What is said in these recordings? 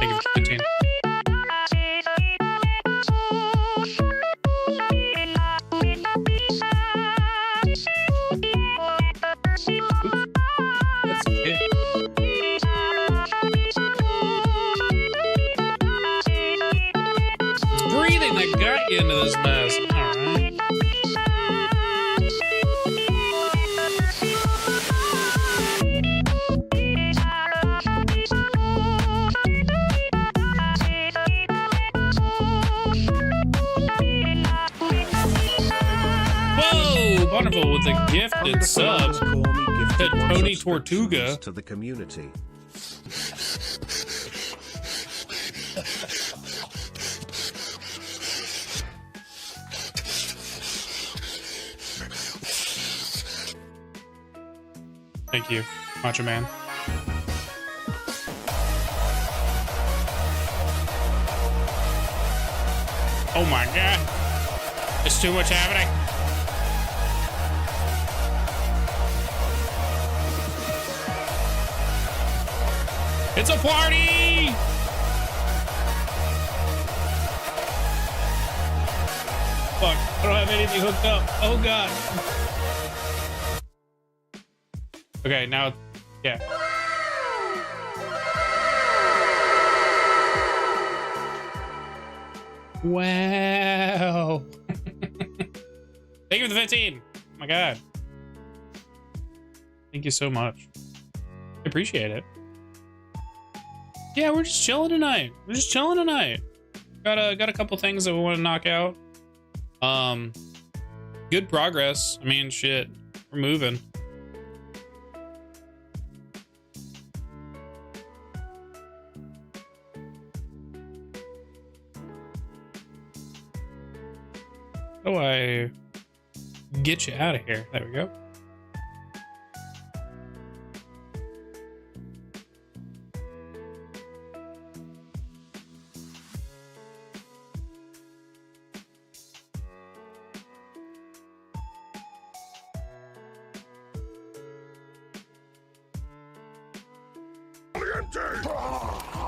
Thank you for 15. That's it. It's breathing that got you into this mess. All right. Whoa, wonderful with a gifted sub to Tony Tortuga. To the community. Thank you, Macho Man. Oh my god. There's too much happening. It's a party! Fuck, I don't have anything hooked up. Oh god. Okay, now, yeah. Wow. Thank you for the 15. Oh my god. Thank you so much. I appreciate it. Yeah, we're just chilling tonight. We're just chilling tonight. Got a couple things that we want to knock out. Good progress. I mean, shit. We're moving. How do I get you out of here? There we go.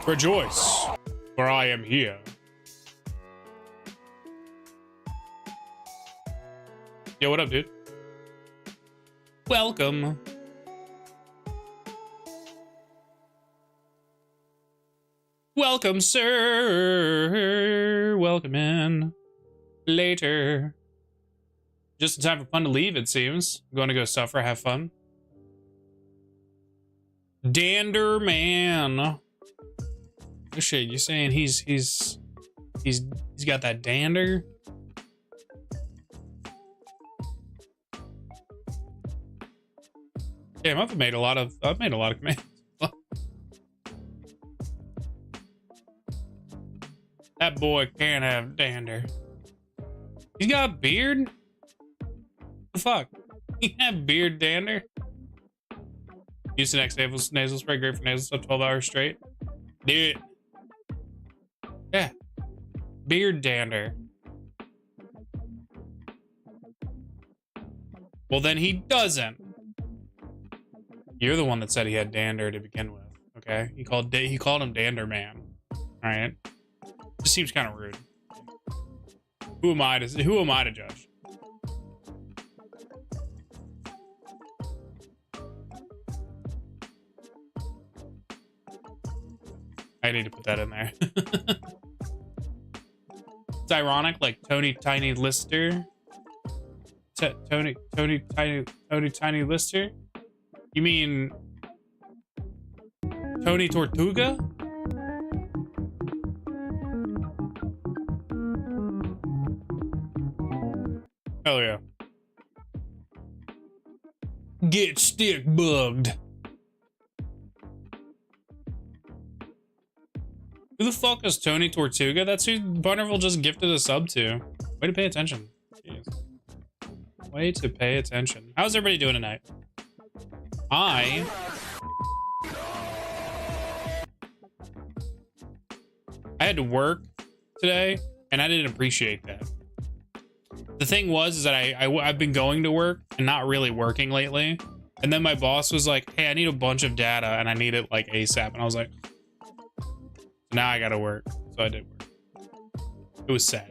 Rejoice, for I am here. Yo, what up, dude? Welcome. Welcome, sir. Welcome in. Later. Just in time for fun to leave, it seems. I'm going to go suffer, have fun. Dander man. Oh shit, you saying he's got that dander? Damn, I've made a lot of commands. That boy can't have dander. He's got a beard? The fuck? He have beard dander? Use the next nasal spray, great for nasal stuff, 12 hours straight. Do it. Yeah. Beard dander. Well, then he doesn't. You're the one that said he had dander to begin with. Okay, he called him Dander Man. All right, just seems kind of rude. Who am I to judge? I need to put that in there. It's ironic, like Tony Tiny Lister. Tony Tiny Lister. You mean Tony Tortuga? Hell yeah. Get stick bugged. Who the fuck is Tony Tortuga? That's who Bunnerville just gifted a sub to. Way to pay attention. Jeez. Way to pay attention. How's everybody doing tonight? I had to work today, and I didn't appreciate that. The thing was is that I've been going to work and not really working lately. And then my boss was like, hey, I need a bunch of data, and I need it like ASAP. And I was like, So now I gotta work. So I did work. It was sad.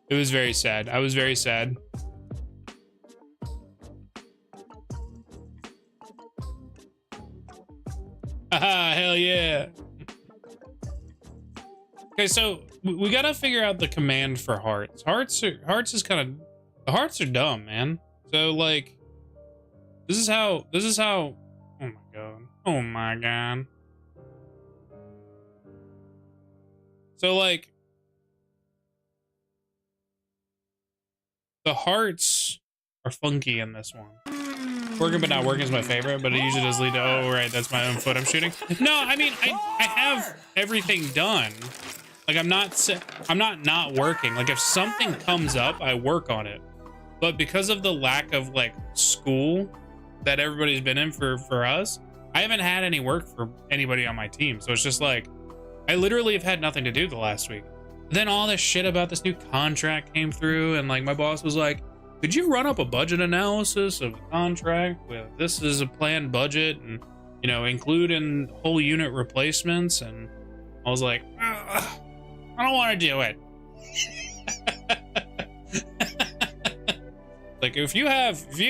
It was very sad. I was very sad. Haha, hell yeah. Okay, so we gotta figure out the command for hearts. Hearts is kind of, the hearts are dumb, man. So like, this is how, oh my god. Oh my god. So like, the hearts are funky in this one. Working but not working is my favorite, but it usually does lead to, oh, right, that's my own foot I'm shooting. No, I mean, I have everything done. Like, I'm not working. Like, if something comes up, I work on it. But because of the lack of, like, school that everybody's been in for us, I haven't had any work for anybody on my team. So it's just like, I literally have had nothing to do the last week. Then all this shit about this new contract came through, and, like, my boss was like, could you run up a budget analysis of the contract with this is a planned budget and, you know, including whole unit replacements? And I was like, I don't want to do it. Like, if you have, you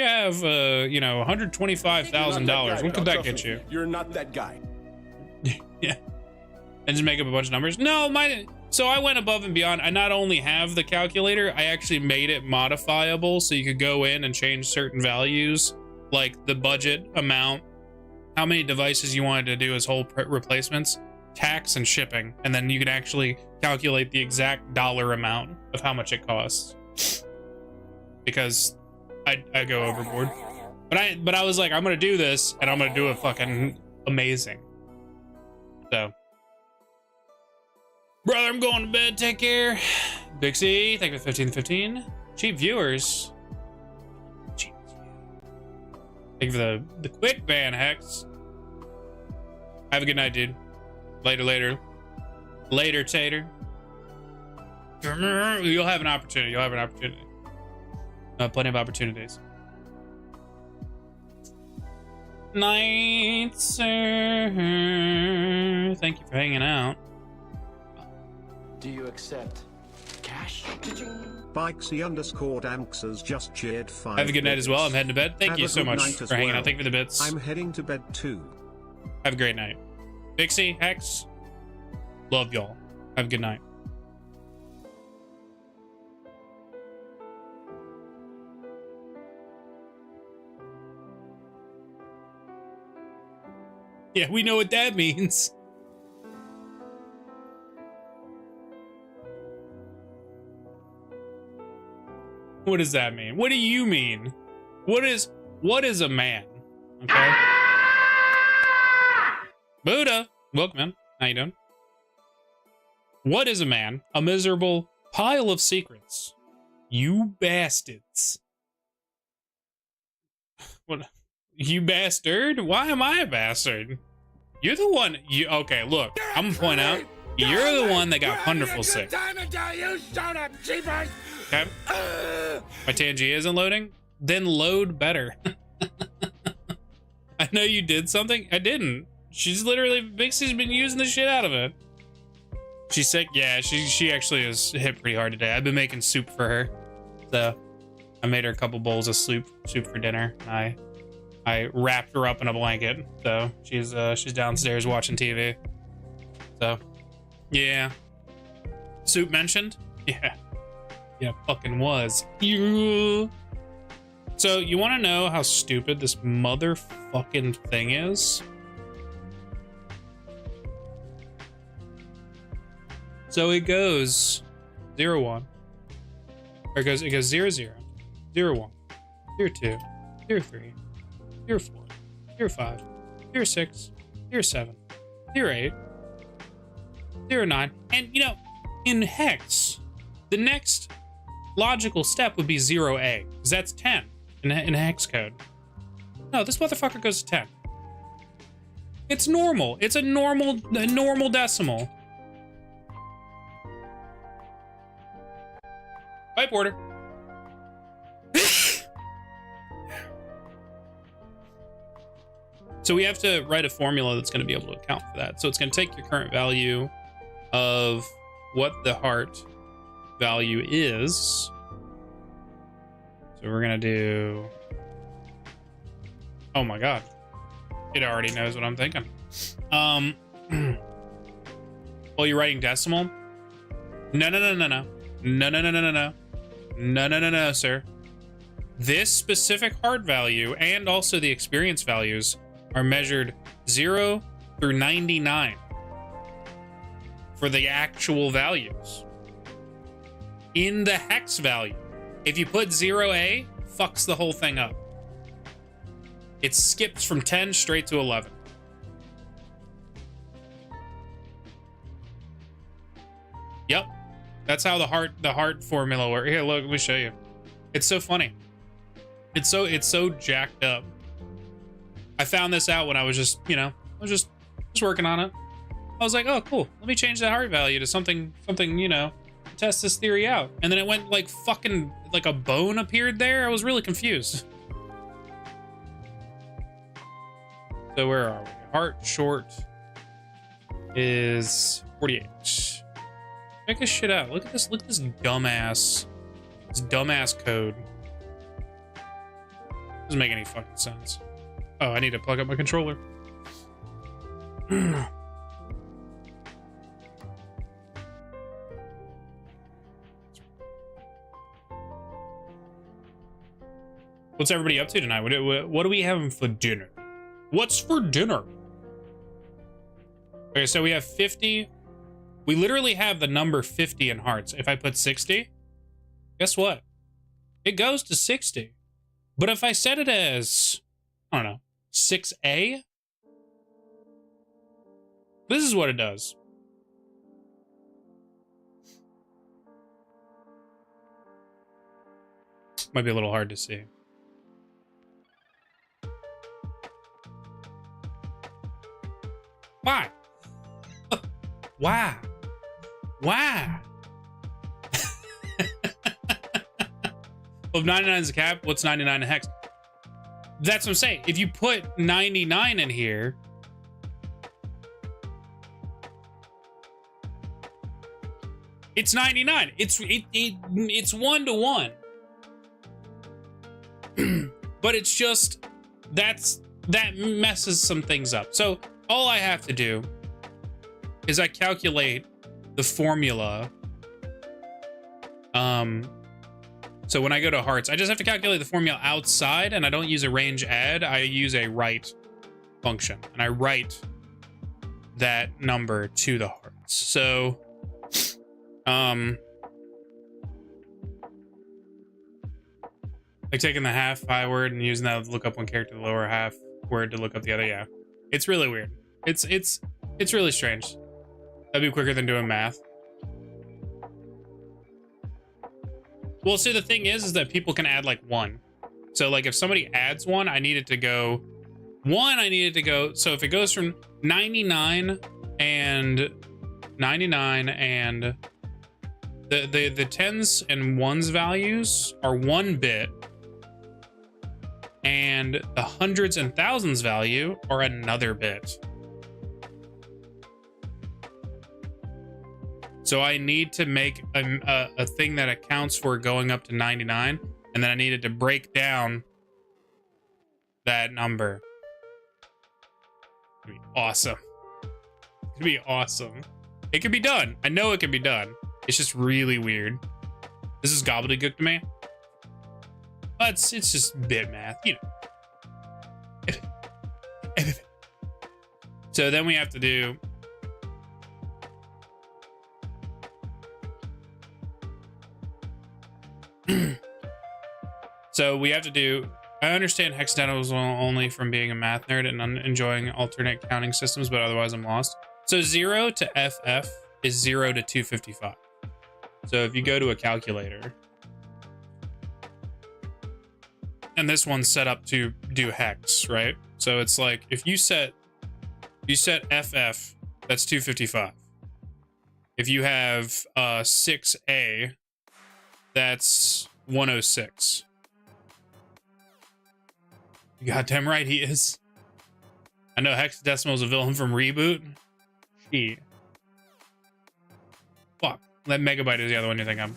know, $125,000, what could that get you? You're not that guy. Yeah. And just make up a bunch of numbers. No, so I went above and beyond. I not only have the calculator, I actually made it modifiable so you could go in and change certain values, like the budget amount, how many devices you wanted to do as whole replacements, tax and shipping, and then you could actually calculate the exact dollar amount of how much it costs. Because I go overboard. But I was like, I'm gonna do this and I'm gonna do it fucking amazing. So, brother, I'm going to bed. Take care. Big C, thank you for 15. Cheap viewers. Cheap. Thank you for the quick ban, Hex. Have a good night, dude. Later. Later, Tater. You'll have an opportunity. Plenty of opportunities. Night, sir. Thank you for hanging out. Do you accept cash? Bikesy_Danks has just cheered 5. Have a good night as well. I'm heading to bed. Thank you so much for hanging out. Thank you for the bits. I'm heading to bed too. Have a great night. Pixie, Hex, love y'all. Have a good night. Yeah, we know what that means. What does that mean? What do you mean? What is a man? Okay. Buddha, welcome, man. How you doing? What is a man? A miserable pile of secrets. You bastards. What? You bastard? Why am I a bastard? You're the one. Okay, look. I'm gonna point out. You're the one that got wonderful sick. Okay. My Tangy isn't loading? Then load better. I know you did something. I didn't. She's literally, Vixie's been using the shit out of it. She's sick? Yeah, she actually is hit pretty hard today. I've been making soup for her. So I made her a couple bowls of soup for dinner. I wrapped her up in a blanket. So she's downstairs watching TV. So yeah. Soup mentioned? Yeah. Yeah, fucking was. Yeah. So you want to know how stupid this motherfucking thing is? So it goes 0, 1. Or it goes 0, 0, 0, 1, 0, 2, 0, 3, 0, 4, 0, 5, 0, 6, 0, 7, 0, 8, 0, 9. And you know, in hex, the next logical step would be 0A, because that's 10 in hex code. No, this motherfucker goes to 10. It's normal. It's a normal decimal. Pipe order. So we have to write a formula that's going to be able to account for that. So it's going to take your current value of what the heart value is. So we're going to do... Oh my God. It already knows what I'm thinking. Well, you're writing decimal? No, no, no, no, no. No, no, no, no, no, no. No, no, no, no, sir. This specific heart value and also the experience values are measured 0 through 99 for the actual values. In the hex value, if you put 0A, fucks the whole thing up. It skips from 10 straight to 11. Yep. That's how the heart formula works. Here, look, let me show you. It's so funny. It's so jacked up. I found this out when I was just, you know, I was just working on it. I was like, oh, cool. Let me change that heart value to something, you know, test this theory out. And then it went like fucking, like a bone appeared there. I was really confused. So where are we? Heart short is 48. Check this shit out. Look at this dumbass code. Doesn't make any fucking sense. Oh, I need to plug up my controller. What's everybody up to tonight? What are we having for dinner? What's for dinner? Okay, so we have 50. We literally have the number 50 in hearts. If I put 60, guess what? It goes to 60. But if I set it as, I don't know, 6A, this is what it does. Might be a little hard to see. Why? Why? Why? Well, if 99 is a cap, what's 99 a hex? That's what I'm saying. If you put 99 in here, it's 99. It's 1-to-1. But it's just that messes some things up. So all I have to do is I calculate the formula. So when I go to hearts, I just have to calculate the formula outside, and I don't use a range add. I use a write function, and I write that number to the hearts. So, like taking the half I word and using that to look up one character, the lower half word to look up the other. Yeah, it's really weird. It's really strange. That'd be quicker than doing math. Well, see, the thing is that people can add like 1. So like if somebody adds 1, I need it to go 1. I need it to go. So if it goes from 99 and the tens and ones values are 1 bit, and the hundreds and thousands value are another bit. So I need to make a thing that accounts for going up to 99, and then I needed to break down that number. It'd be awesome. It'd be awesome. It could be done. I know it can be done. It's just really weird. This is gobbledygook to me. But it's just bit math, you know. So then we have to do... So we have to do... I understand hexadecimal only from being a math nerd and enjoying alternate counting systems, but otherwise I'm lost. So 0 to FF is 0 to 255. So if you go to a calculator, and this one's set up to do hex, right? So it's like if you set FF, that's 255. If you have 6A, that's 106. You goddamn right he is. I know hexadecimal is a villain from Reboot. Shit. Fuck. That Megabyte is the other one you think I'm.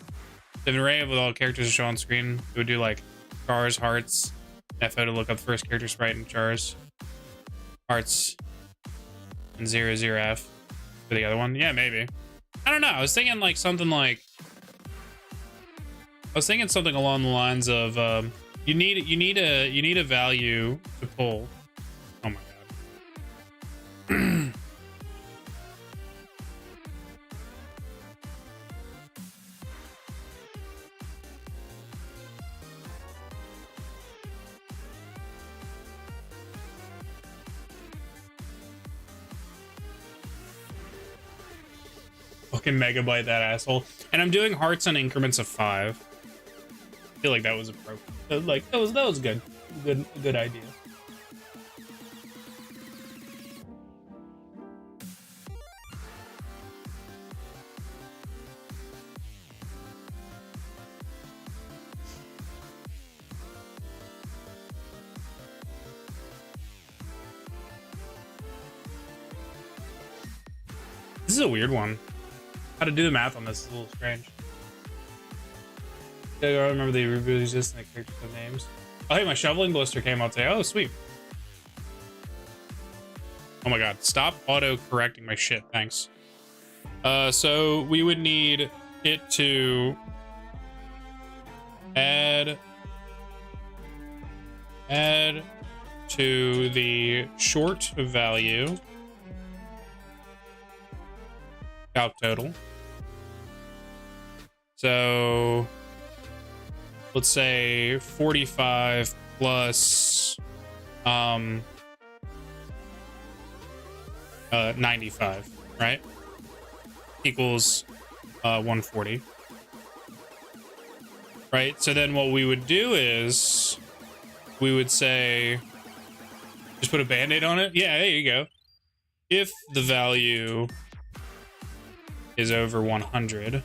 If an array with all characters show on screen, it would do like chars, hearts, FO to look up the first character sprite in chars, hearts, and 00F for the other one. Yeah, maybe. I don't know. I was thinking like something like. I was thinking something along the lines of you need a value to pull. Oh my god. Fucking Megabyte that asshole. And I'm doing hearts on increments of 5. I feel like that was appropriate. Like that was good. Good idea. This is a weird one. How to do the math on this is a little strange. I remember they reviews this and the characters have names. Oh, hey, my shoveling blister came out today. Oh, sweet. Oh my god, stop auto-correcting my shit, thanks. So we would need it to add to the short value calc total. So let's say 45 plus 95, right? Equals 140. Right? So then what we would do is we would say just put a band-aid on it. Yeah, there you go. If the value is over 100,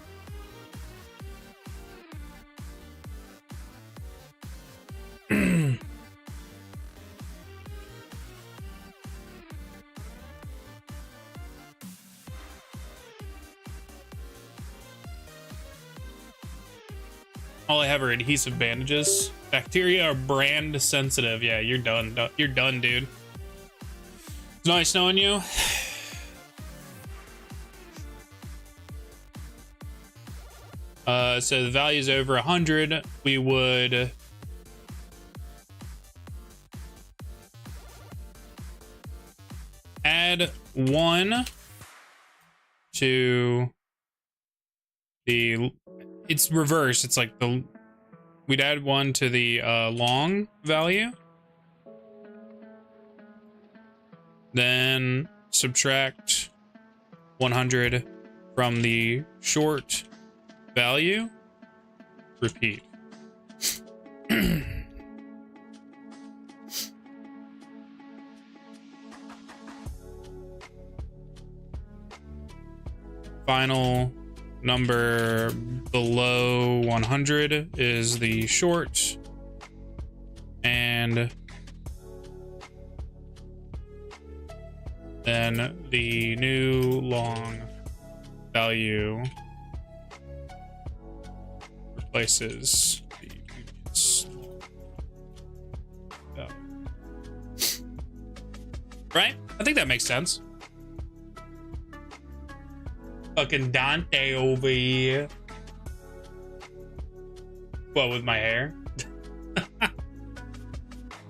all I have are adhesive bandages. Bacteria are brand sensitive. Yeah, you're done. You're done, dude. It's nice knowing you. So the value is over 100. We would add 1 to the. It's reversed. It's like the. We'd add 1 to the long value. Then subtract 100 from the short value. Repeat. Final number below 100 is the short, and then the new long value replaces the previous. Right? I think that makes sense. Fucking Dante over here. What, with my hair?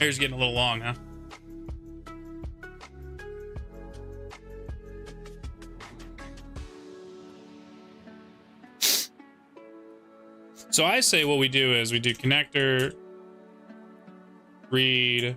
Hair's getting a little long, huh? So I say what we do is we do connector, read,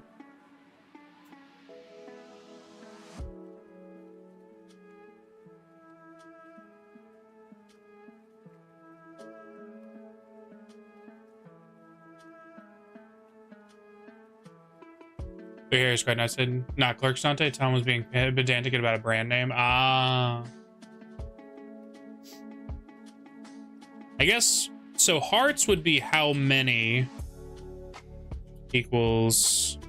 your hair is quite nice. And not Clerks Dante. Tom was being pedantic about a brand name. I guess so. Hearts would be how many equals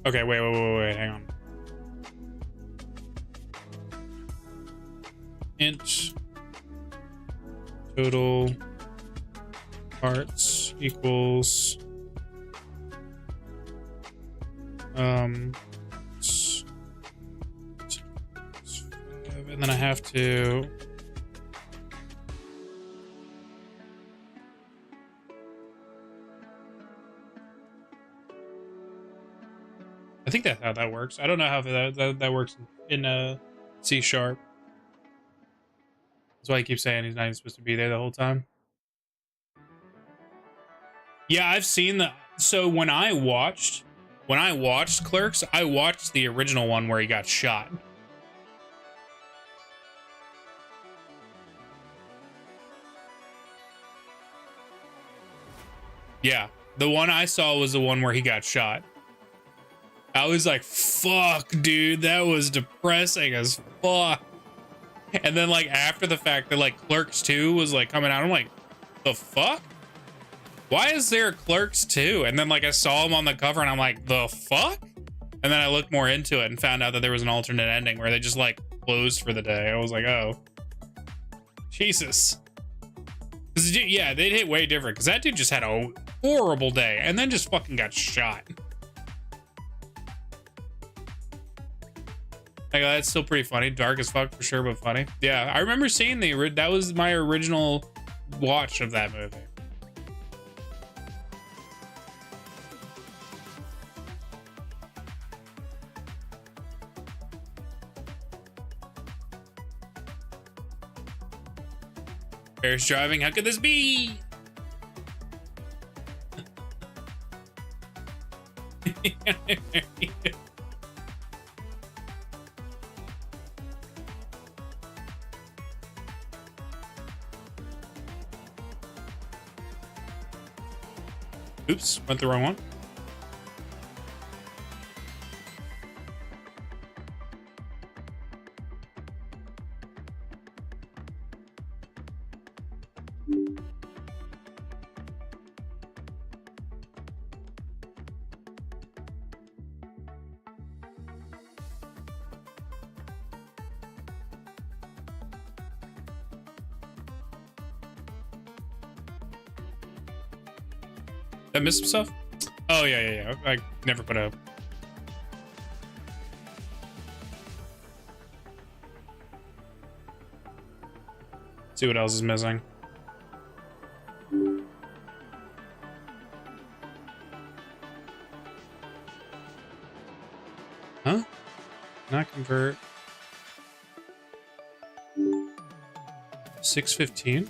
Okay, wait, hang on. Int total parts equals and then I have to I think that's how that works. I don't know how that works in C sharp. That's why he keeps saying he's not even supposed to be there the whole time. Yeah, I've seen the. So when I watched Clerks, I watched the original one where he got shot. Yeah, the one I saw was the one where he got shot. I was like, fuck, dude, that was depressing as fuck. And then, like, after the fact that, like, Clerks 2 was, like, coming out, I'm like, the fuck? Why is there Clerks 2? And then, like, I saw him on the cover, and I'm like, the fuck? And then I looked more into it and found out that there was an alternate ending where they just, like, closed for the day. I was like, oh. Jesus. Yeah, they'd hit way different, because that dude just had a horrible day, and then just fucking got shot. Like, that's still pretty funny. Dark as fuck for sure, but funny. Yeah, I remember seeing that was my original watch of that movie. Bear's driving, how could this be? Oops, went the wrong one. Did I miss some stuff? Oh, yeah. I never put a... See what else is missing. Huh? Not convert. 615?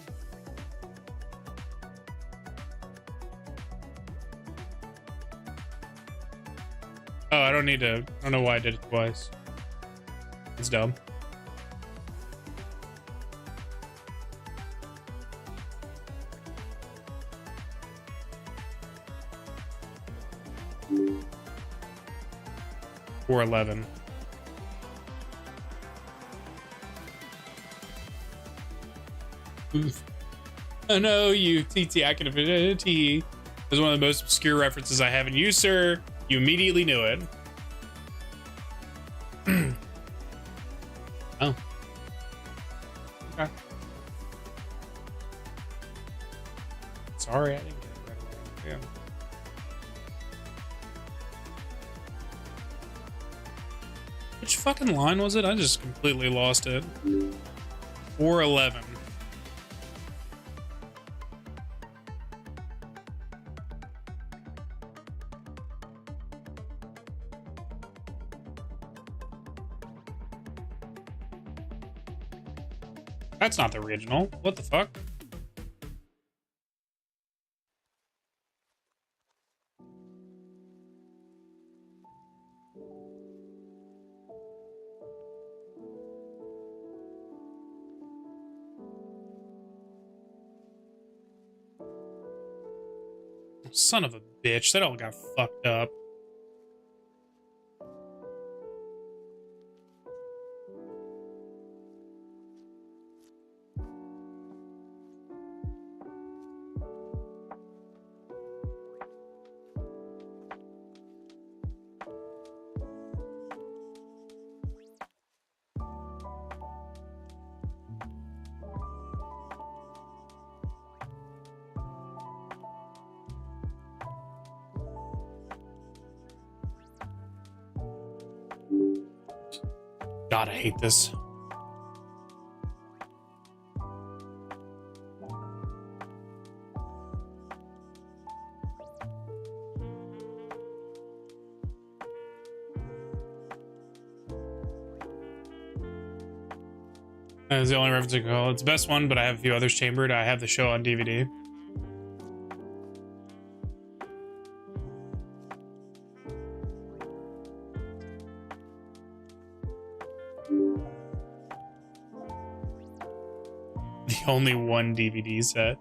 Oh, I don't need to. I don't know why I did it twice. It's dumb. Or 11. Oof. Oh no, you TT activity is one of the most obscure references I haven't used, sir. You immediately knew it. Oh. Okay. Sorry, I didn't get it right away. Yeah. Which fucking line was it? I just completely lost it. 411. That's not the original. What the fuck? Son of a bitch. That all got fucked up. God, I hate this. That's the only reference I can call. It's the best one, but I have a few others chambered. I have the show on DVD. The only one DVD set.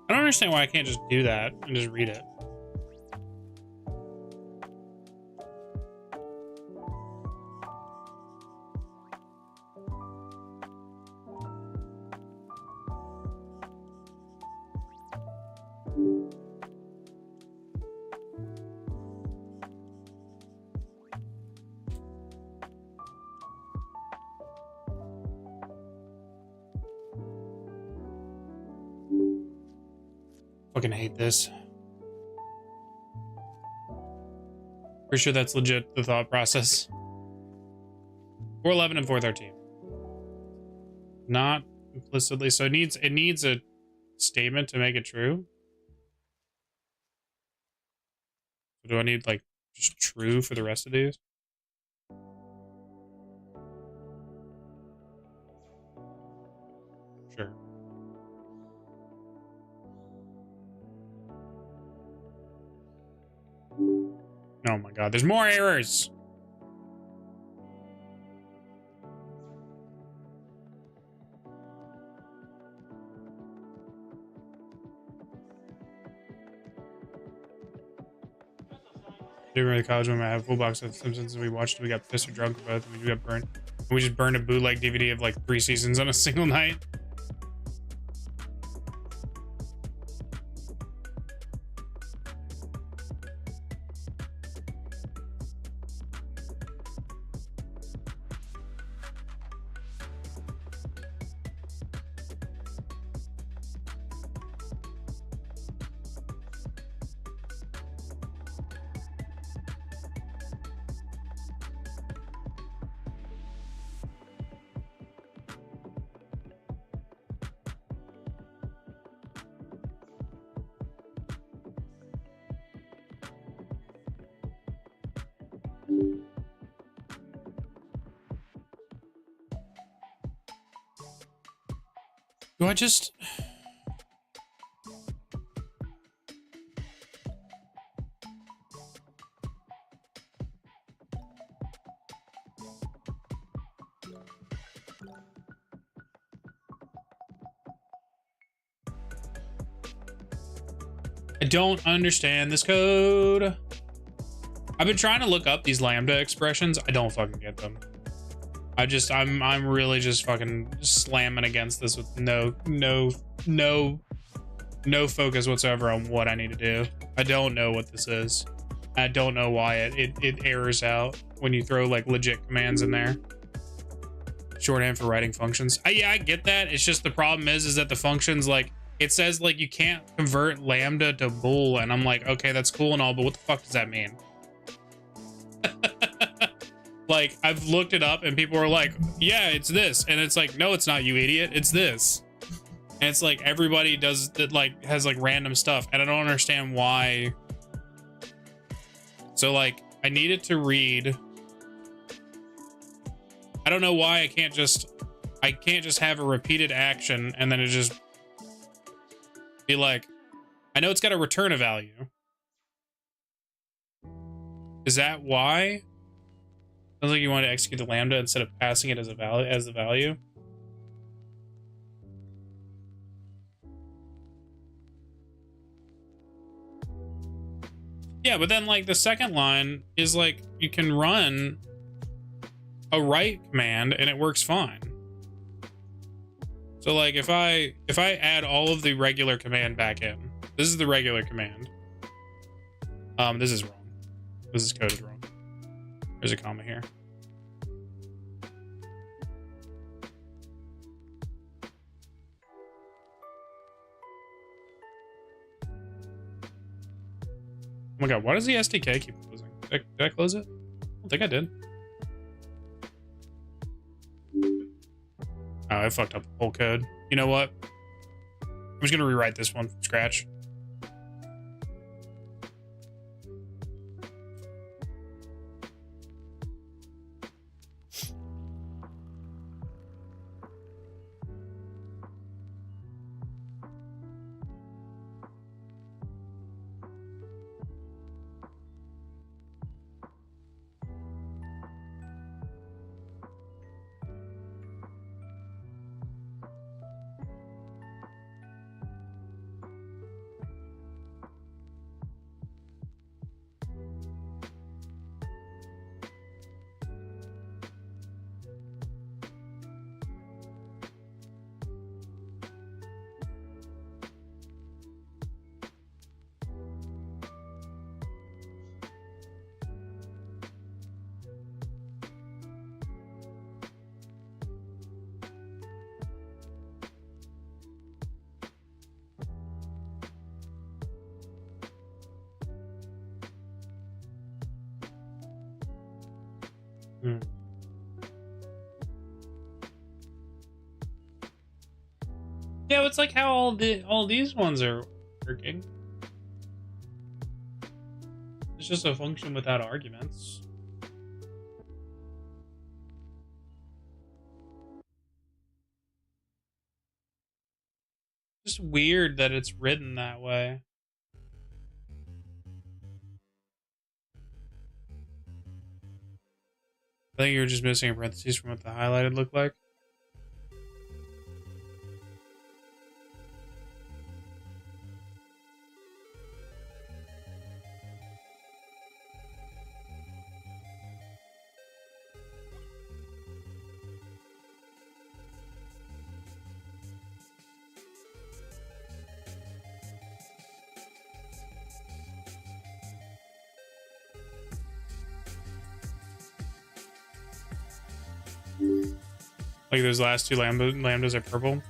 I don't understand why I can't just do that and just read it. Fucking hate this. Pretty sure that's legit the thought process. 411 and 413. Not implicitly. So it needs a statement to make it true. Do I need like just true for the rest of these? Sure. Oh my god, there's more errors. During the college when I have a full box of Simpsons and we watched it, we got pissed or drunk about it, we got burned. We just burned a bootleg DVD of like 3 seasons on a single night. Do I just... I don't understand this code. I've been trying to look up these lambda expressions. I don't fucking get them. I'm really just fucking slamming against this with no focus whatsoever on what I need to do. I don't know what this is. I don't know why it errors out when you throw like legit commands in there. Shorthand for writing functions. Yeah, I get that. It's just the problem is that the functions, like, it says like you can't convert lambda to bool, and I'm like, okay, that's cool and all, but what the fuck does that mean? Like, I've looked it up and people are like, yeah, it's this. And it's like, no, it's not, you idiot. It's this. And it's like everybody does that, like, has like random stuff. And I don't understand why. So like, I needed to read. I don't know why I can't just have a repeated action and then it just be like, I know it's got to return a value. Is that why? Sounds like you want to execute the lambda instead of passing it as a value, as the value. Yeah, but then like the second line is like you can run a write command and it works fine. So like if I add all of the regular command back in, this is the regular command. This is wrong. This is coded wrong. There's a comma here. Oh my god, why does the SDK keep closing? Did I close it? I don't think I did. Oh, I fucked up the whole code. You know what? I'm just gonna rewrite this one from scratch. Yeah, it's like how all these ones are working. It's just a function without arguments. Just weird that it's written that way. I think you're just missing a parentheses from what the highlighted looked like. Like those last two lambdas are purple.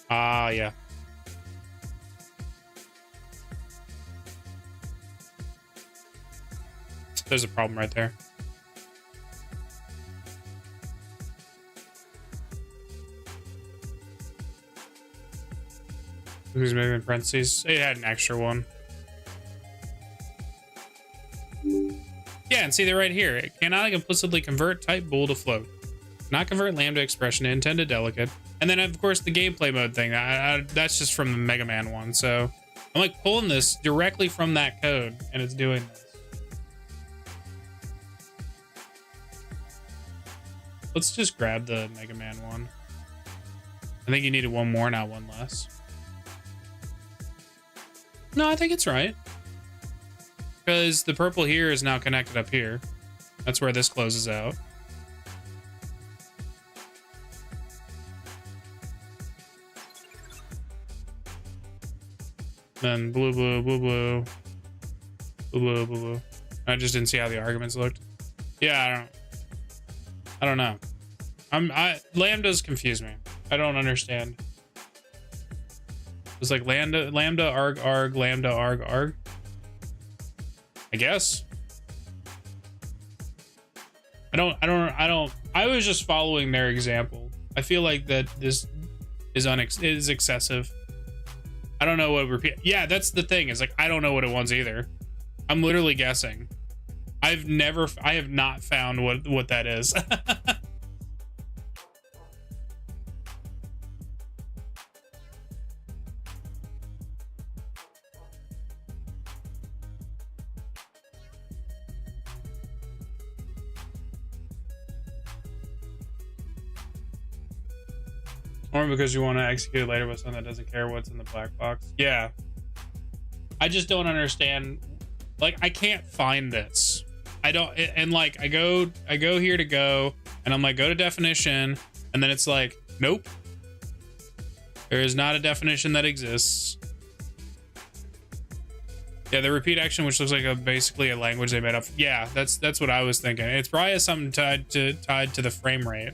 Ah, yeah. There's a problem right there. Who's maybe in parentheses? It had an extra one. Yeah, and see, they're right here. It cannot implicitly convert type bool to float. Not convert lambda expression to intended delegate. And then, of course, the gameplay mode thing. That's just from the Mega Man one. So I'm like pulling this directly from that code, and it's doing this. Let's just grab the Mega Man one. I think you needed one more, not one less. No, I think it's right. Because the purple here is now connected up here. That's where this closes out. Then blue, blue, blue, blue. Blue, blue, blue, blue. I just didn't see how the arguments looked. Yeah, I don't know. Lambdas confuse me. I don't understand. It's like lambda, arg, arg, lambda, arg, arg. I guess. I was just following their example. I feel like that this is excessive. I don't know what repeat. Yeah, that's the thing. Is like I don't know what it wants either. I'm literally guessing. I have not found what that is. Or because you want to execute it later with something that doesn't care what's in the black box. Yeah. I just don't understand. Like, I can't find this. I don't, and like, I go here to go, and I'm like, go to definition, and then it's like, nope. There is not a definition that exists. Yeah, the repeat action, which looks like basically a language they made up. Yeah, that's what I was thinking. It's probably something tied to the frame rate.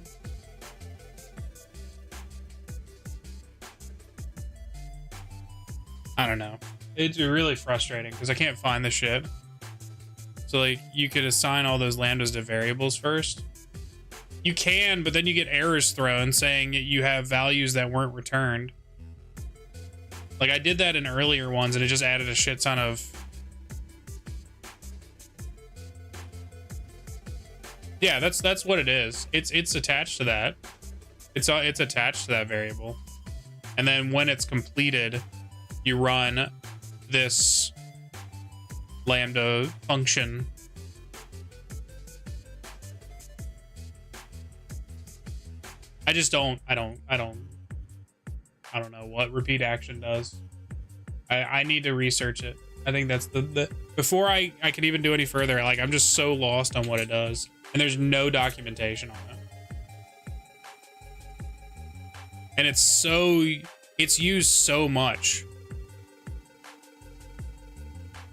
I don't know. It's really frustrating because I can't find the shit. So like, you could assign all those lambdas to variables first. You can, but then you get errors thrown saying that you have values that weren't returned. Like, I did that in earlier ones and it just added a shit ton of... Yeah, that's what it is. It's attached to that. It's attached to that variable. And then when it's completed, you run this lambda function. I don't know what repeat action does. I need to research it. I think that's the before I could even do any further, like, I'm just so lost on what it does. And there's no documentation on it. And it's used so much.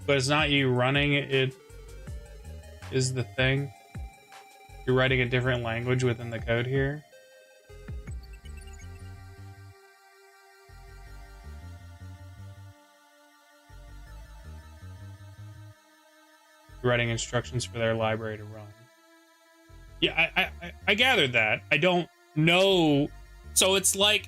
But it's not you running it is the thing. You're writing a different language within the code here. You're writing instructions for their library to run. Yeah, I gathered that. I don't know. So it's like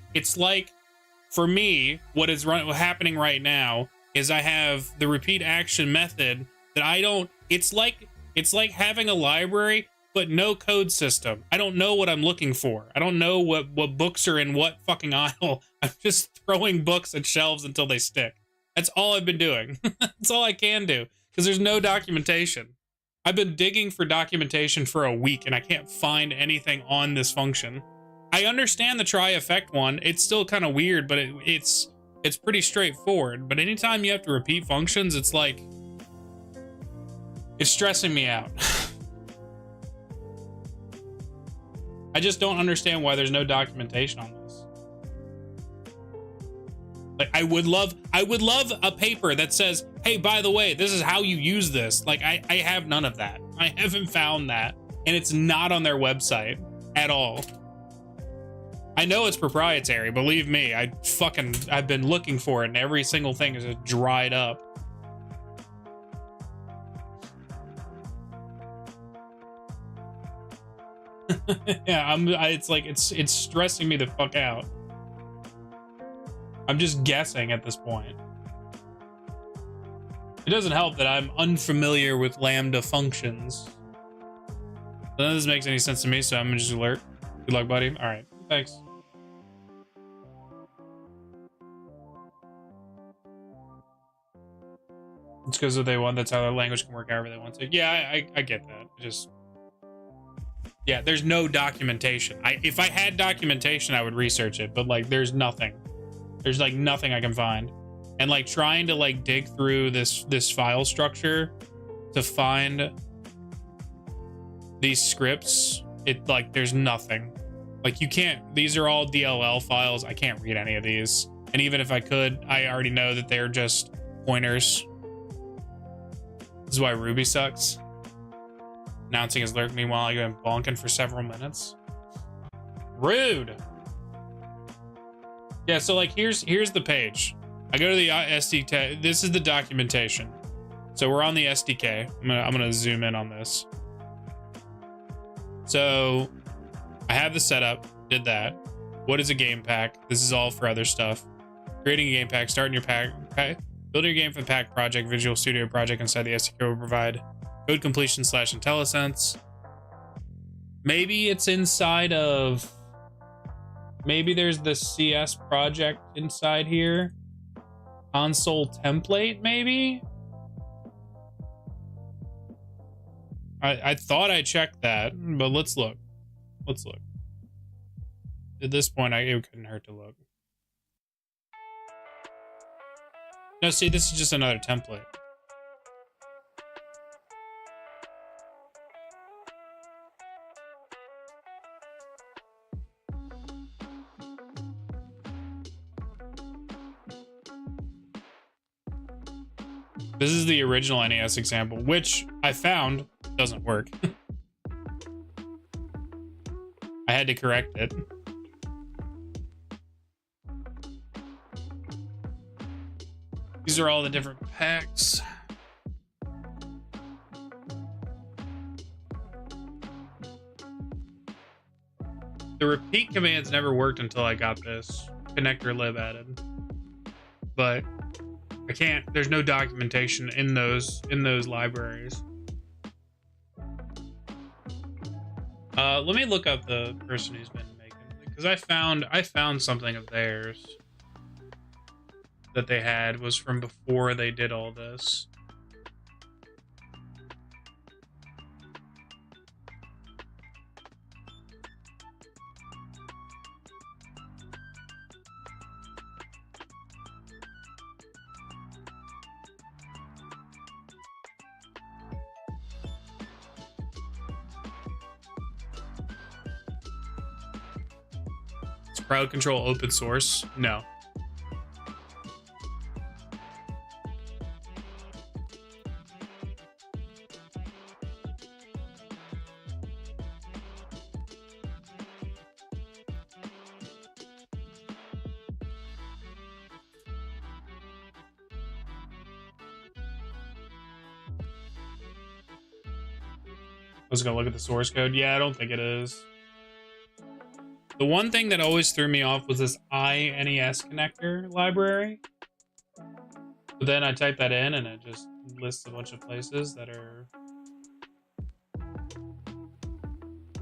for me, what is happening right now is I have the repeat action method that I don't, it's like having a library, but no code system. I don't know what I'm looking for. I don't know what books are in what fucking aisle. I'm just throwing books at shelves until they stick. That's all I've been doing. That's all I can do because there's no documentation. I've been digging for documentation for a week and I can't find anything on this function. I understand the try effect one. It's still kind of weird, but it's pretty straightforward. But anytime you have to repeat functions, it's like, it's stressing me out. I just don't understand why there's no documentation on this. Like, I would love a paper that says, hey, by the way, this is how you use this. Like, I have none of that. I haven't found that. And it's not on their website at all. I know it's proprietary, believe me. I've been looking for it and every single thing is just dried up. Yeah, it's stressing me the fuck out. I'm just guessing at this point. It doesn't help that I'm unfamiliar with Lambda functions. None of this makes any sense to me, so I'm gonna just alert. Good luck, buddy. All right, thanks. It's because if they want, that's how their language can work however they want to. Yeah, I get that. Just, yeah, there's no documentation. If I had documentation, I would research it, but like, there's nothing. There's like nothing I can find. And like trying to like dig through this file structure to find these scripts, it like, there's nothing. Like, you can't, these are all DLL files. I can't read any of these. And even if I could, I already know that they're just pointers. This is why Ruby sucks. Announcing his lurk, meanwhile I've been bonking for several minutes. Rude. Yeah, so like here's the page. I go to the SDK. This is the documentation. So we're on the SDK. I'm gonna zoom in on this. So I have the setup, did that. What is a game pack? This is all for other stuff. Creating a game pack, starting your pack, building your game for the pack project, Visual Studio project inside the SDK will provide code completion / IntelliSense. Maybe it's inside of, maybe there's the CS project inside here. Console template, maybe? I thought I checked that, but let's look. Let's look. at this point, it couldn't hurt to look. No, see, this is just another template. This is the original NES example, which I found doesn't work. I had to correct it. These are all the different packs. The repeat commands never worked until I got this connector lib added. But I can't, there's no documentation in those libraries. Let me look up the person who's been making it, because I found something of theirs that they had was from before they did all this. Crowd control open source? No. I was gonna look at the source code. Yeah, I don't think it is. The one thing that always threw me off was this INES connector library. But then I type that in and it just lists a bunch of places that are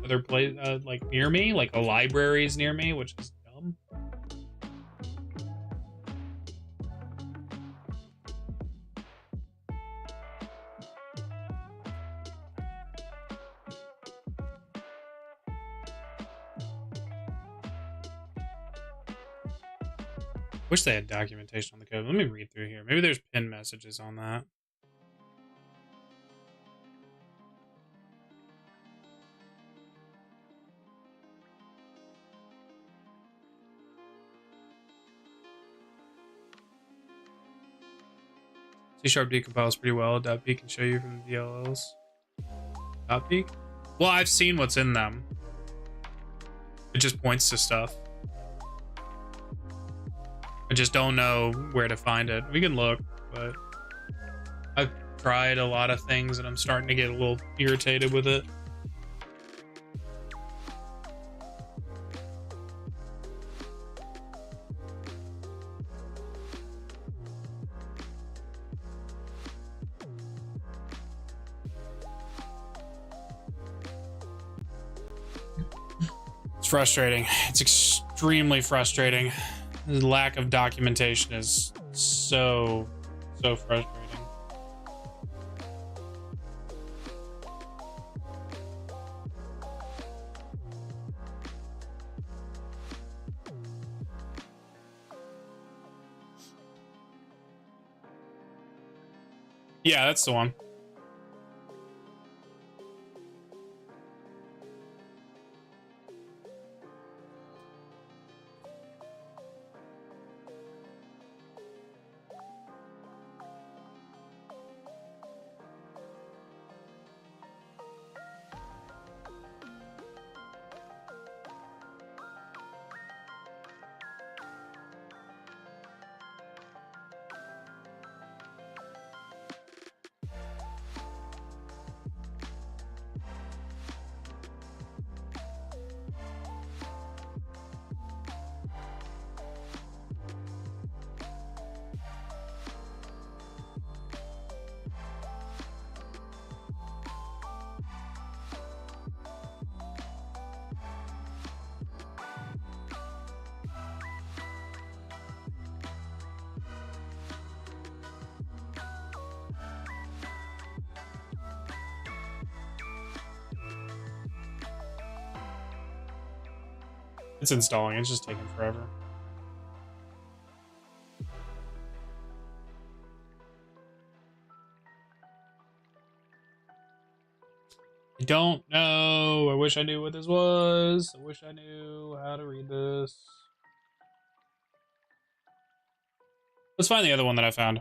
other places like near me, like a library's near me, which is dumb. Wish they had documentation on the code. Let me read through here. Maybe there's pin messages on that. C# decompiles pretty well. .p can show you from the DLLs. .p? Well, I've seen what's in them. It just points to stuff. I just don't know where to find it. We can look, but I've tried a lot of things and I'm starting to get a little irritated with it. It's frustrating. It's extremely frustrating. The lack of documentation is so frustrating. Yeah, that's the one. It's installing. It's just taking forever. I don't know. I wish I knew what this was. I wish I knew how to read this. Let's find the other one that I found.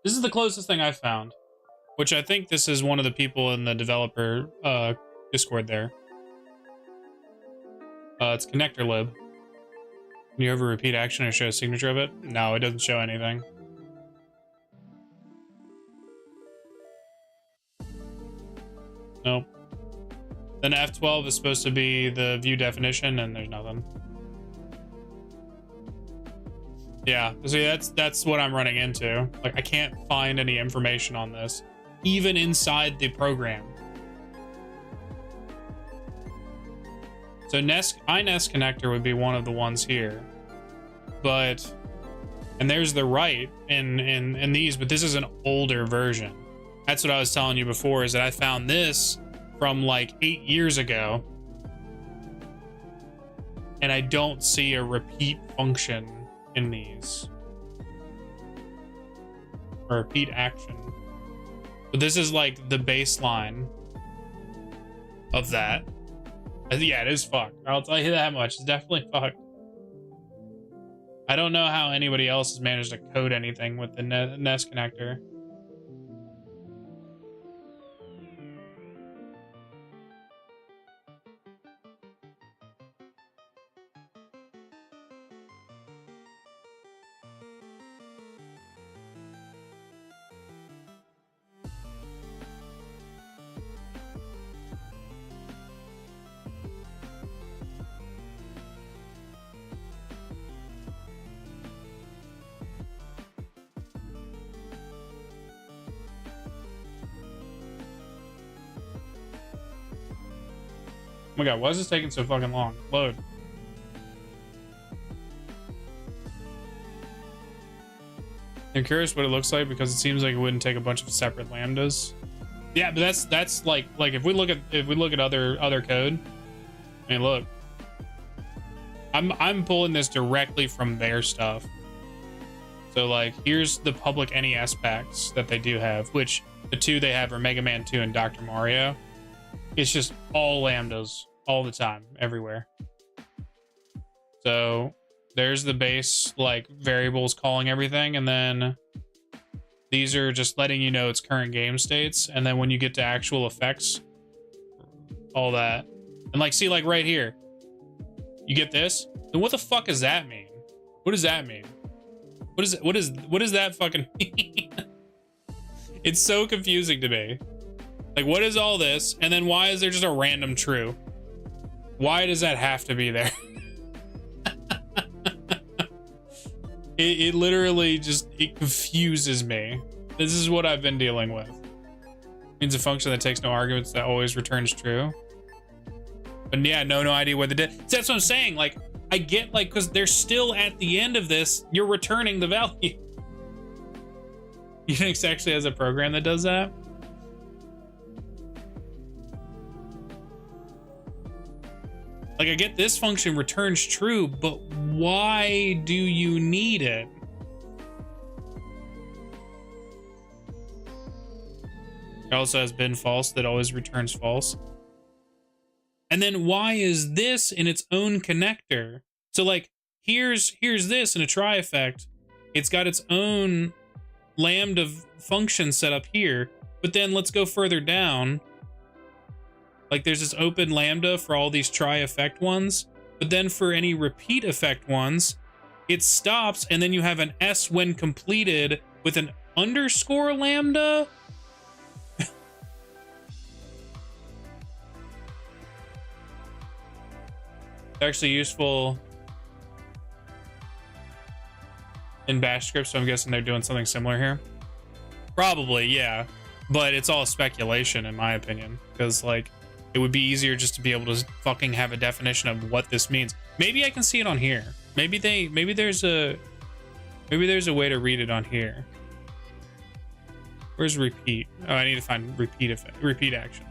This is the closest thing I've found, which I think this is one of the people in the developer Discord there. It's connector lib. Can you ever repeat action or show a signature of it? No, it doesn't show anything. Nope. Then F12 is supposed to be the view definition, and there's nothing. Yeah, see, that's what I'm running into. Like, I can't find any information on this, even inside the program. So iNest connector would be one of the ones here, but and there's the right in these, but this is an older version. That's what I was telling you before, is that I found this from like 8 years ago, and I don't see a repeat function in these, or repeat action. But this is like the baseline of that. Yeah, it is fucked. I'll tell you that much. It's definitely fucked. I don't know how anybody else has managed to code anything with the Nest connector. Oh my god, why is this taking so fucking long? Load. I'm curious what it looks like, because it seems like it wouldn't take a bunch of separate lambdas. Yeah, but that's like if we look at other code. I mean, look. I'm pulling this directly from their stuff. So like, here's the public NES packs that they do have, which the two they have are Mega Man 2 and Dr. Mario. It's just all lambdas all the time, everywhere. So there's the base, like, variables calling everything, and then these are just letting you know its current game states, and then when you get to actual effects, all that. And like, see, like right here, you get this. Then what the fuck does that mean? What does that mean? What does that fucking mean? It's so confusing to me. Like, what is all this? And then why is there just a random true? Why does that have to be there? it literally just, it confuses me. This is what I've been dealing with. It means a function that takes no arguments that always returns true. But yeah, no idea what they did. See, that's what I'm saying. Like, I get, like, because they're still at the end of this, you're returning the value. Unix actually has a program that does that. Like, I get this function returns true, but why do you need it? It also has been false that always returns false. And then why is this in its own connector? So like, here's this in a try effect. It's got its own lambda function set up here, but then let's go further down. Like, there's this open lambda for all these try effect ones, but then for any repeat effect ones, it stops, and then you have an S when completed with an underscore lambda. Actually useful in bash scripts, so I'm guessing they're doing something similar here. Probably, yeah, but it's all speculation in my opinion, because like, It would be easier just to be able to fucking have a definition of what this means. Maybe I can see it on here. Maybe there's a way to read it on here. Where's repeat? Oh, I need to find repeat effect, repeat action.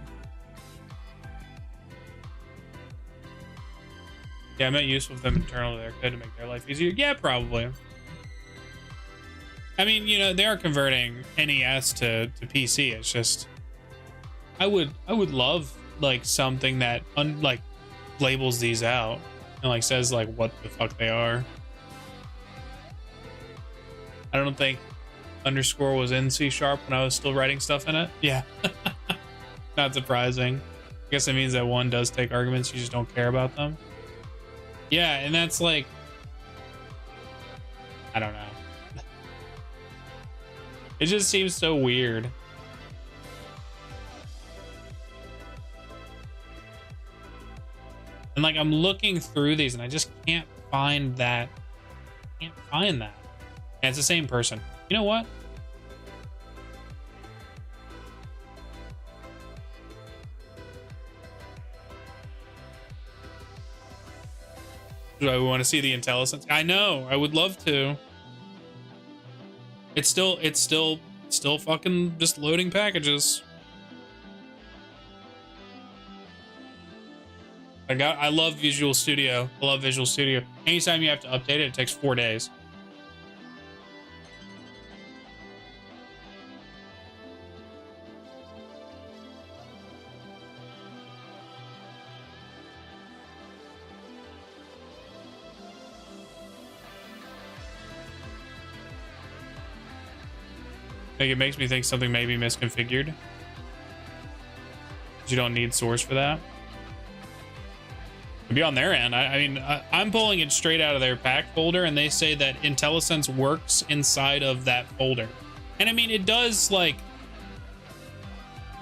Yeah, I meant useful for them internally there to make their life easier. Yeah, probably. I mean, you know, they are converting NES to PC. It's just I would love like something that like labels these out and like says like what the fuck they are. I don't think underscore was in C# when I was still writing stuff in it. Yeah. Not surprising. I guess it means that one does take arguments, you just don't care about them. Yeah, and that's like, I don't know. It just seems so weird. And like I'm looking through these and I just can't find that. And it's the same person. You know what? Do I want to see the IntelliSense? I know. I would love to. It's still fucking just loading packages. I love Visual Studio. I love Visual Studio. Anytime you have to update it, it takes 4 days. Like it makes me think something may be misconfigured. You don't need source for that. It'd be on their end. I mean, I'm pulling it straight out of their pack folder, and they say that IntelliSense works inside of that folder. And I mean, it does like,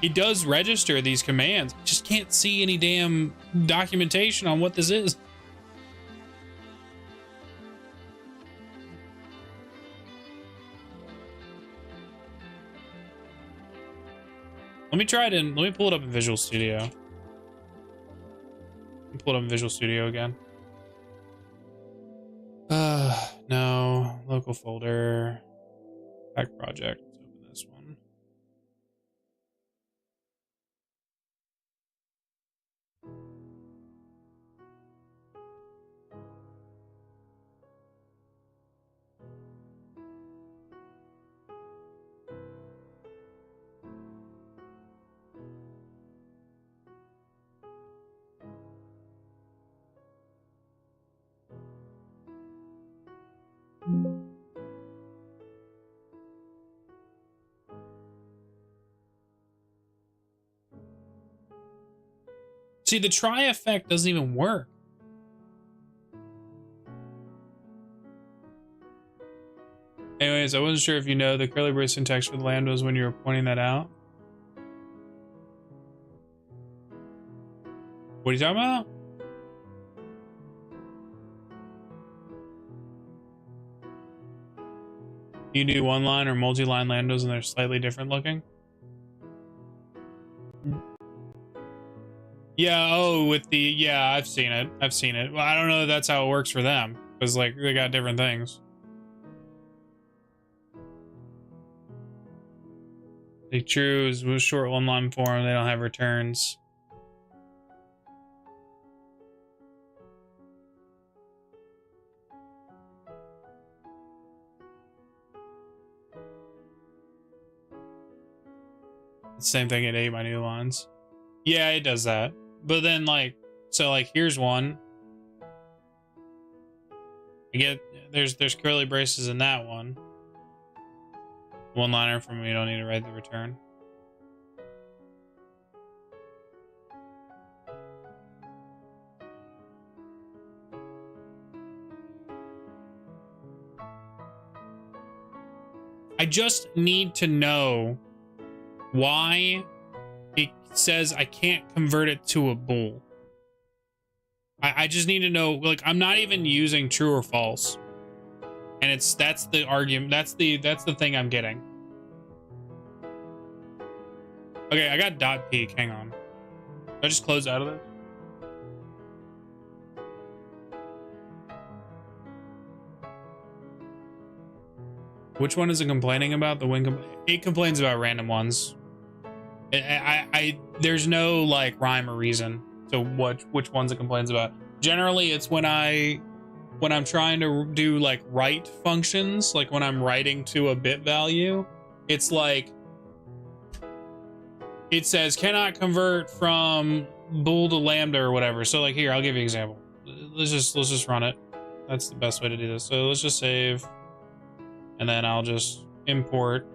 it does register these commands. Just can't see any damn documentation on what this is. Let me try it in, let me pull it up in Visual Studio. Pull it up in Visual Studio again. No, local folder, pack project, let's open this one. See, the try effect doesn't even work. Anyways, I wasn't sure if you know the curly brace syntax for the land was when you were pointing that out. What are you talking about? You do one line or multi-line landos and they're slightly different looking. Yeah, oh, with the, yeah, I've seen it. I've seen it. Well, I don't know if that's how it works for them, because like they got different things. They choose with short one line form, they don't have returns. Same thing at 8 my new lines. Yeah, it does that. But then like, so like here's one. I get there's curly braces in that one. One liner from me, you don't need to write the return. I just need to know why it says I can't convert it to a bool. I just need to know, like, I'm not even using true or false. And that's the argument, that's the thing I'm getting. Okay, I got dot peak, hang on. I just close out of this? Which one is it complaining about? The win it complains about random ones. There's no like rhyme or reason to which ones it complains about. Generally, it's when I'm trying to do like write functions, like when I'm writing to a bit value, it's like it says cannot convert from bool to lambda or whatever. So like here, I'll give you an example. Let's just run it. That's the best way to do this. So let's just save, and then I'll just import.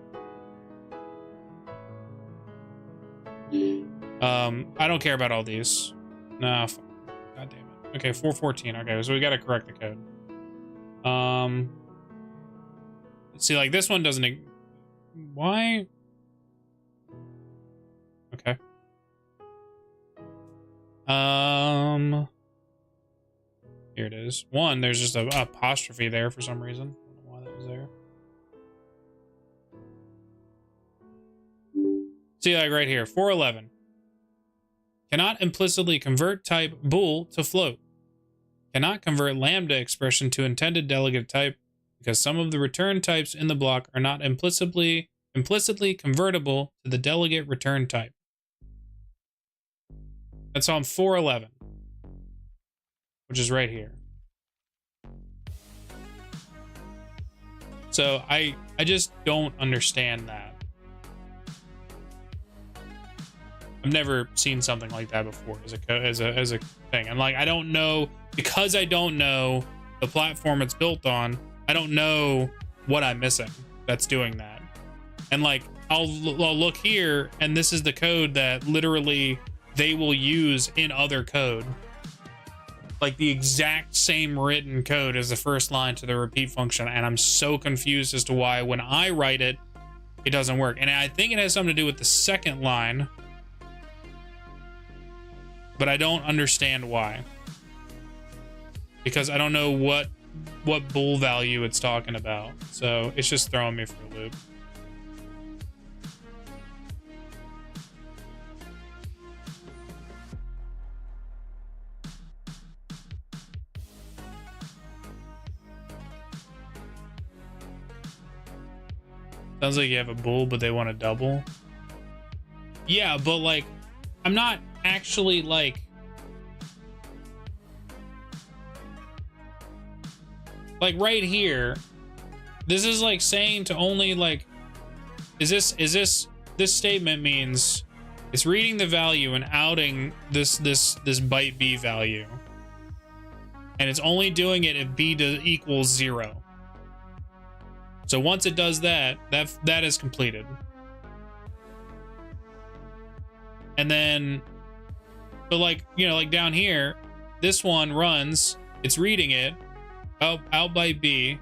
I don't care about all these. No, god damn it. Okay, 414. Okay, so we gotta correct the code. See, like this one doesn't. Why? Okay. Here it is. One, there's just a apostrophe there for some reason. I don't know why that was there. See, like right here, 411. Cannot implicitly convert type bool to float. Cannot convert lambda expression to intended delegate type because some of the return types in the block are not implicitly convertible to the delegate return type. That's on 411, which is right here. So I just don't understand that. I've never seen something like that before as a thing. And like I don't know, because I don't know the platform it's built on, I don't know what I'm missing that's doing that. And like I'll look here, and this is the code that literally they will use in other code. Like the exact same written code as the first line to the repeat function, and I'm so confused as to why when I write it, it doesn't work. And I think it has something to do with the second line, but I don't understand why. Because I don't know what bool value it's talking about. So it's just throwing me for a loop. Sounds like you have a bool, but they want a double. Yeah, but like, I'm not actually like right here. This is like saying to only like, this statement means it's reading the value and outing this byte B value. And it's only doing it if B equals 0. So once it does that is completed. And then, but like, you know, like down here, this one runs, it's reading it out by B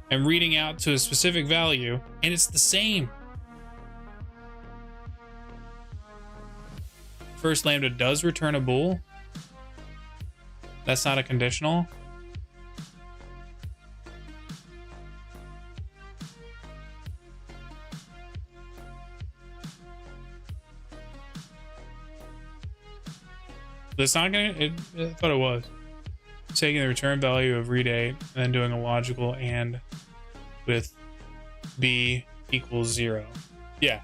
and reading out to a specific value, and it's the same. First lambda does return a bool. That's not a conditional. It's not gonna, I thought it was. Taking the return value of read A and then doing a logical and with B equals 0. Yeah.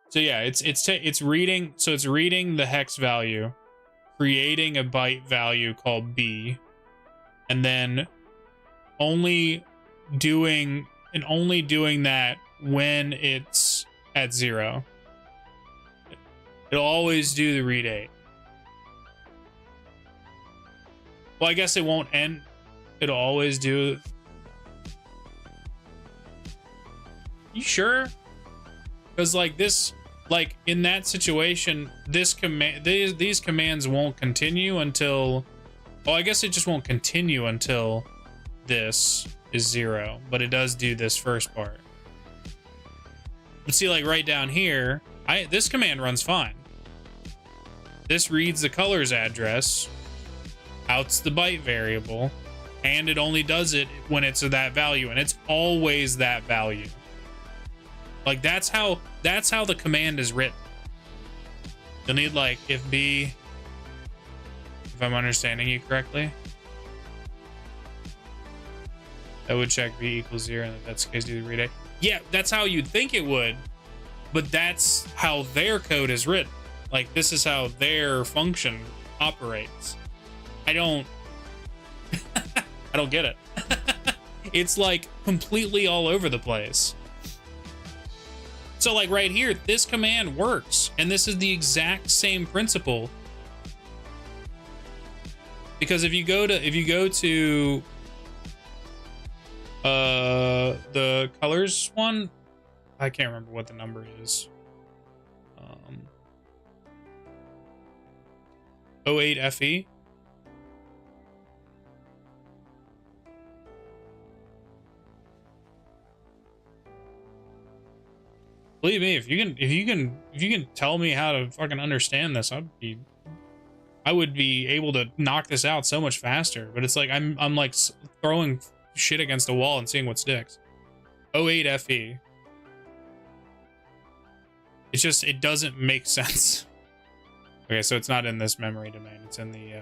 So yeah, it's reading, so it's reading the hex value, creating a byte value called B, and then only doing that when it's at 0. It'll always do the read 8. Well, I guess it won't end. It'll always do. You sure? Because like this, like in that situation, this command, these commands won't continue until. Oh, I guess it just won't continue until this is 0, but it does do this first part. But see, like right down here, this command runs fine. This reads the colors address, outs the byte variable, and it only does it when it's that value, and it's always that value. Like that's how the command is written. You'll need like if B, if I'm understanding you correctly, that would check B equals 0, and if that's the case, do the read A. Yeah, that's how you'd think it would, but that's how their code is written. Like, this is how their function operates. I don't get it. It's like completely all over the place. So like right here, this command works, and this is the exact same principle. Because if you go to the colors one, I can't remember what the number is. 08 FE. Believe me, if you can tell me how to fucking understand this, I would be able to knock this out so much faster. But it's like I'm like throwing shit against the wall and seeing what sticks. 08 FE. It's just, it doesn't make sense. Okay, so it's not in this memory domain. It's in the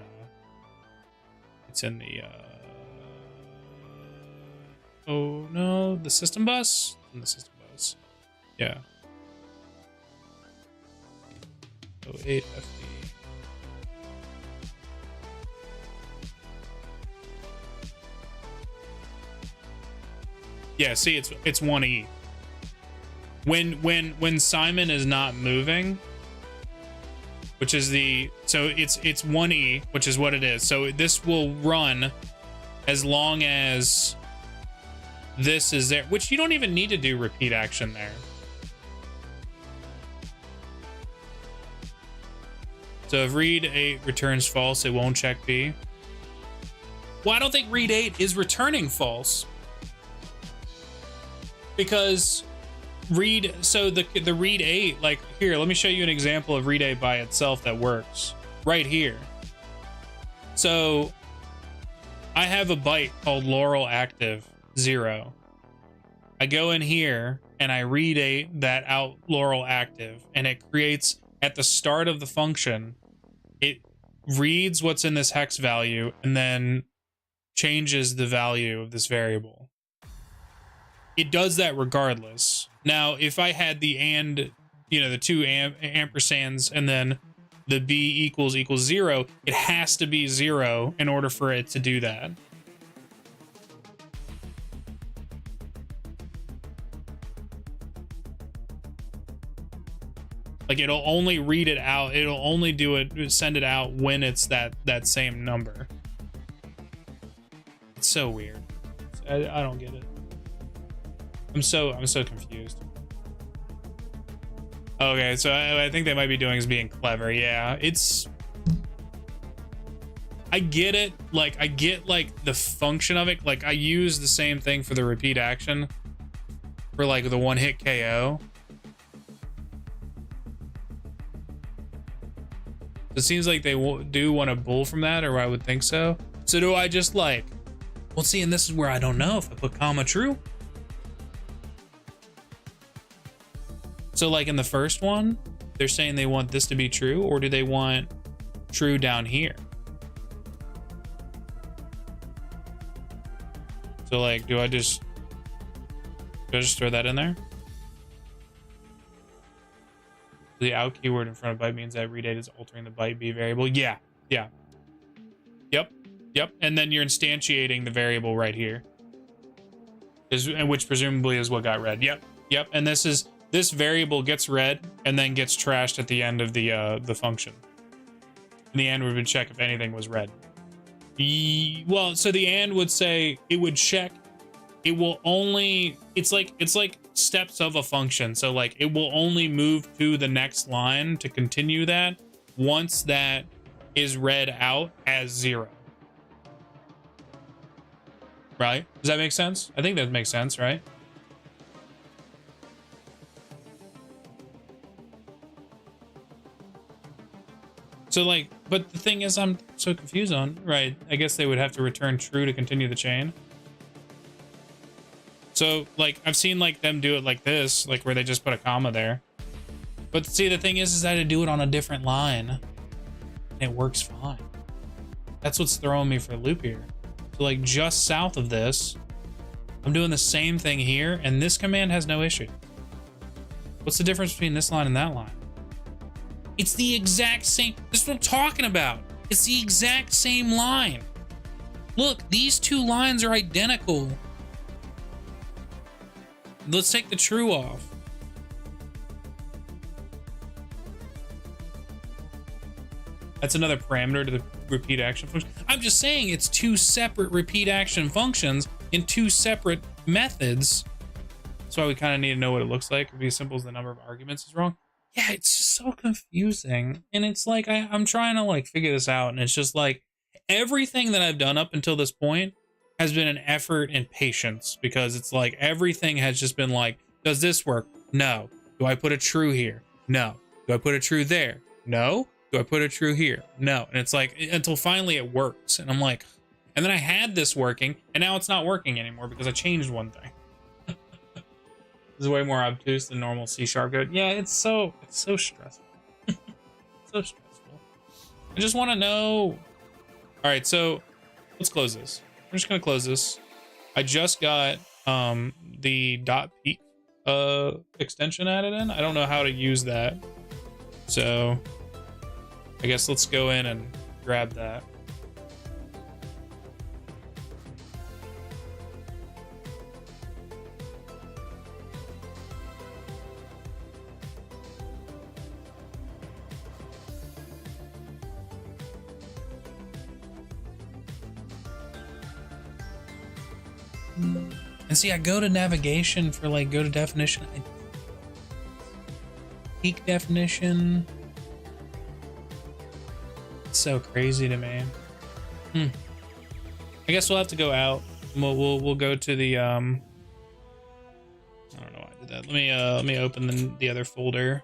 oh no, the system bus? In the system bus. Yeah. 08 FE. Yeah, see, it's 1E. When Simon is not moving, which is so it's 1E, which is what it is. So this will run as long as this is there, which you don't even need to do repeat action there. So if read 8 returns false, it won't check B. Well, I don't think read 8 is returning false. Because the read 8, like here, let me show you an example of read 8 by itself that works right here. So I have a byte called Laurel active 0. I go in here and I read 8 that out Laurel active, and it creates at the start of the function, it reads what's in this hex value and then changes the value of this variable. It does that regardless. Now, if I had the and, the two ampersands and then the B equals 0, it has to be 0 in order for it to do that. Like, it'll only read it out. It'll only send it out when it's that same number. It's so weird. I don't get it. I'm so confused. Okay, so I think they might be doing is being clever. Yeah, I get it. Like, I get like the function of it. Like, I use the same thing for the repeat action for like the one hit KO. It seems like they do want to bull from that, or I would think so. So do I just like, well, see, and this is where I don't know if I put comma true. So like in the first one, they're saying they want this to be true, or do they want true down here? So like, do I just throw that in there? The out keyword in front of byte means that read 8 is altering the byte B variable. Yeah. Yep. And then you're instantiating the variable right here, which presumably is what got read. Yep. And this variable gets read and then gets trashed at the end of the function. In the end, we would check if anything was read. Well, so the and would say it would check. It will only. It's like steps of a function. So like it will only move to the next line to continue that once that is read out as 0. Right? Does that make sense? I think that makes sense, right? So like, but the thing is, I'm so confused on, right? I guess they would have to return true to continue the chain. So like, I've seen like them do it like this, like where they just put a comma there. But see, the thing is I had to do it on a different line. And it works fine. That's what's throwing me for a loop here. So like just south of this, I'm doing the same thing here, and this command has no issue. What's the difference between this line and that line? It's the exact same. This is what I'm talking about. It's the exact same line. Look, these two lines are identical. Let's take the true off. That's another parameter to the repeat action function. I'm just saying it's two separate repeat action functions in two separate methods. That's why we kind of need to know what it looks like. It'd be as simple as the number of arguments is wrong. Yeah, it's just so confusing. And it's like, I'm trying to like figure this out. And it's just like everything that I've done up until this point has been an effort and patience, because it's like everything has just been like, does this work? No. Do I put a true here? No. Do I put a true there? No. Do I put a true here? No. And it's like, until finally it works. And I'm like, and then I had this working, and now it's not working anymore because I changed one thing. This is way more obtuse than normal C# code. Yeah, it's so stressful. So stressful. I just want to know. All right, so let's close this. I'm just gonna close this. I just got the .peak extension added in. I don't know how to use that, so I guess let's go in and grab that. And see, I go to navigation for like go to definition. Peak definition. It's so crazy to me. I guess we'll have to go out. We'll go to the I don't know why I did that. Let me open the other folder.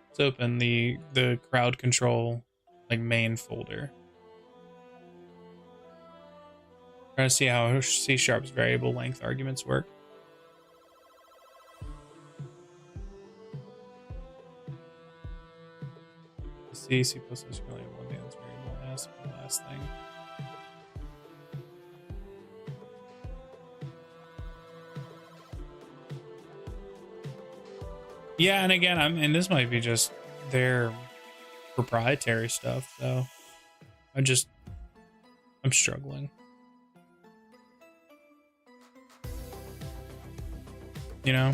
Let's open the crowd control like main folder. Trying to see how C#'s variable length arguments work. C is really one dance variable as the last thing. Yeah, and again, and this might be just their proprietary stuff, so I'm struggling. You know?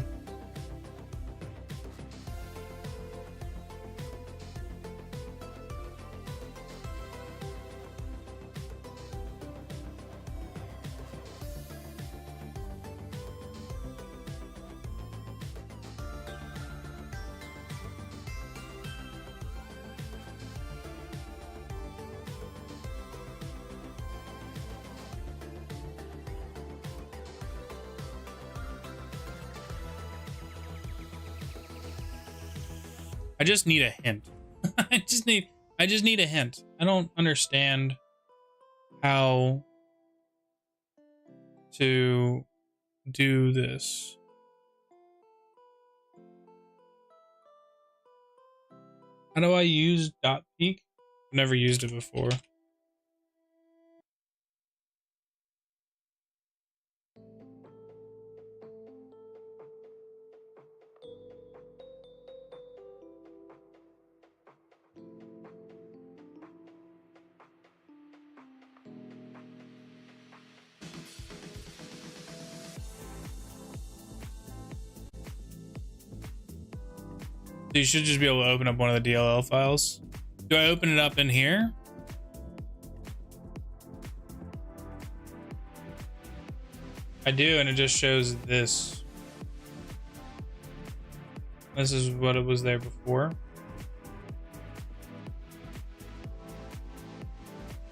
I just need a hint. I just need a hint. I don't understand how to do this. How do I use .peak? I've never used it before. You should just be able to open up one of the DLL files. Do I open it up in here? I do, and it just shows this. This is what it was there before.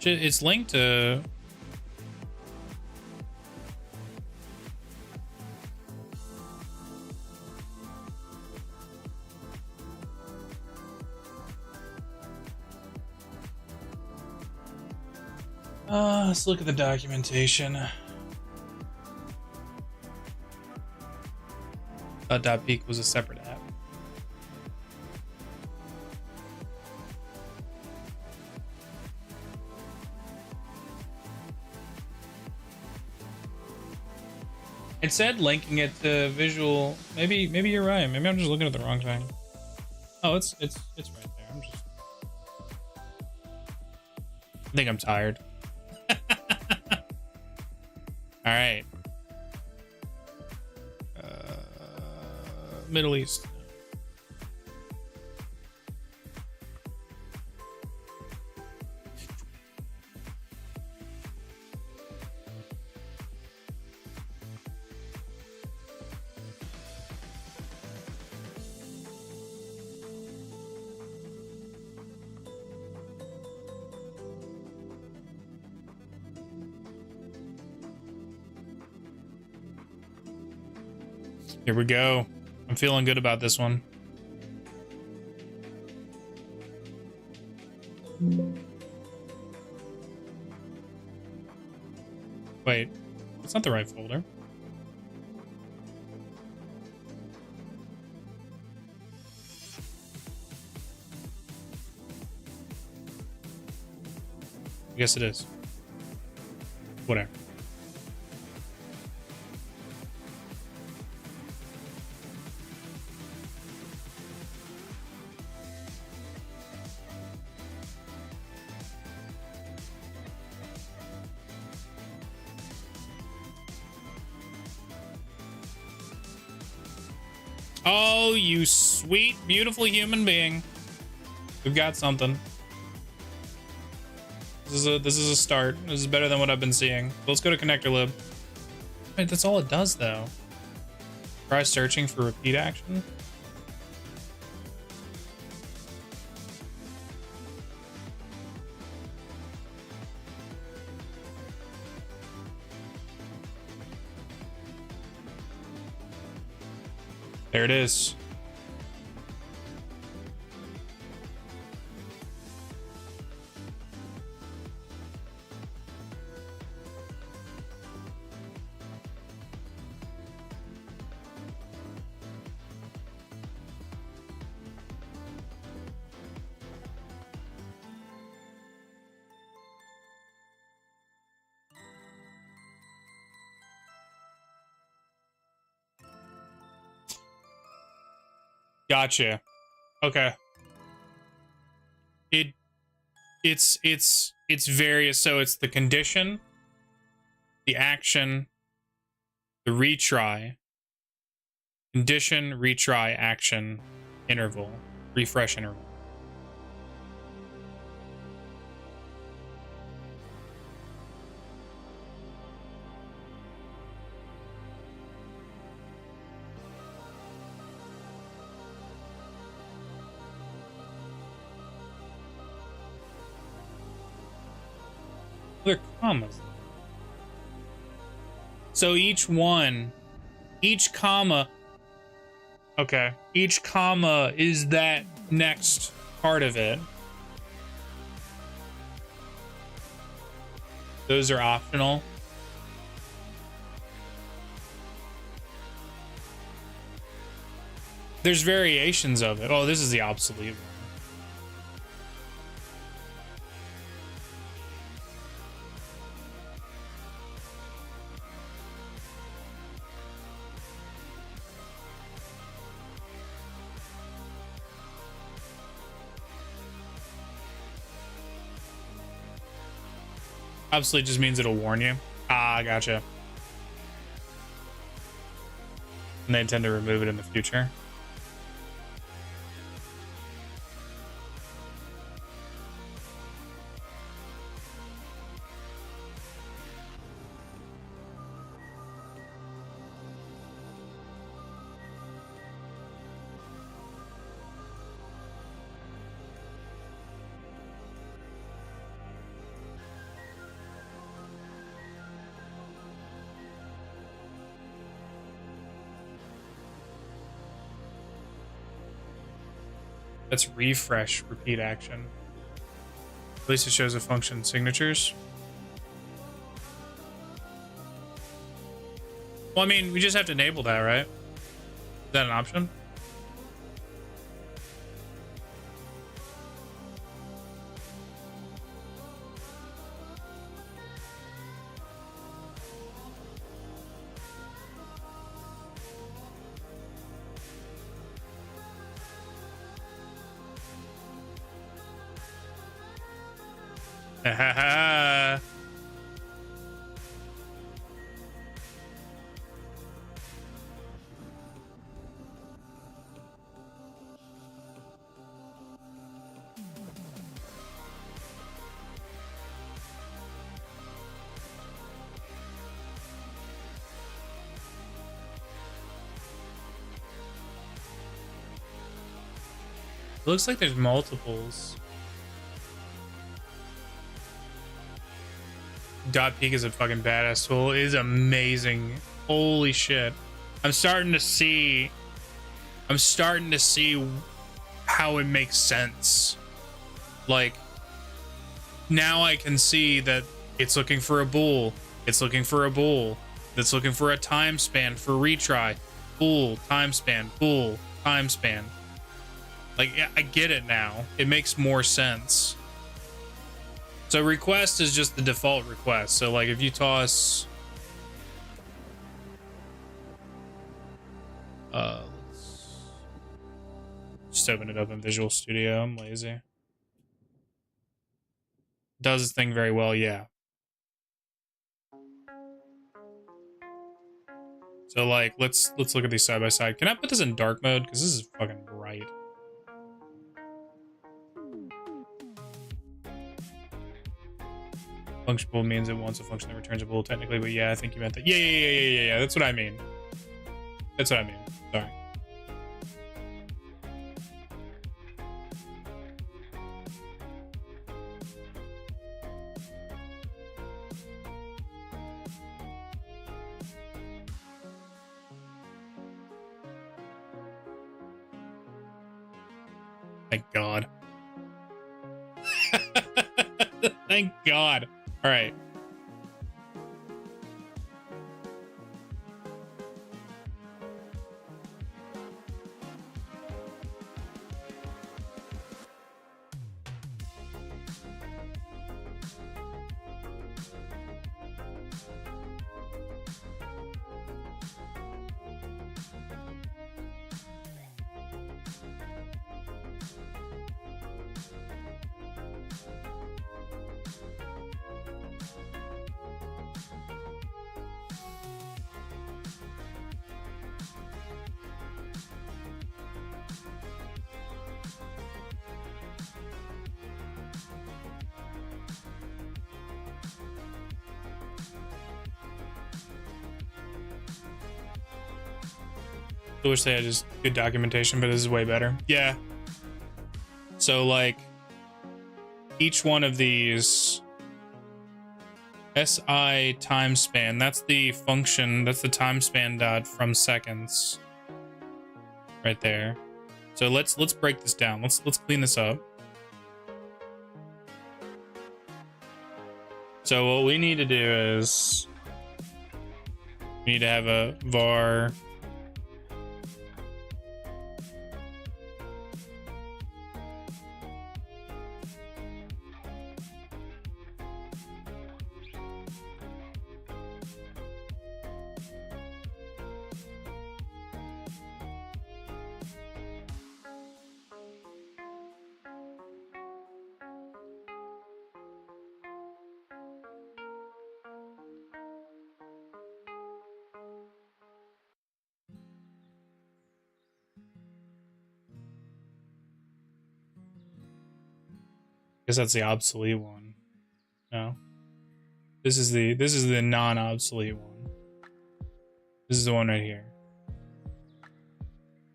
It's linked to... let's look at the documentation. .peak was a separate app. It said linking it to visual. Maybe you're right. Maybe I'm just looking at the wrong thing. Oh, it's right there. I think I'm tired. All right. Middle East. Here we go. I'm feeling good about this one. Wait, it's not the right folder. I guess it is. Whatever. Oh, you sweet, beautiful human being. We've got something. This is a start. This is better than what I've been seeing. Let's go to connector lib. Wait, that's all it does though. Try searching for repeat action. There it is. Gotcha. Okay. It's various. So it's the condition, the action, the retry, condition, retry, action, interval, refresh interval. They're commas. So each comma, okay, each comma is that next part of it. Those are optional. There's variations of it. Oh, this is the obsolete one. Obsolete just means it'll warn you. Ah, gotcha. And they intend to remove it in the future. That's refresh repeat action. At least it shows the function signatures. Well, I mean, we just have to enable that, right? Is that an option? It looks like there's multiples. Dot peak is a fucking badass tool. It is amazing. Holy shit. I'm starting to see how it makes sense. Like, now I can see that it's looking for a bool. It's looking for a bool. It's looking for a time span for retry. Bool, time span, bool, time span. Like, I get it now. It makes more sense. So request is just the default request. So like if you toss let's just open it up in Visual Studio. I'm lazy. Does its thing very well, yeah. So like let's look at these side by side. Can I put this in dark mode? Because this is fucking bright. Function bool means it wants a function that returns a bool technically, but yeah, I think you meant that. Yeah. That's what I mean. That's what I mean. Sorry. Thank God. Thank God. All right. I wish they had just good documentation, but this is way better. Yeah. So like each one of these SI time span, that's the function, that's the time span dot from seconds right there. So let's break this down. Let's clean this up. So what we need to do is we need to have a var guess that's the obsolete one. No. This is the non-obsolete one. This is the one right here.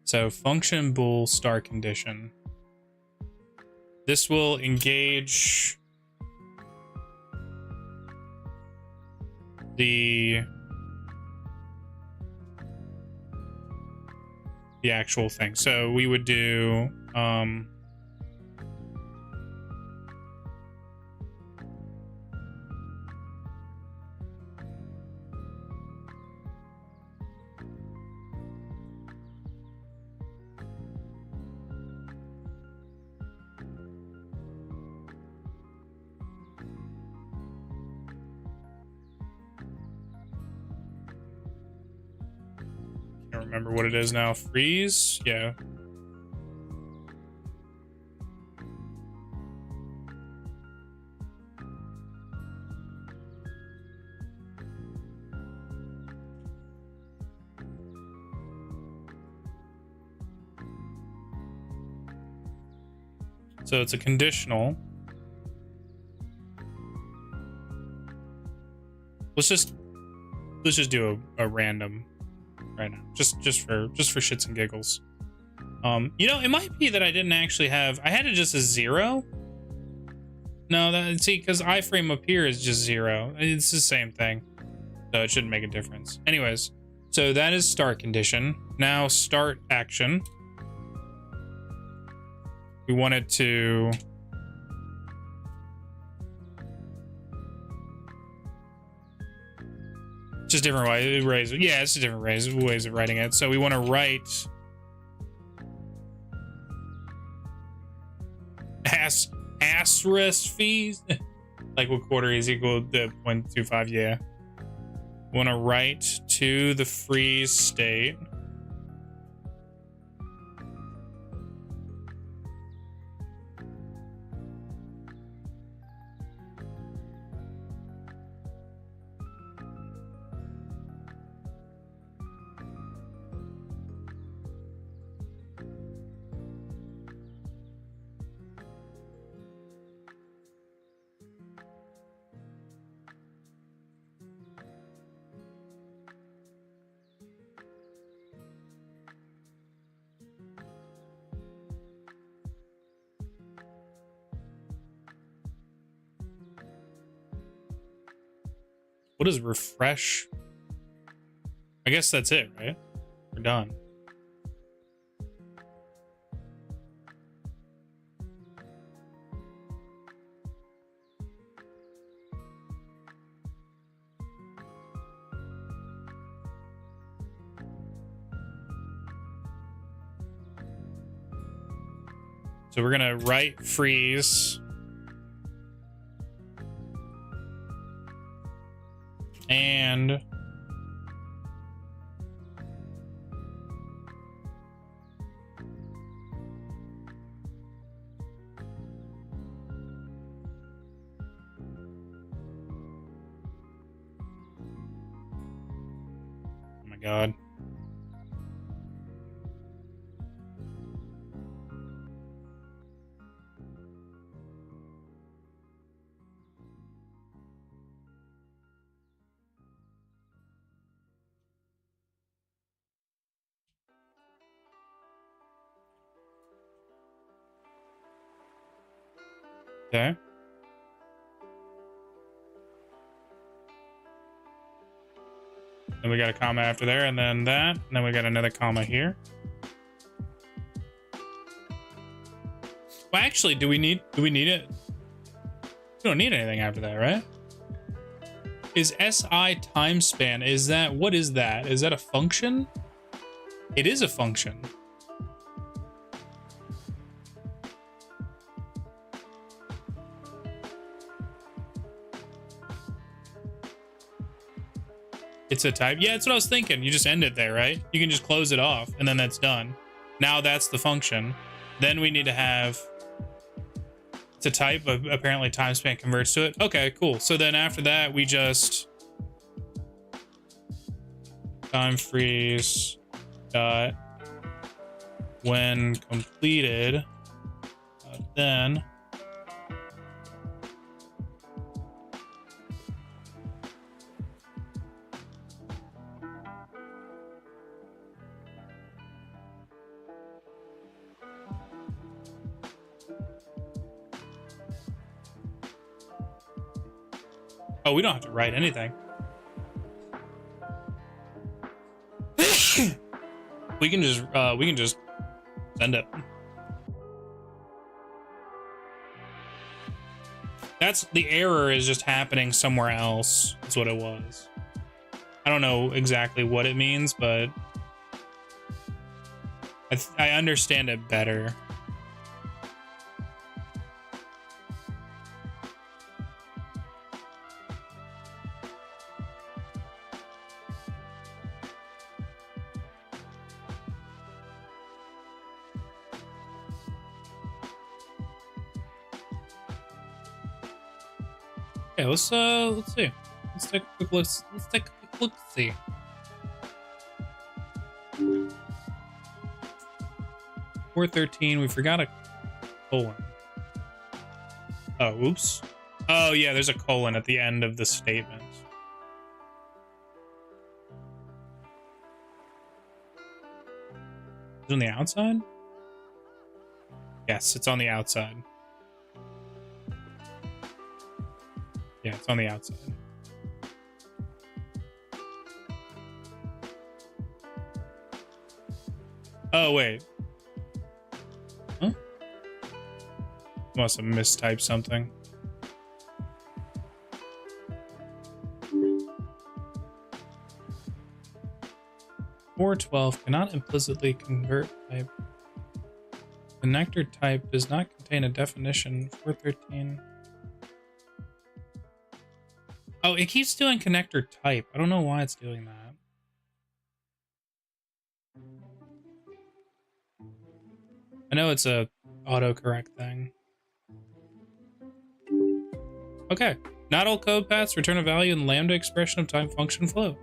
So function bool start condition. This will engage the actual thing. So we would do remember what it is now. Freeze? Yeah. So it's a conditional. Let's just do a random right now, just for shits and giggles. You know, it might be that I didn't actually have. I had it just as 0. No, that see, because iframe up here is just 0. It's the same thing, so it shouldn't make a difference. Anyways, so that is start condition. Now start action. We want it to. Just different ways. Yeah, it's just different ways of writing it. So we want to write asterisk fees. Like what quarter is equal to 0.25? Yeah. We want to write to the freeze state. What is refresh? I guess that's it, right? We're done. So we're gonna write freeze. And oh my God. Okay. Then we got a comma after there, and then that, and then we got another comma here. Well, actually, do we need it? We don't need anything after that, right? Is SI time span, is that, what is that? Is that a function? It is a function. It's a type. Yeah, that's what I was thinking. You just end it there, right? You can just close it off and then that's done. Now that's the function. Then we need to have, it's a type, but apparently time span converts to it. Okay, cool. So then after that, we just time freeze dot when completed, then oh, we don't have to write anything. we can just send it. That's the error is just happening somewhere else. That's what it was. I don't know exactly what it means, but I understand it better. Okay, let's see. Let's take a quick look. Let's take a quick look. See. Four 13. We forgot a colon. Oh, oops. Oh, yeah, there's a colon at the end of the statement. Is it on the outside? Yes, it's on the outside. Yeah, it's on the outside. Oh, wait. Huh? Must have mistyped something. (412) cannot implicitly convert type. Connector type does not contain a definition. 413. Oh, it keeps doing connector type. I don't know why it's doing that. I know it's a autocorrect thing. Okay. Not all code paths return a value in lambda expression of time function flow.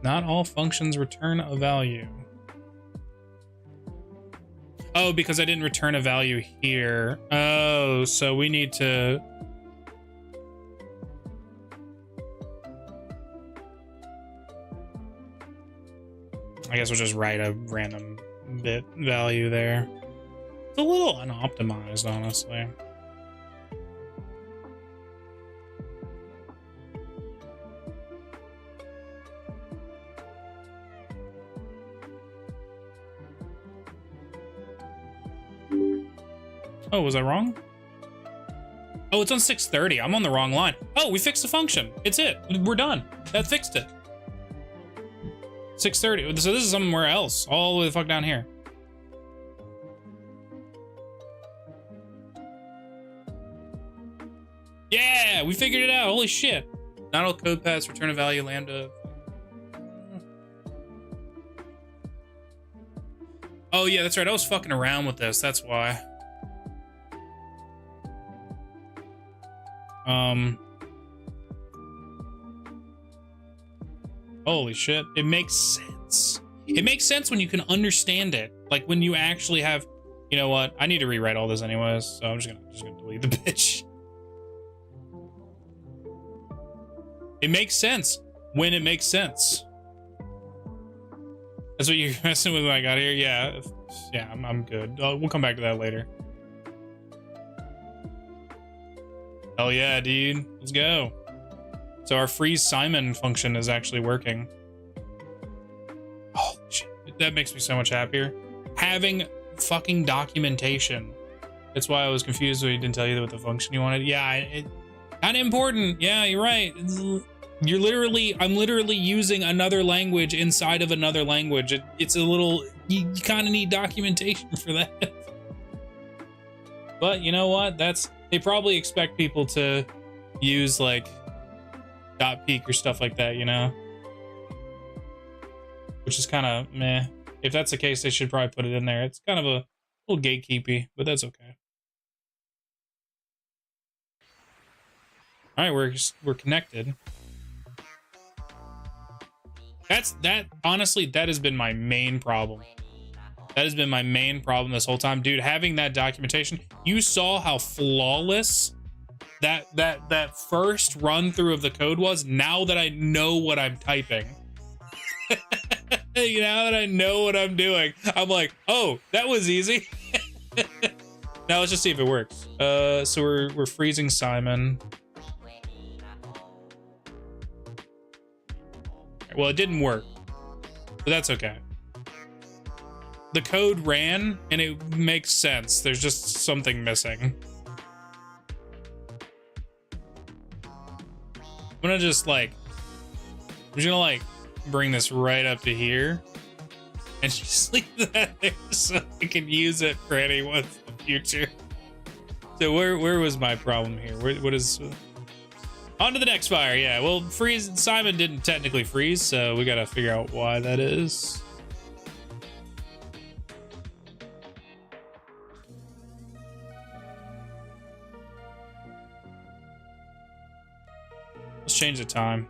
Not all functions return a value. Oh, because I didn't return a value here. Oh, so we need to... I guess we'll just write a random bit value there. It's a little unoptimized, honestly. Oh, was I wrong? Oh, it's on 630. I'm on the wrong line. Oh, we fixed the function. It's it. We're done. That fixed it. 630. So this is somewhere else. All the way the fuck down here. Yeah, we figured it out. Holy shit. Not all code paths return a value lambda. Oh, yeah, that's right. I was fucking around with this. That's why. Holy shit. It makes sense. It makes sense when you can understand it. Like when you actually have, you know what? I need to rewrite all this anyways, so I'm just gonna delete the bitch. It makes sense when it makes sense. That's what you're messing with when I got here? Yeah. Yeah, I'm good. We'll come back to that later. Hell yeah, dude. Let's go. So our freeze Simon function is actually working. Oh, shit. That makes me so much happier. Having fucking documentation. That's why I was confused when he didn't tell you what the function you wanted. Yeah, kind of important. Yeah, you're right. I'm literally using another language inside of another language. It's a little, you kind of need documentation for that. But you know what? They probably expect people to use like .peak or stuff like that, you know? Which is kind of meh. If that's the case, they should probably put it in there. It's kind of a little gatekeepy, but that's okay. All right, we're connected. Honestly, that has been my main problem. That has been my main problem this whole time, dude. Having that documentation, you saw how flawless that first run through of the code was. Now that I know what I'm typing, now that I know what I'm doing, I'm like, oh, that was easy. Now let's just see if it works. So we're freezing Simon. Well, it didn't work, but that's okay. The code ran and it makes sense. There's just something missing. I'm gonna just bring this right up to here and just leave that there so I can use it for anyone in the future. So where was my problem here? What is on to the next fire? Yeah, well, freeze Simon didn't technically freeze, so we gotta figure out why that is. Let's change the time.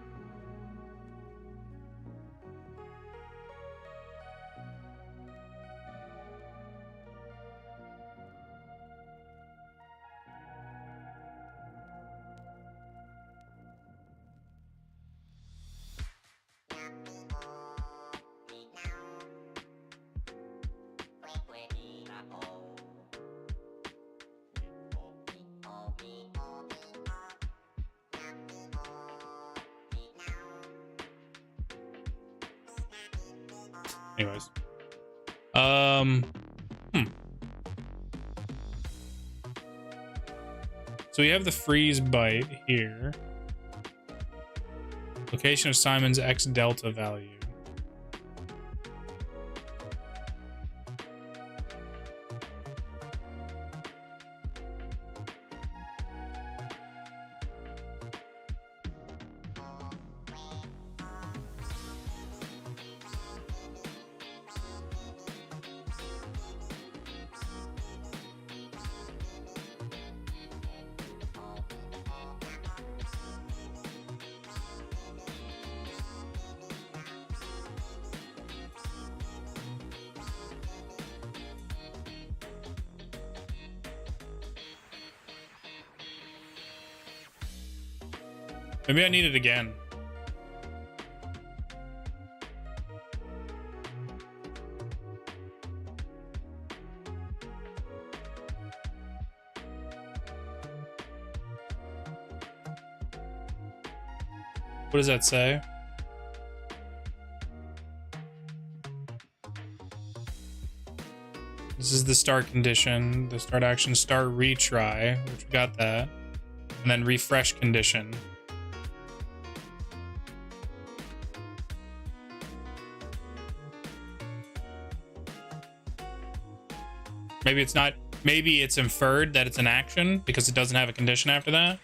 Anyways. Hmm. So we have the freeze bite here. Location of Simon's X delta value. Maybe I need it again. What does that say? This is the start condition, the start action, start retry, which we got that. And then refresh condition. Maybe it's not, maybe it's inferred that it's an action because it doesn't have a condition after that.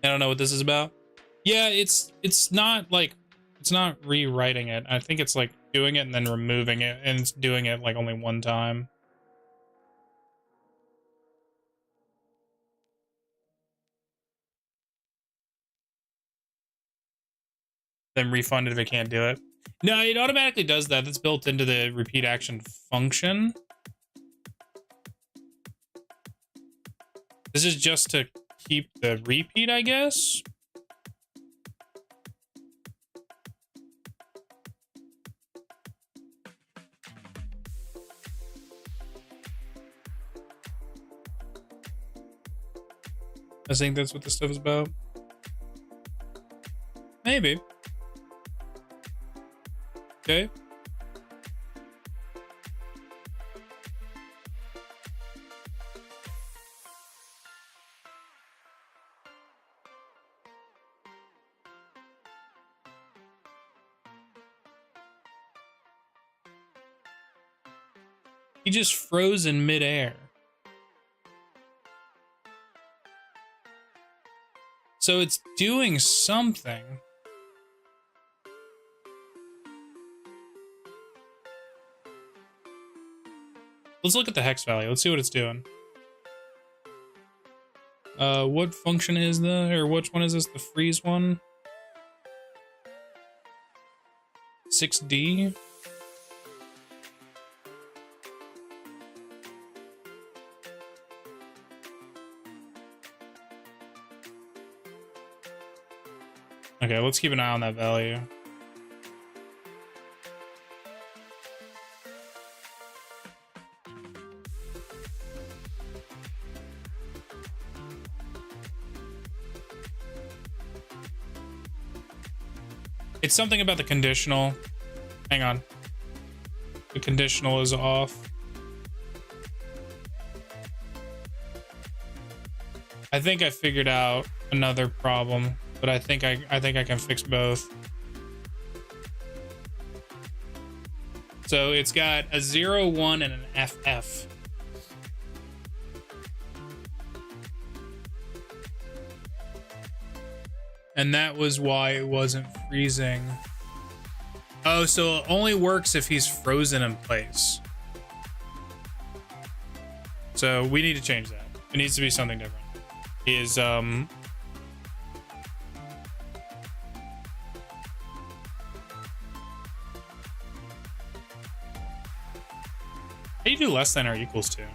I don't know what this is about. Yeah, it's not like, it's not rewriting it. I think it's like doing it and then removing it, and it's doing it like only one time. Then refund it if it can't do it. No, it automatically does that. That's built into the repeat action function. This is just to keep the repeat, I guess. I think that's what this stuff is about. Maybe. Okay. He just froze in midair. So it's doing something. Let's look at the hex value. Let's see what it's doing. What function is the, or which one is this? The freeze one? 6D? Okay, let's keep an eye on that value. It's something about the conditional. Hang on. The conditional is off. I think I figured out another problem, but I think I can fix both. So it's got a 0, 1, and an FF. And that was why it wasn't freezing. Oh, so it only works if he's frozen in place. So we need to change that. It needs to be something different. Is how do you do less than or equals to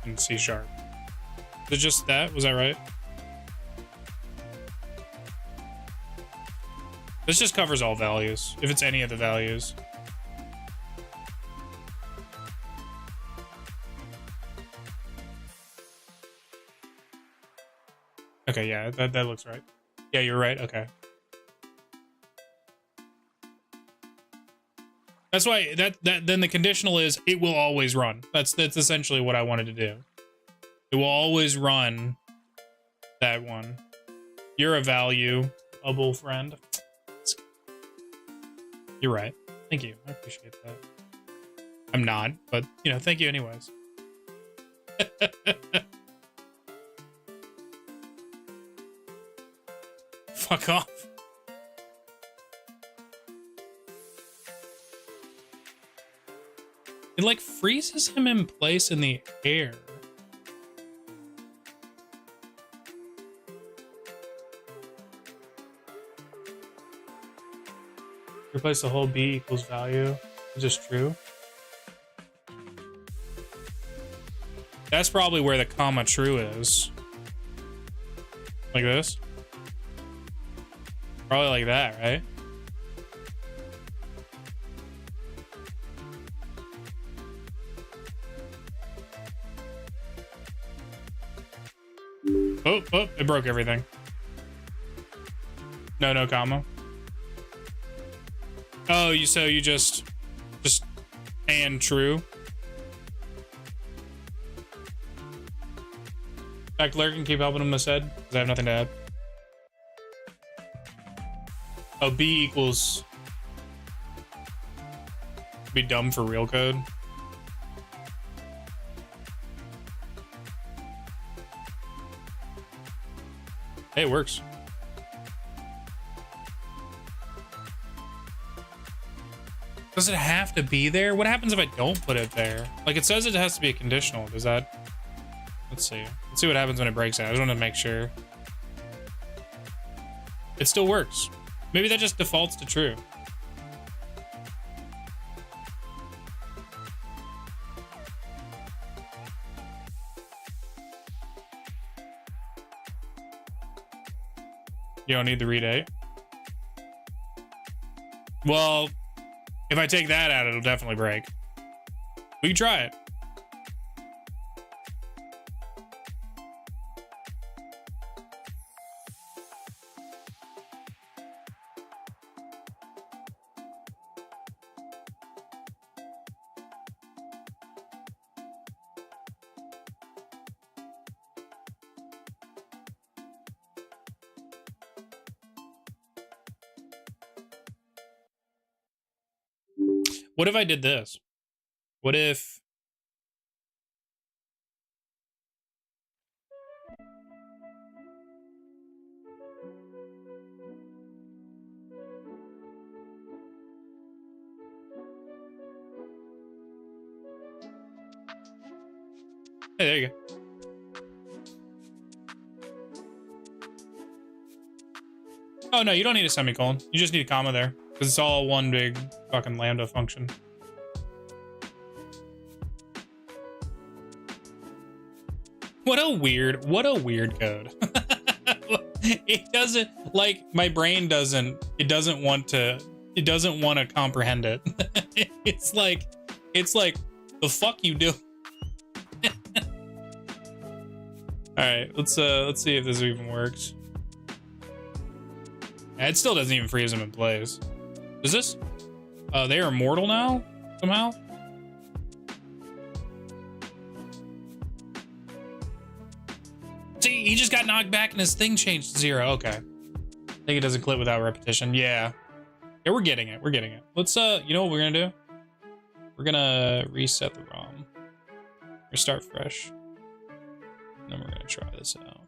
in C#? Is it just that? Was that right? This just covers all values, if it's any of the values. Okay, Okay, yeah, that looks right. Yeah, you're right. Okay. That's why then the conditional is it will always run. That's essentially what I wanted to do. It will always run that one. You're a valuable friend. You're right. Thank you. I appreciate that. I'm not, but you know, thank you anyways. Fuck off. It like freezes him in place in the air. Replace the whole B equals value. Is this true? That's probably where the comma true is. Like this? Probably like that, right? Oh, it broke everything. No comma. Oh, so you just and true. Back lurk and keep helping him instead, because I have nothing to add. Oh, B equals be dumb for real code. Hey, it works. Does it have to be there? What happens if I don't put it there? Like it says it has to be a conditional. Does that? Let's see. Let's see what happens when it breaks out. I just want to make sure. It still works. Maybe that just defaults to true. You don't need the read 8. Well, if I take that out, it'll definitely break. We can try it. What if I did this? What if... Hey, there you go. Oh, no, you don't need a semicolon. You just need a comma there. Because it's all one big fucking lambda function. What a weird code. It doesn't, like, my brain doesn't want to comprehend it. It's like, the fuck you do? All right, let's see if this even works. It still doesn't even freeze them in place. Does this? They are immortal now somehow. See, he just got knocked back and his thing changed to 0. Okay. I think it doesn't clip without repetition. Yeah. Yeah, we're getting it. We're getting it. Let's you know what we're gonna do? We're gonna reset the ROM. Restart fresh. And then we're gonna try this out.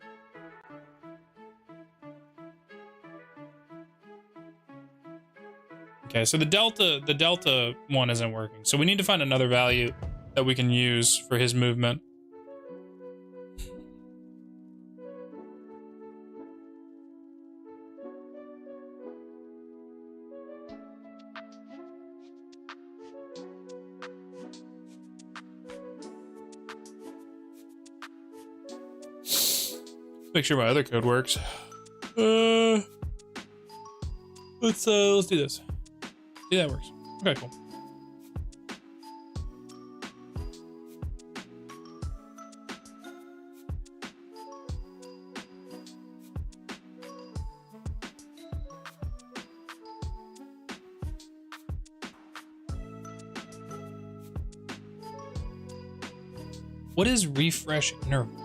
Okay, so the delta one isn't working. So we need to find another value that we can use for his movement. Make sure my other code works. Let's do this. See, that works. Okay, cool. What is refresh interval?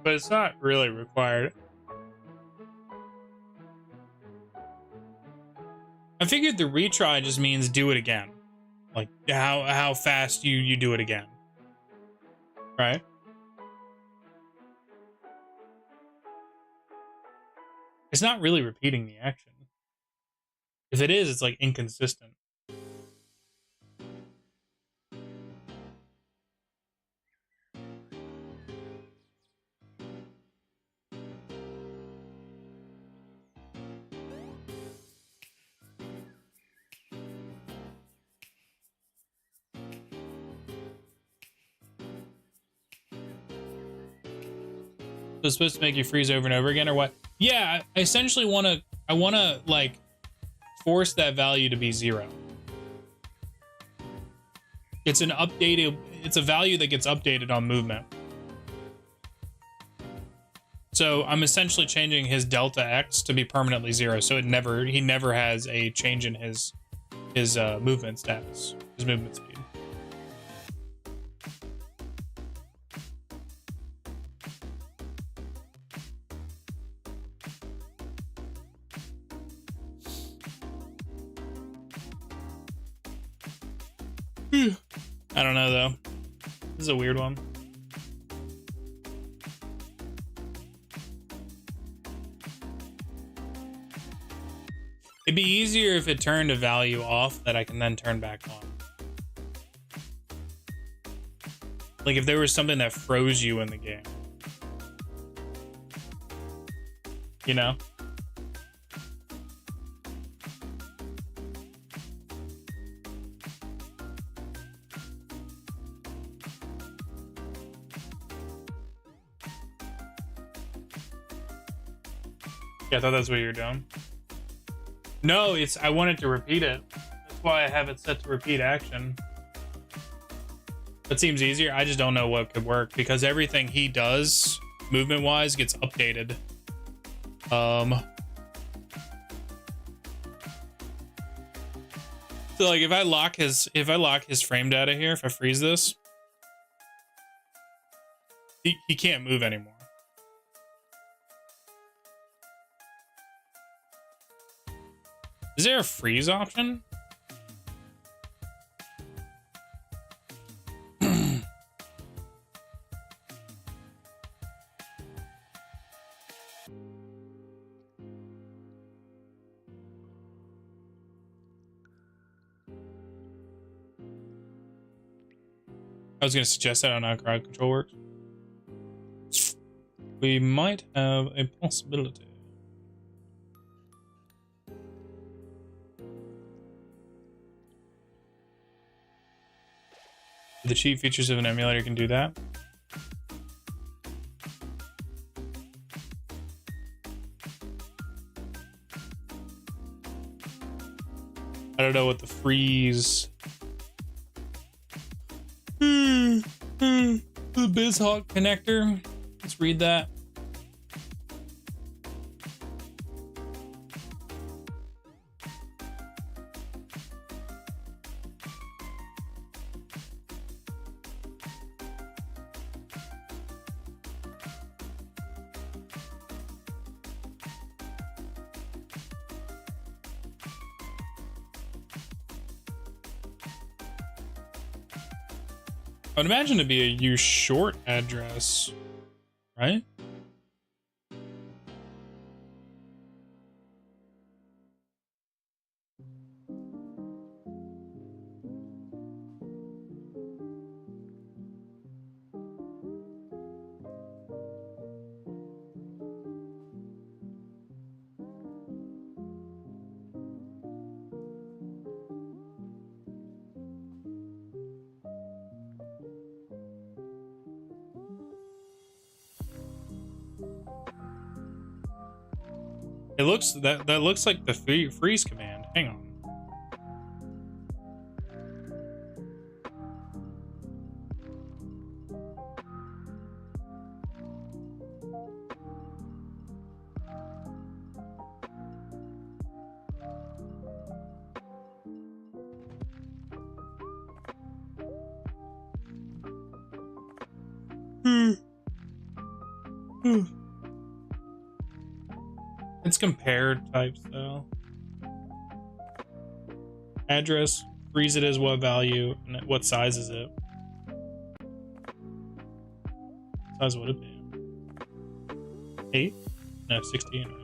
But it's not really required. I figured the retry just means do it again. Like how fast you do it again. Right? It's not really repeating the action. If it is, it's like inconsistent. So it's supposed to make you freeze over and over again, or what? Yeah, I essentially I wanna like force that value to be 0. It's a value that gets updated on movement. So I'm essentially changing his delta X to be permanently 0, so he never has a change in his movement status, his movement speed. I don't know though. This is a weird one. It'd be easier if it turned a value off that I can then turn back on. Like if there was something that froze you in the game. You know? Yeah, I thought that's what you were doing. No, I wanted to repeat it. That's why I have it set to repeat action. That seems easier. I just don't know what could work because everything he does movement-wise gets updated. So like if I lock his frame data here, if I freeze this, he can't move anymore. Is there a freeze option? I was going to suggest that. I don't know how crowd control works. We might have a possibility. The cheat features of an emulator can do that. I don't know what the freeze. The BizHawk connector. Let's read that. I would imagine to be a use short address, right? It looks that looks like the freeze command. Hang on. It's compare types though. Address, freeze it as what value, and what size is it? Size would it be? 8? No, 16, right?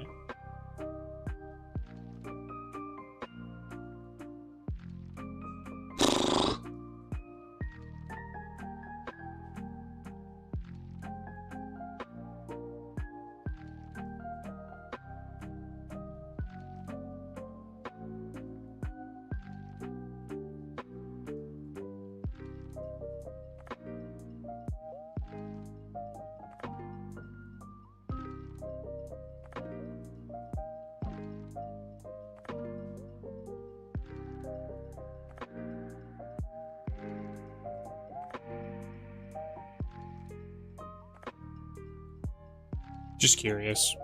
Just curious.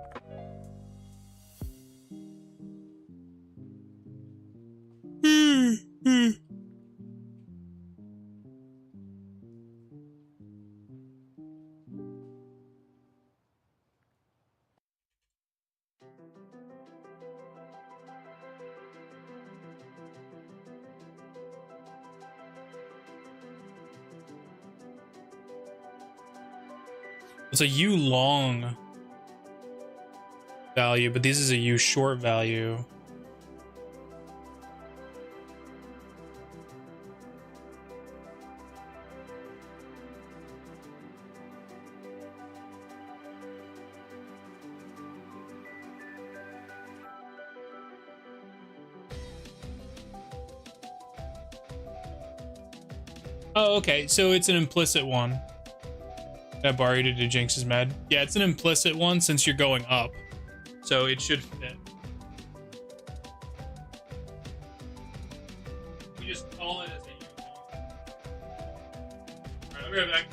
It's a U long value, but this is a U short value. Oh, okay. So it's an implicit one. Can I borrow you to do Jinx's med? Yeah, it's an implicit one since you're going up. So it should fit. We just call it as a U. Alright, I'll be right back.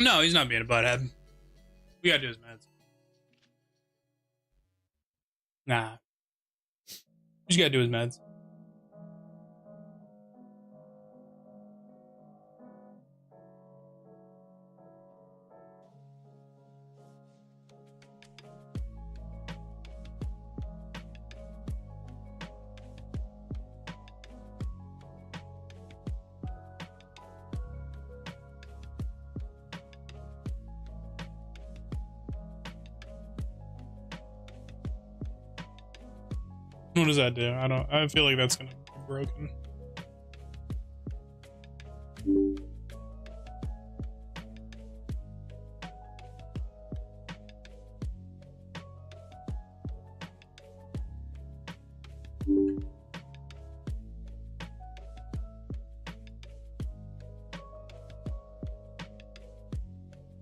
No, he's not being a butthead. We gotta do his meds. Nah. Just gotta do his meds. What does that do? I feel like that's gonna be broken.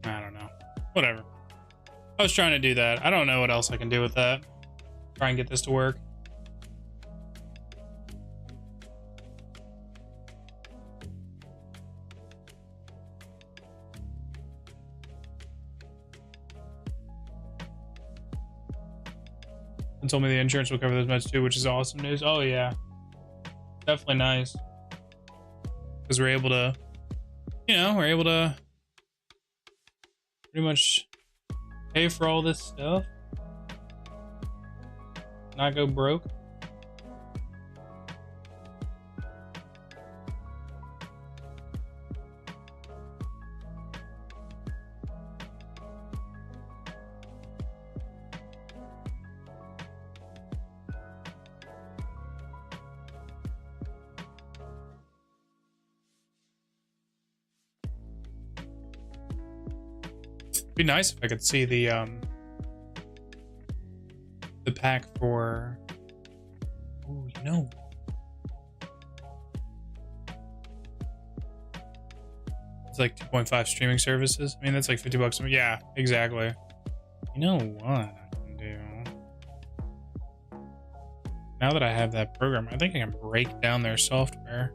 I don't know. Whatever. I was trying to do that. I don't know what else I can do with that. Try and get this to work. And told me the insurance will cover those meds too, which is awesome news. Oh yeah, definitely nice, because we're able to, we're able to pretty much pay for all this stuff, not go broke. Be nice if I could see the pack for, oh, it's like 2.5 streaming services. I mean, that's like $50. Yeah, exactly. You know what I can do? Now that I have that program, I think I can break down their software.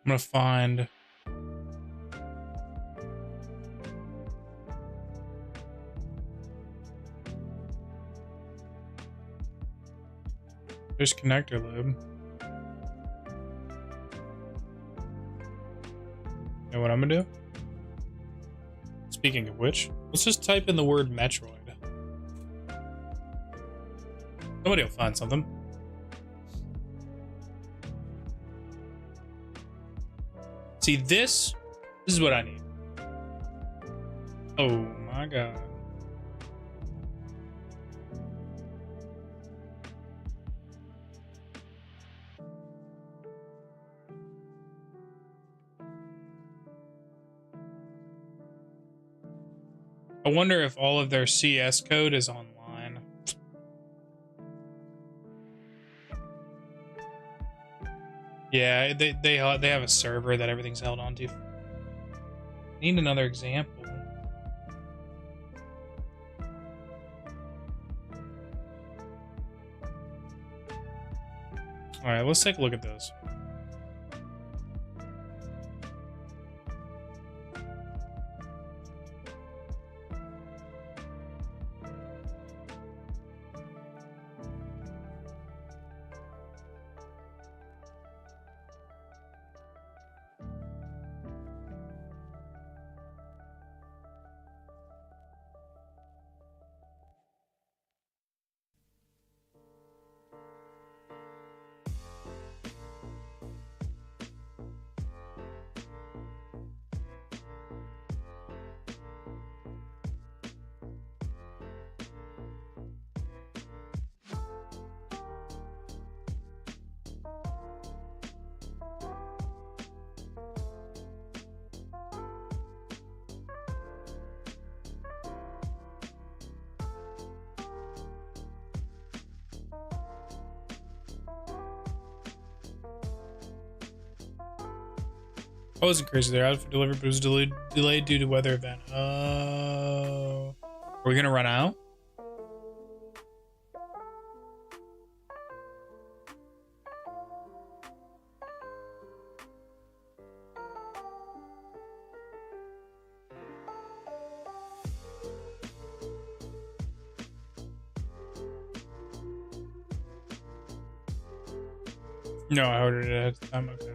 I'm gonna find there's connector lube. You know what I'm gonna do? Speaking of which, let's just type in the word Metroid. Somebody will find something. See, this is what I need. Oh my god. I wonder if all of their CS code is online. Yeah, they have a server that everything's held onto. Need another example. All right, let's take a look at this. I wasn't crazy there. I was delivered, but it was delayed due to weather event. Oh, are we gonna run out? No, I ordered it ahead of time. Okay.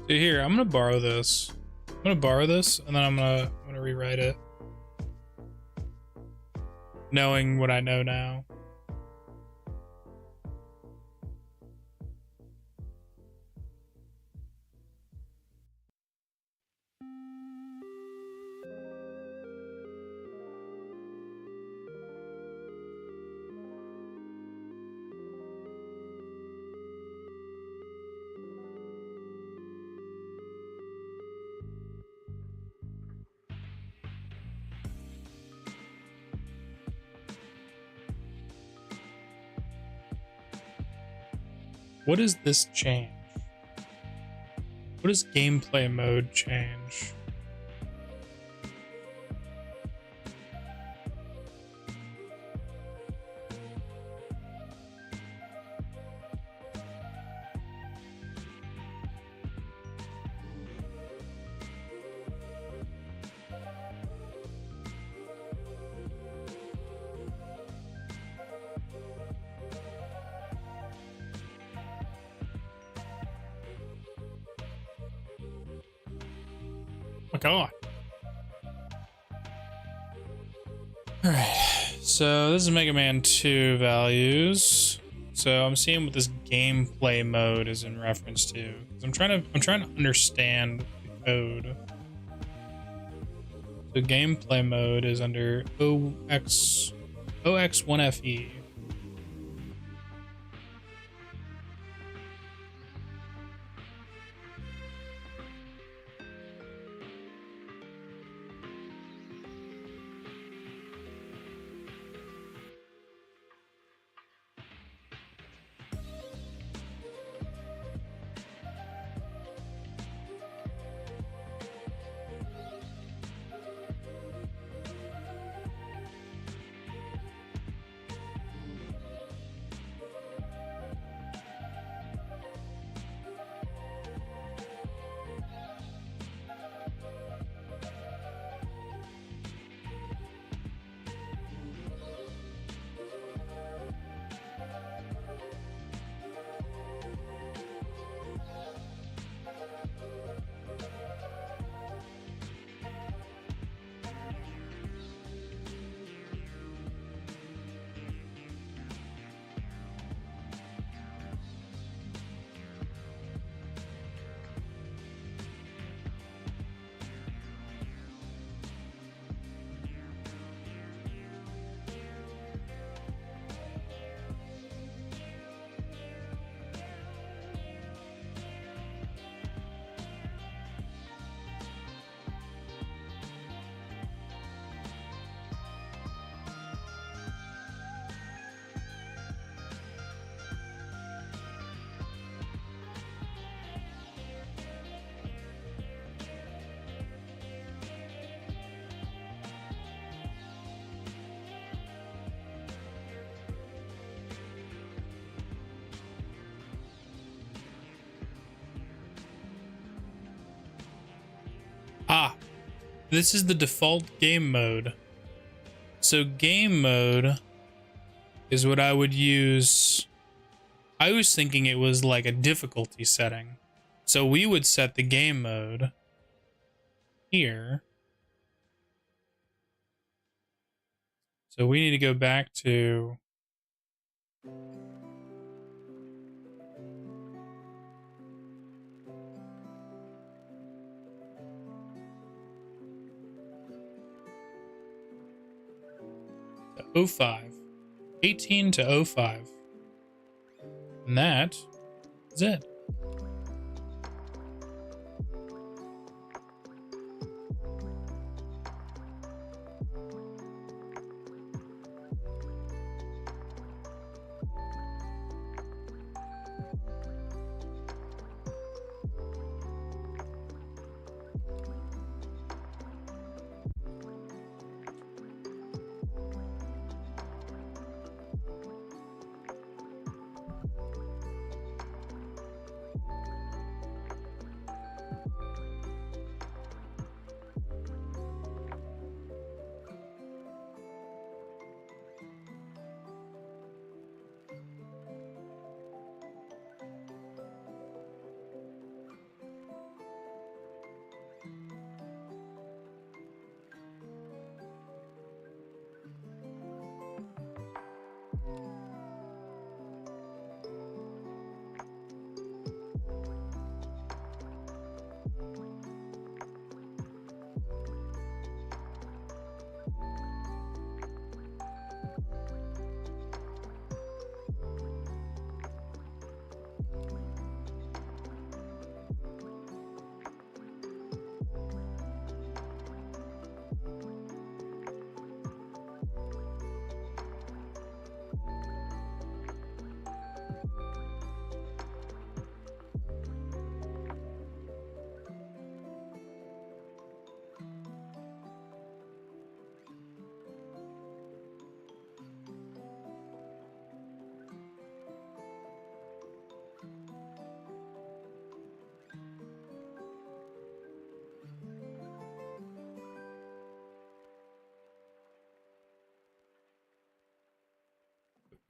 So here, I'm gonna borrow this. I'm gonna borrow this, and then I'm gonna rewrite it, knowing what I know now. What does this change? What does gameplay mode change? Oh my god. Alright, so this is Mega Man 2 values. So I'm seeing what this gameplay mode is in reference to. I'm trying to understand the code. So gameplay mode is under OX1FE. This is the default game mode. So game mode is what I would use. I was thinking it was like a difficulty setting. So we would set the game mode here. So we need to go back to the 05. 18 to 05. And that is it.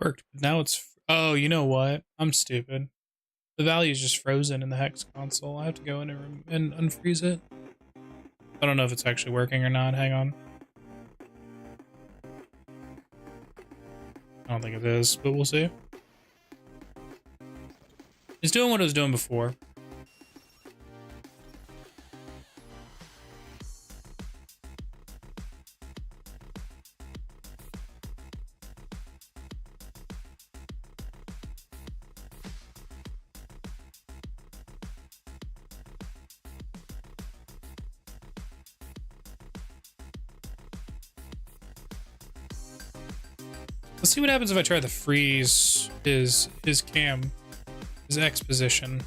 Worked. But now it's... Oh, you know what? I'm stupid. The value is just frozen in the hex console. I have to go in and unfreeze it. I don't know if it's actually working or not. Hang on. I don't think it is, but we'll see. It's doing what it was doing before. Let's see what happens if I try to freeze his cam, his X position.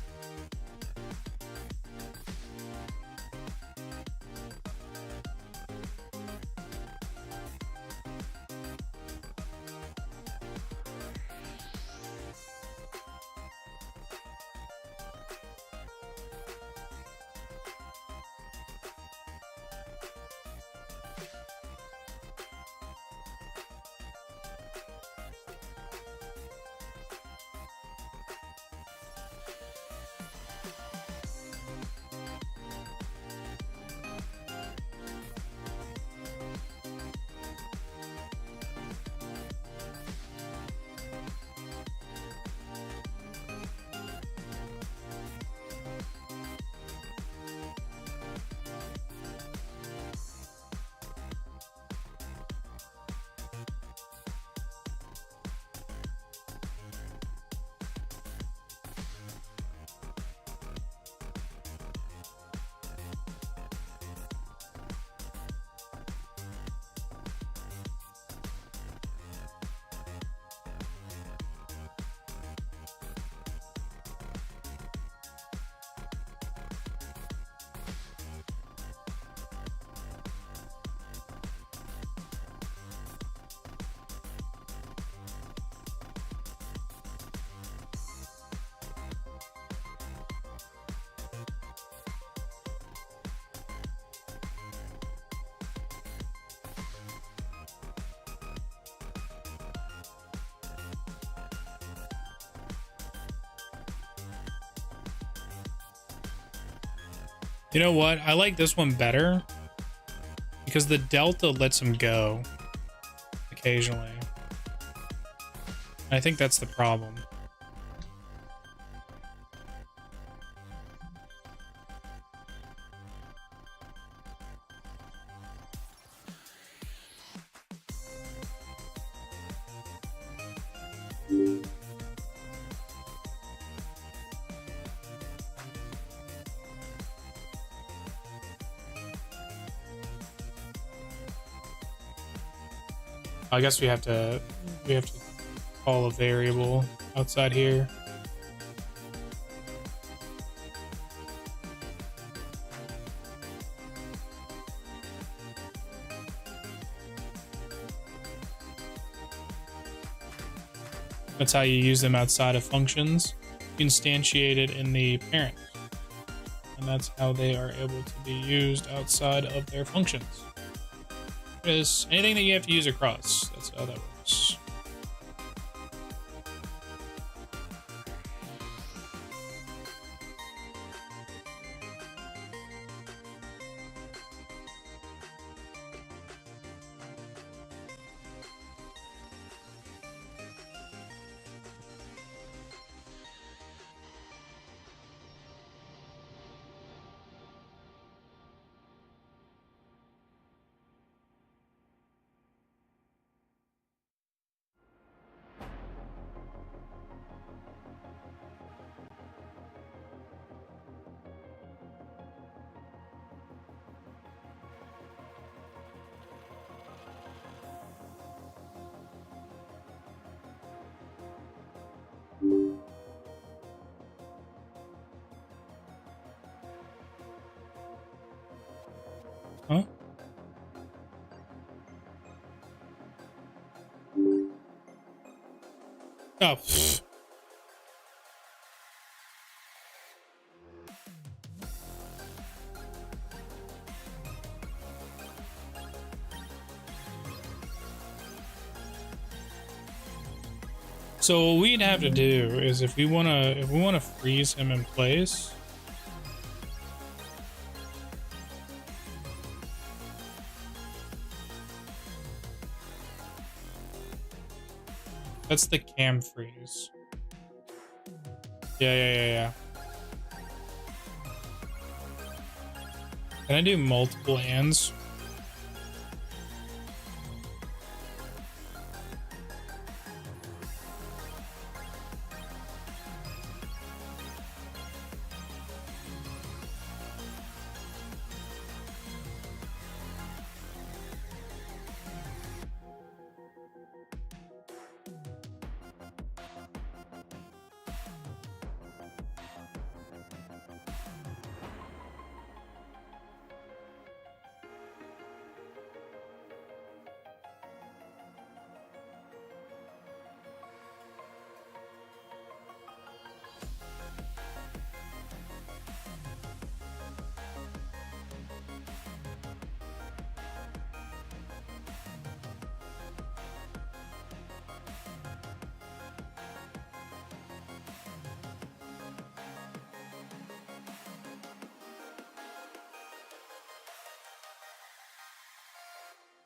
You know what? I like this one better because the delta lets him go occasionally. I think that's the problem. I guess we have to call a variable outside here. That's how you use them outside of functions. Instantiated in the parent. And that's how they are able to be used outside of their functions. Is anything that you have to use across. That's how that works. Huh? Oh. Pfft. So what we'd have to do is if we wanna freeze him in place. That's the cam freeze. Yeah. Can I do multiple hands?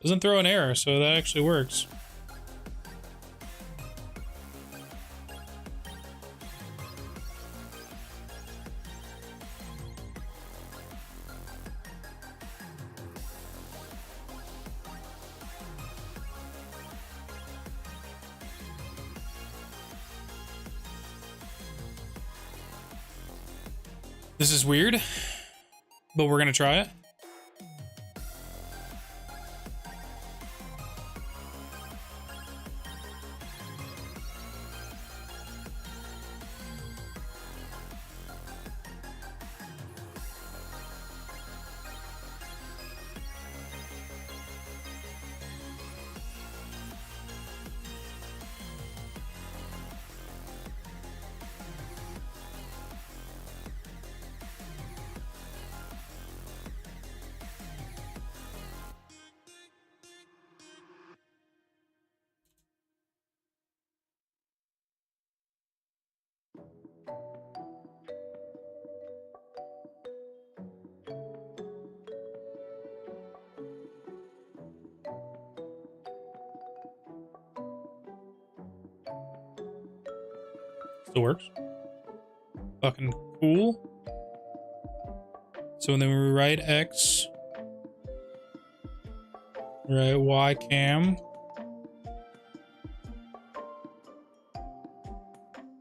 Doesn't throw an error, so that actually works. This is weird, but we're gonna try it. Still works. Fucking cool. So then we write X. Right, Y cam.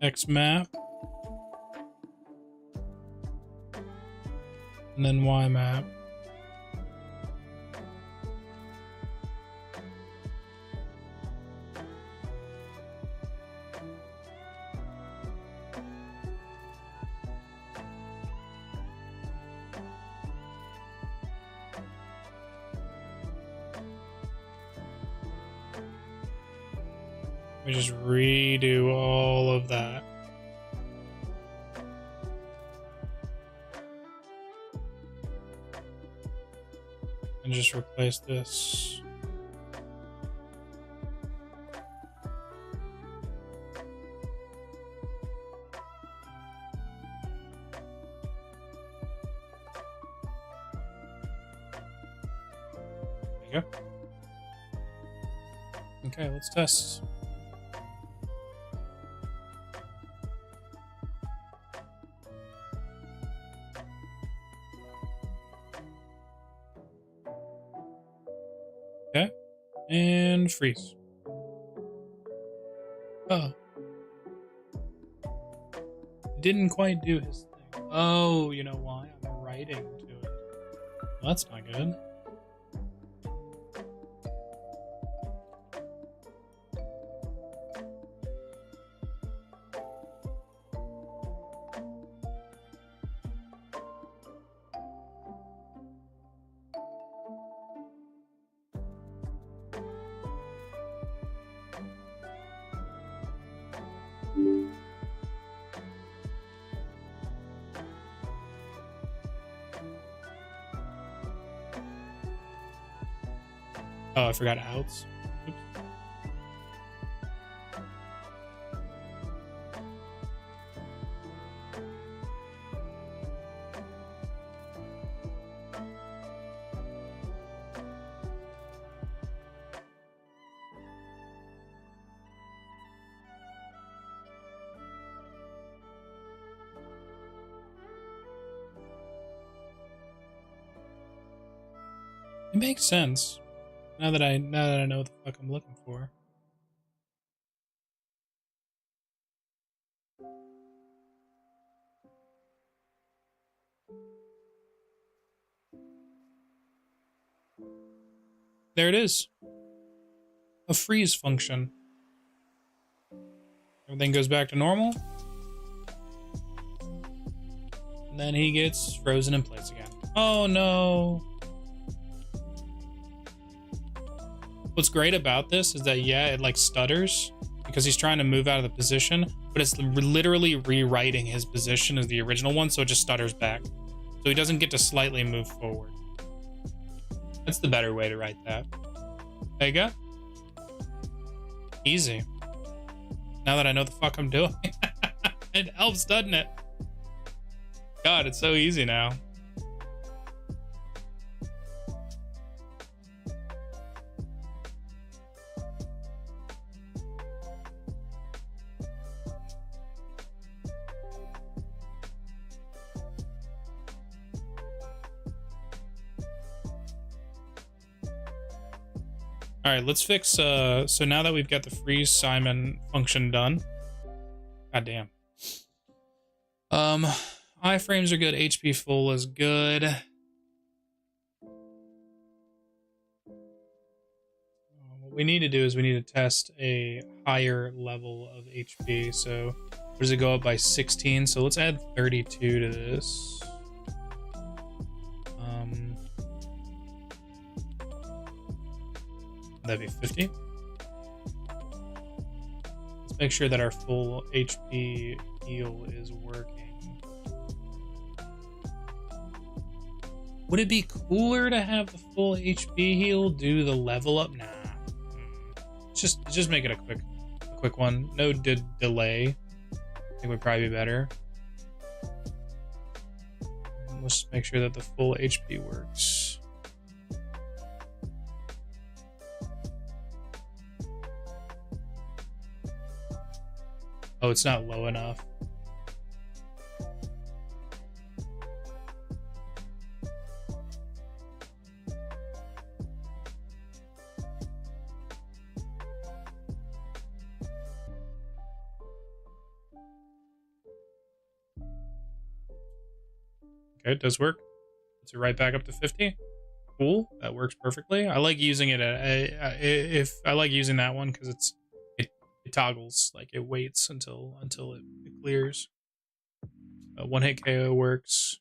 X map. And then Y map. We just redo all of that. And just replace this. There you go. Okay, let's test. Okay, and freeze. Oh. Didn't quite do his thing. Oh, you know why? I'm writing to it. Well, that's not good. Oh, I forgot outs. Oops. It makes sense. Now that I know what the fuck I'm looking for. There it is. A freeze function. Everything goes back to normal. And then he gets frozen in place again. Oh no. What's great about this is that, yeah, it like stutters because he's trying to move out of the position, but it's literally rewriting his position as the original one, so it just stutters back. So he doesn't get to slightly move forward. That's the better way to write that. There you go. Easy. Now that I know the fuck I'm doing, it helps, doesn't it? God, it's so easy now. All right, let's fix, so now that we've got the freeze Simon function done. God damn. Iframes are good, HP full is good. What we need to do is we need to test a higher level of HP. So where does it go up by 16? So let's add 32 to this. That'd be 50. Let's make sure that our full HP heal is working. Would it be cooler to have the full HP heal do the level up? Nah. Just make it a quick one. No delay. I think would probably be better. Let's just make sure that the full HP works. Oh, it's not low enough. Okay, it does work. It's right back up to 50. Cool, that works perfectly. I like using it. If I like using that one because it toggles, like it waits until it clears. One hit KO works.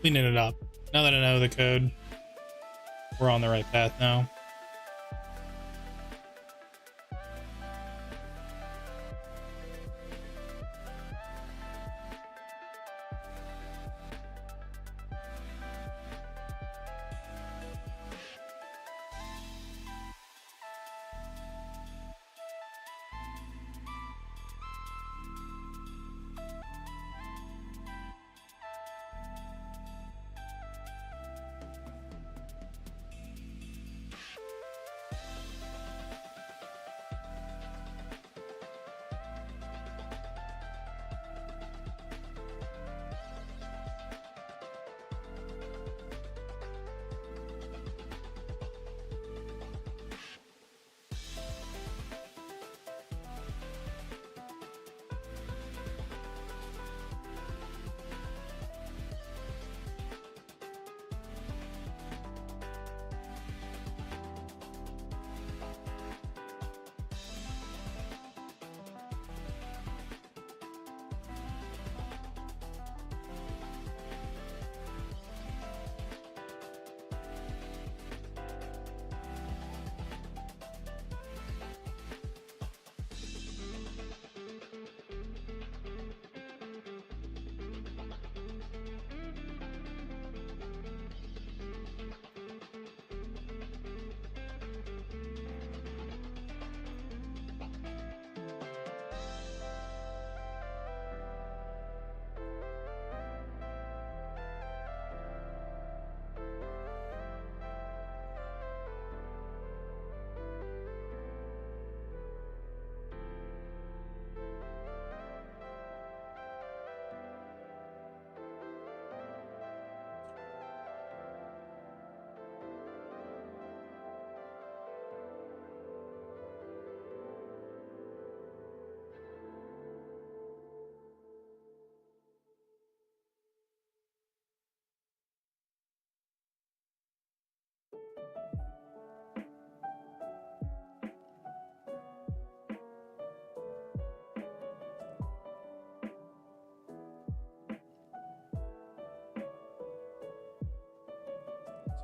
Cleaning it up. Now that I know the code, we're on the right path now.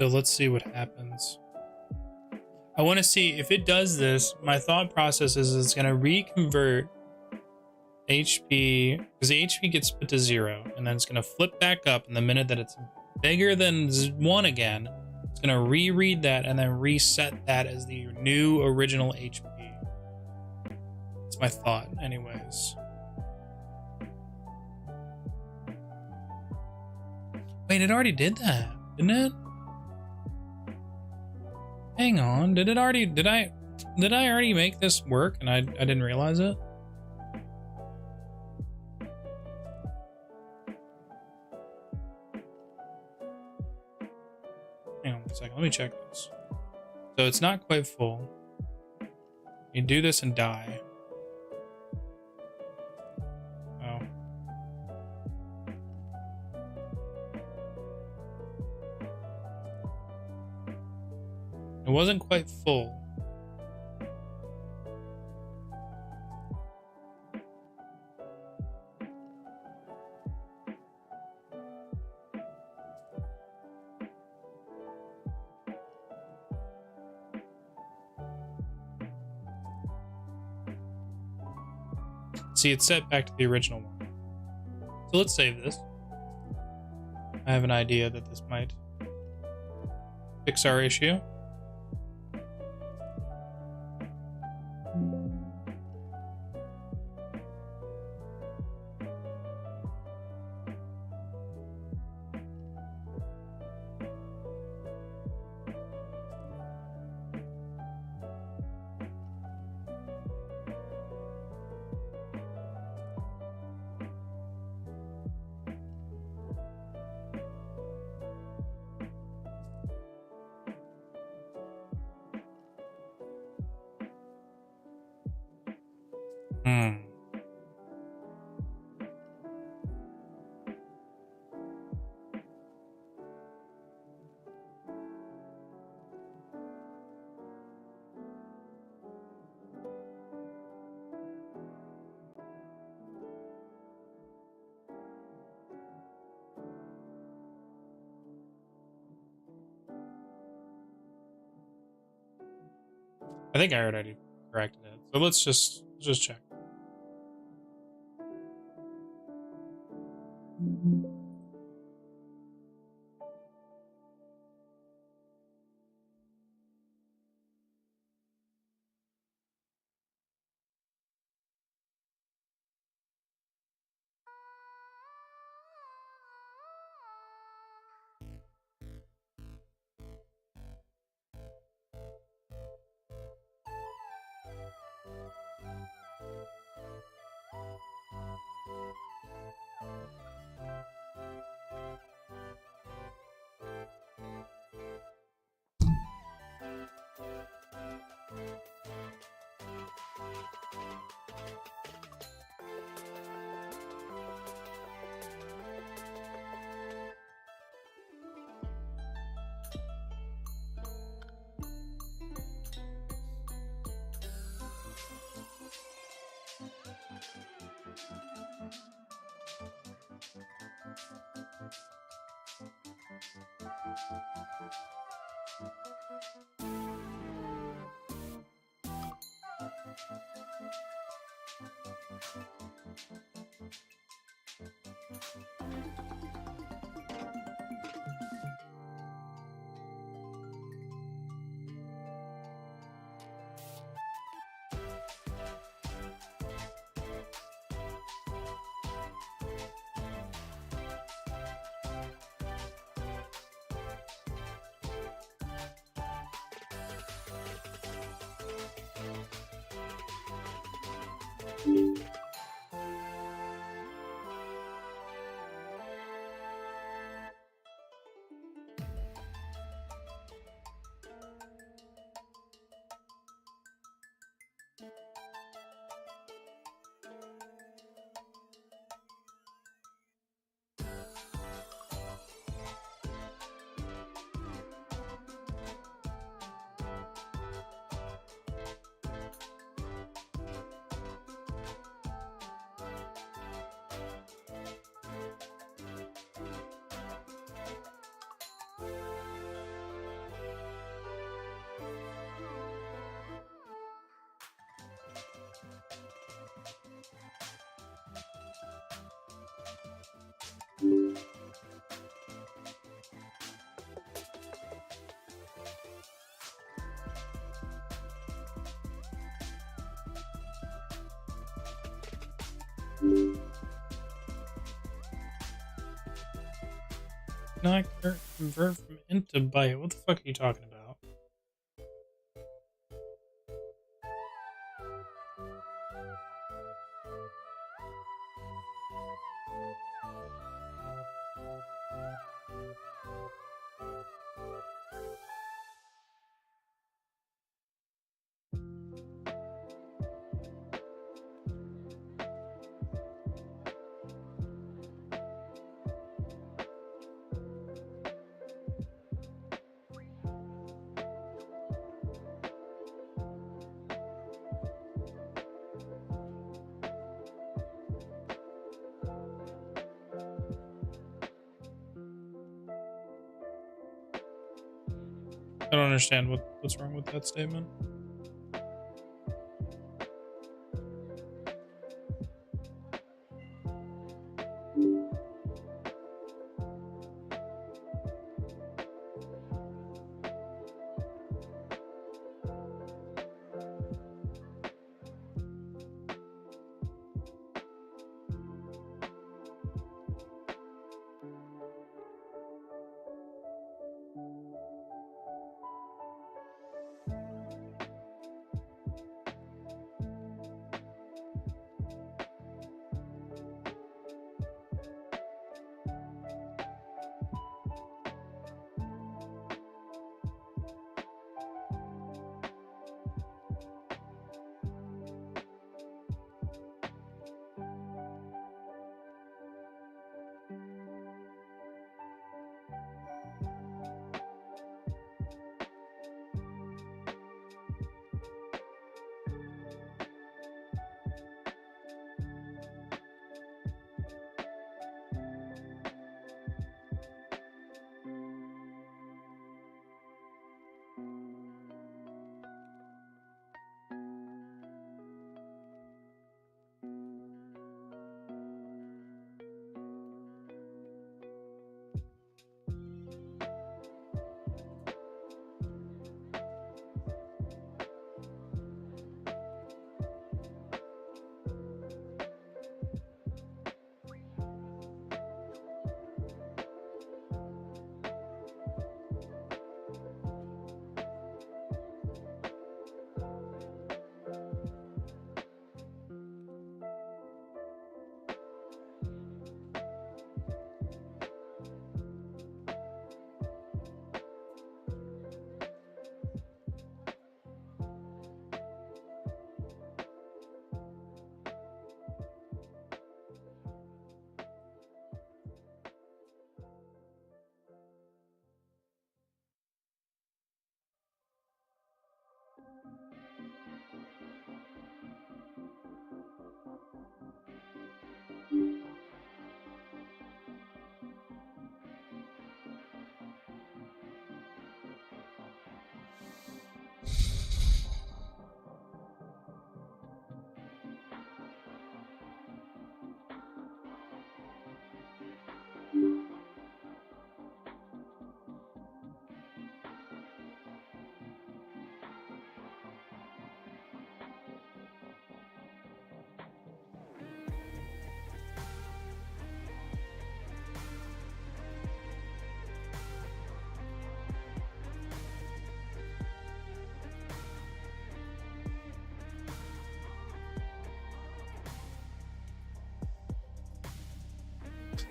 So let's see what happens. I want to see if it does this. My thought process is it's going to reconvert HP, because the HP gets put to 0, and then it's going to flip back up. And the minute that it's bigger than 1 again, it's going to reread that and then reset that as the new original HP. That's my thought, anyways. Wait, it already did that, didn't it? Hang on, did I already make this work and I didn't realize it? Hang on a second, let me check this. So it's not quite full. You do this and die. Oh. It wasn't quite full. See, it's set back to the original one. So let's save this. I have an idea that this might fix our issue. I think I already corrected it. So let's just check. Not convert from int to byte. What the fuck are you talking about? I don't understand what's wrong with that statement.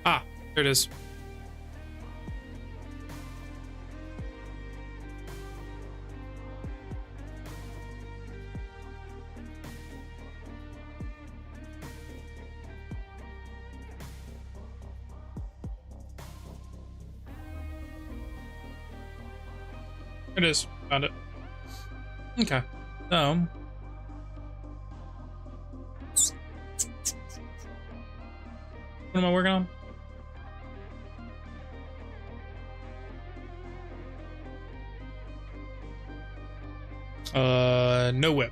Ah, there it is. It is. Found it. Okay. So. What am I working on? No whip.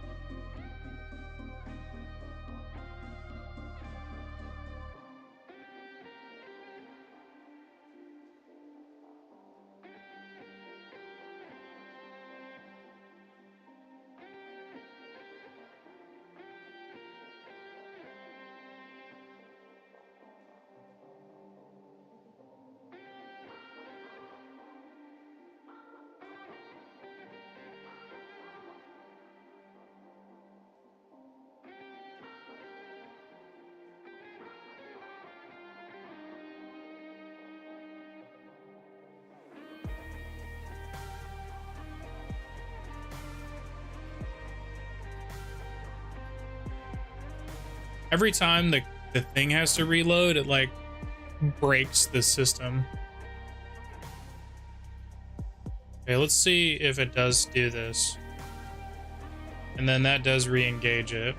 Every time the thing has to reload, it like breaks the system. Okay, let's see if it does do this. And then that does re-engage it.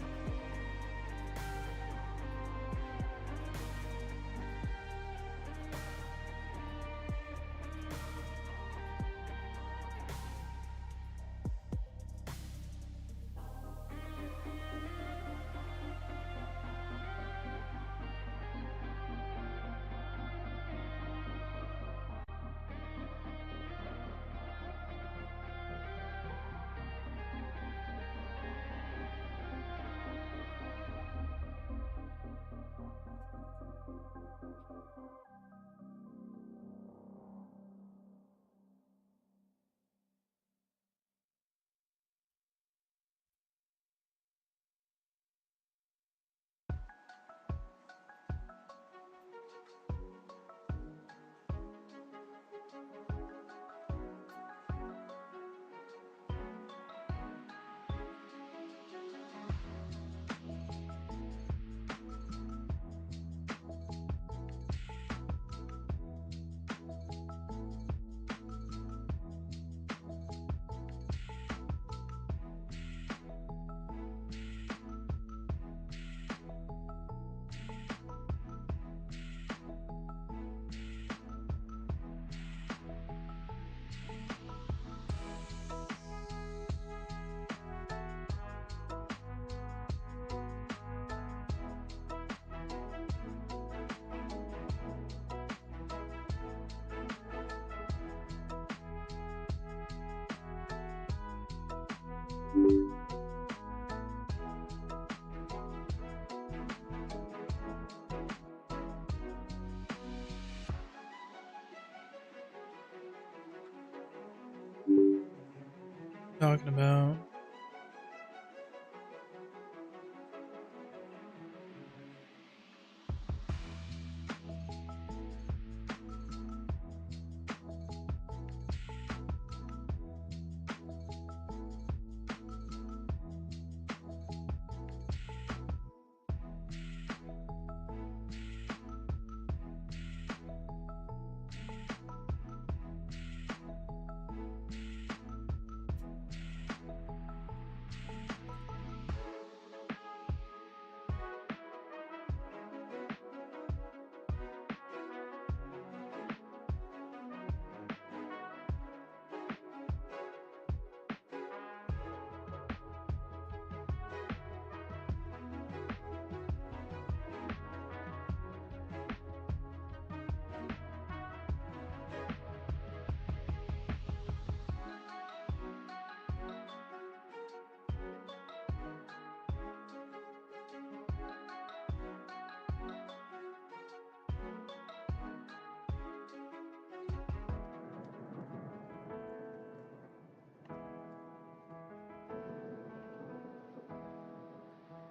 Talking about.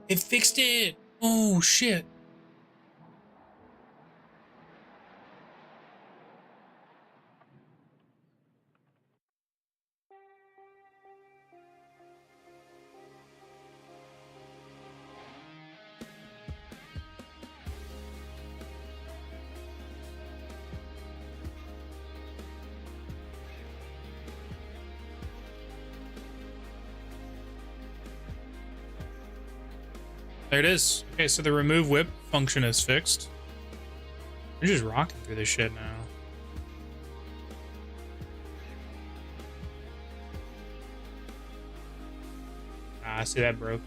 It fixed it. Oh shit. There it is. Okay, so the remove whip function is fixed. We're just rocking through this shit now. Ah, I see that broke.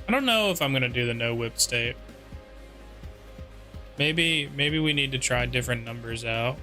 I don't know if I'm gonna do the no whip state. Maybe we need to try different numbers out.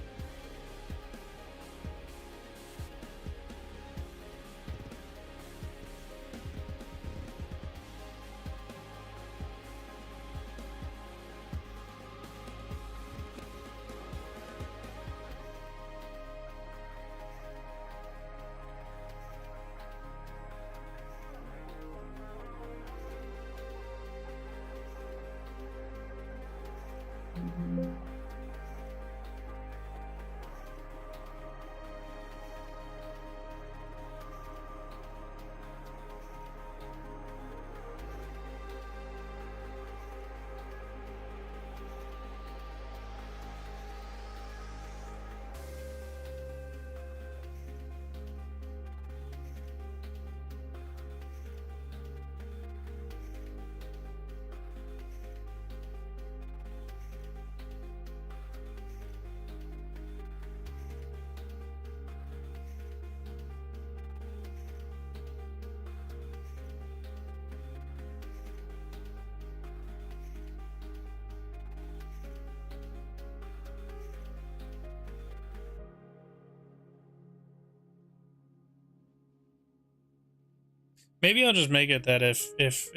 Maybe I'll just make it that if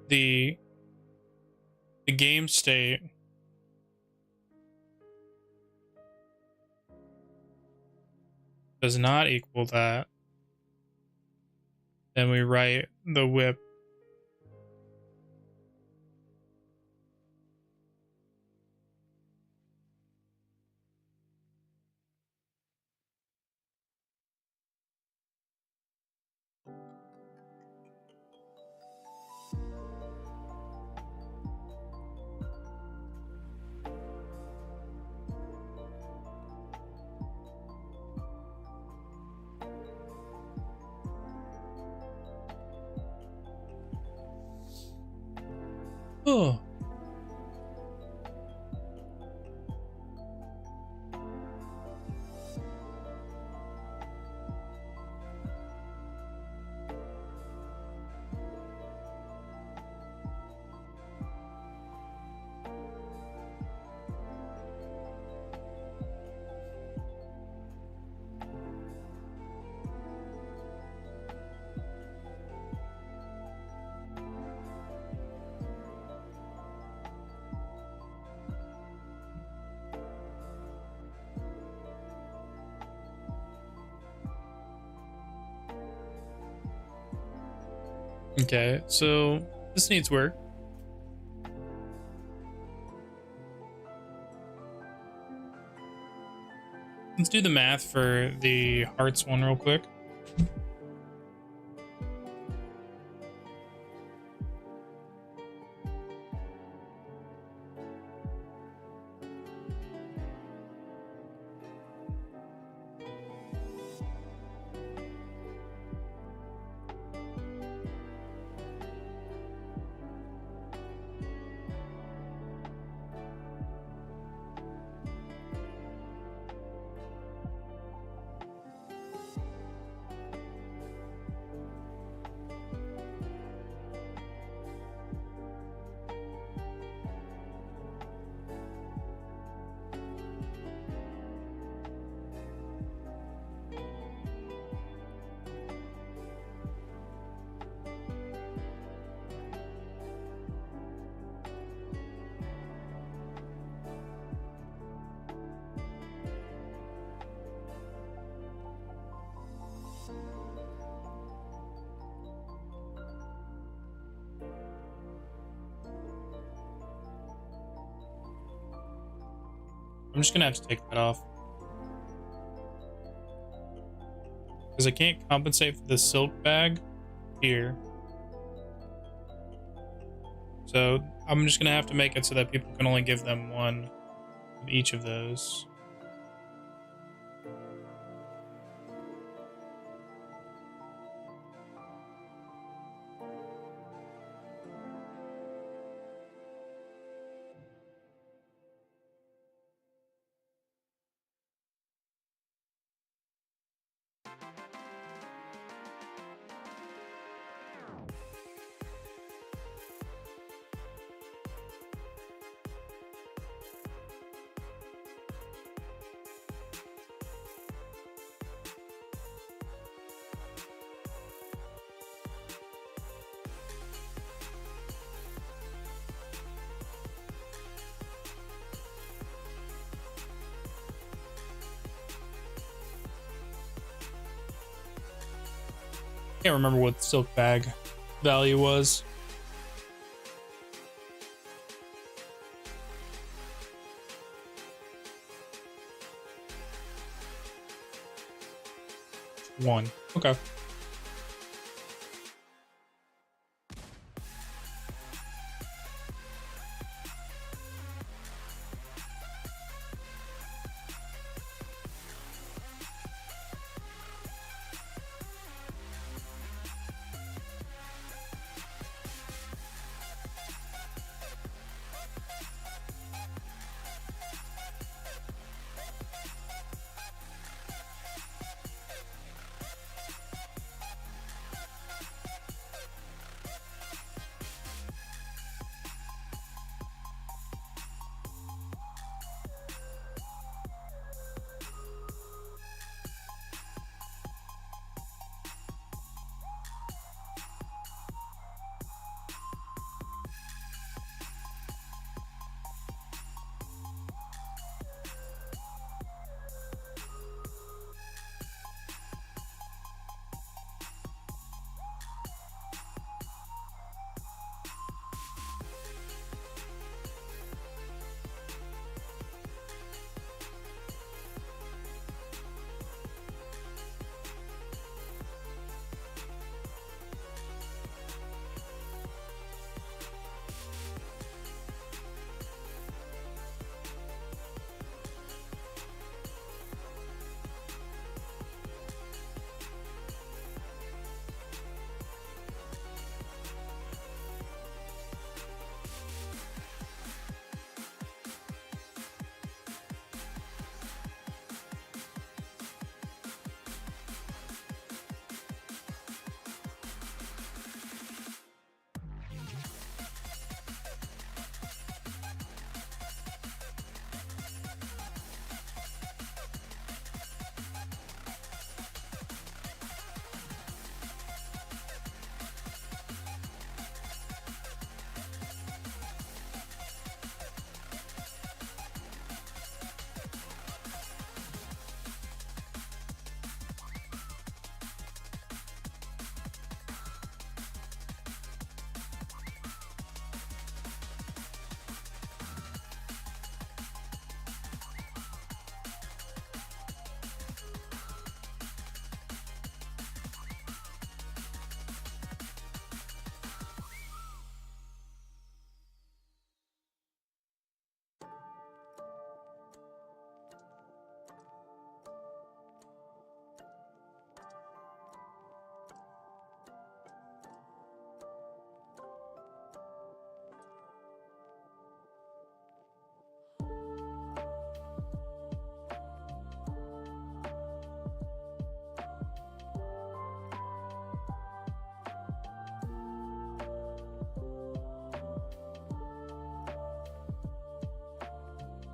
the game state does not equal that, then we write the whip. Oh. Okay, so this needs work. Let's do the math for the hearts one real quick. I'm just gonna have to take that off because I can't compensate for the silk bag here. So I'm just gonna have to make it so that people can only give them one of each of those. Can't remember what the silk bag value was. One. Okay.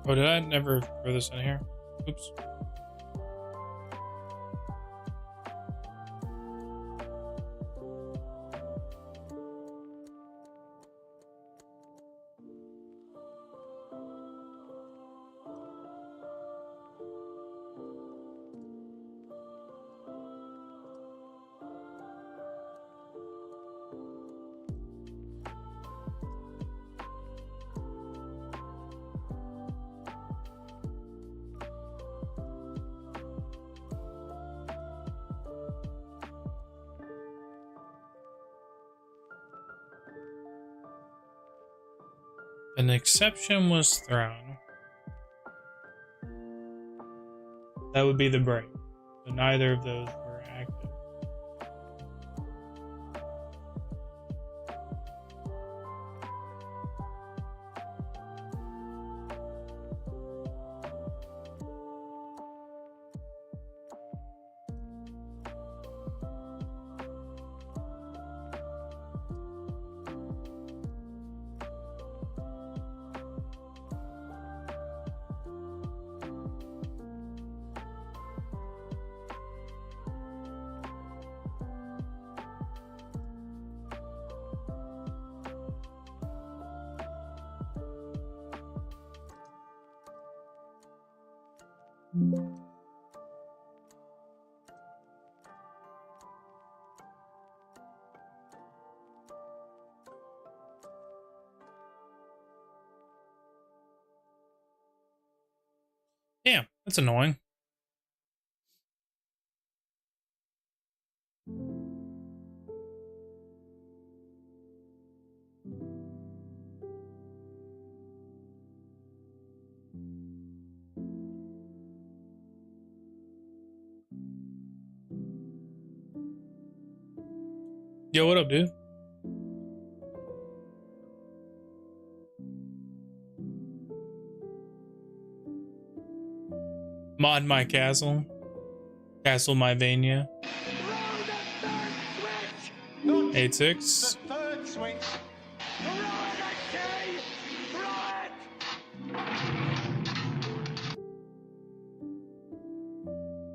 Oh, did I never throw this in here? Oops. An exception was thrown. That would be the break. So neither of those were active. Damn, that's annoying. Yo, what up, dude? Mod my castle. Castlevania. 8-6.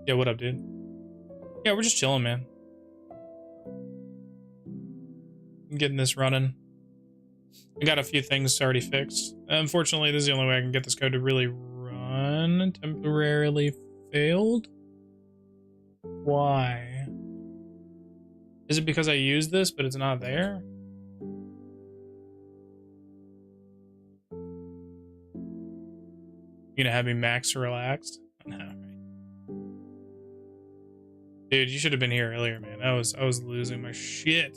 Yeah, what up, dude? Yeah, we're just chilling, man. I'm getting this running. I got a few things already fixed. Unfortunately, this is the only way I can get this code to really run. Temporarily failed? Why? Is it because I used this, but it's not there? You gonna have me max relaxed? No, right. Dude, you should have been here earlier, man. I was losing my shit.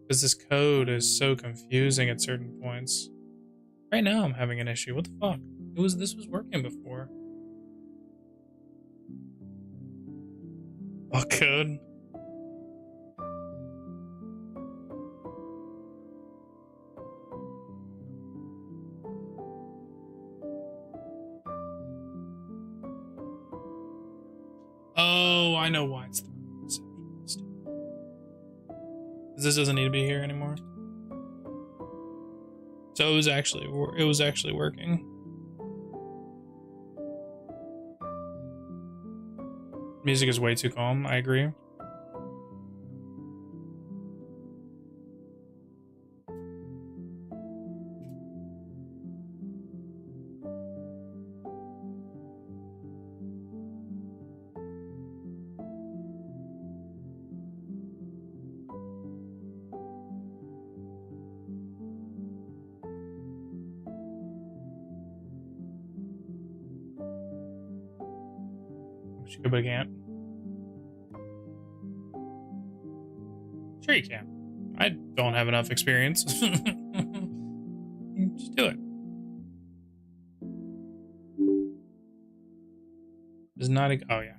Because this code is so confusing at certain points. Right now I'm having an issue. What the fuck? This was working before. Fuck code. Oh, I know why it's the this doesn't need to be here anymore. So it was actually working. Music is way too calm. I agree. But I can't. Sure you can. I don't have enough experience. Just do it. It's not a... Oh, yeah.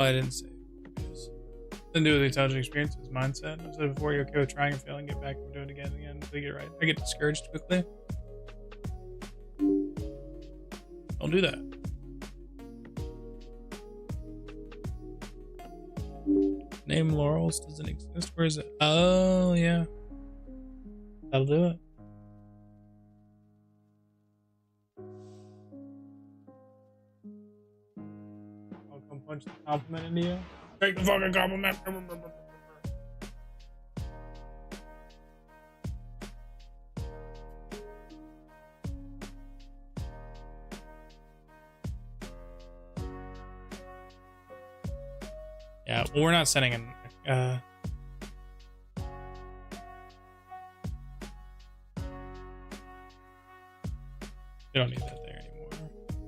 Oh, I didn't say. Then do with the intelligent experiences, mindset. I said before, you're okay with trying and failing, get back and do it again and again until you get it right. I get discouraged quickly. Don't do that. Name Laurels doesn't exist. Where is it? Oh, yeah. That'll do it. I'll come punch the compliment into you. Take the fucking compliment. Yeah, well, we're not sending an we don't need that there anymore.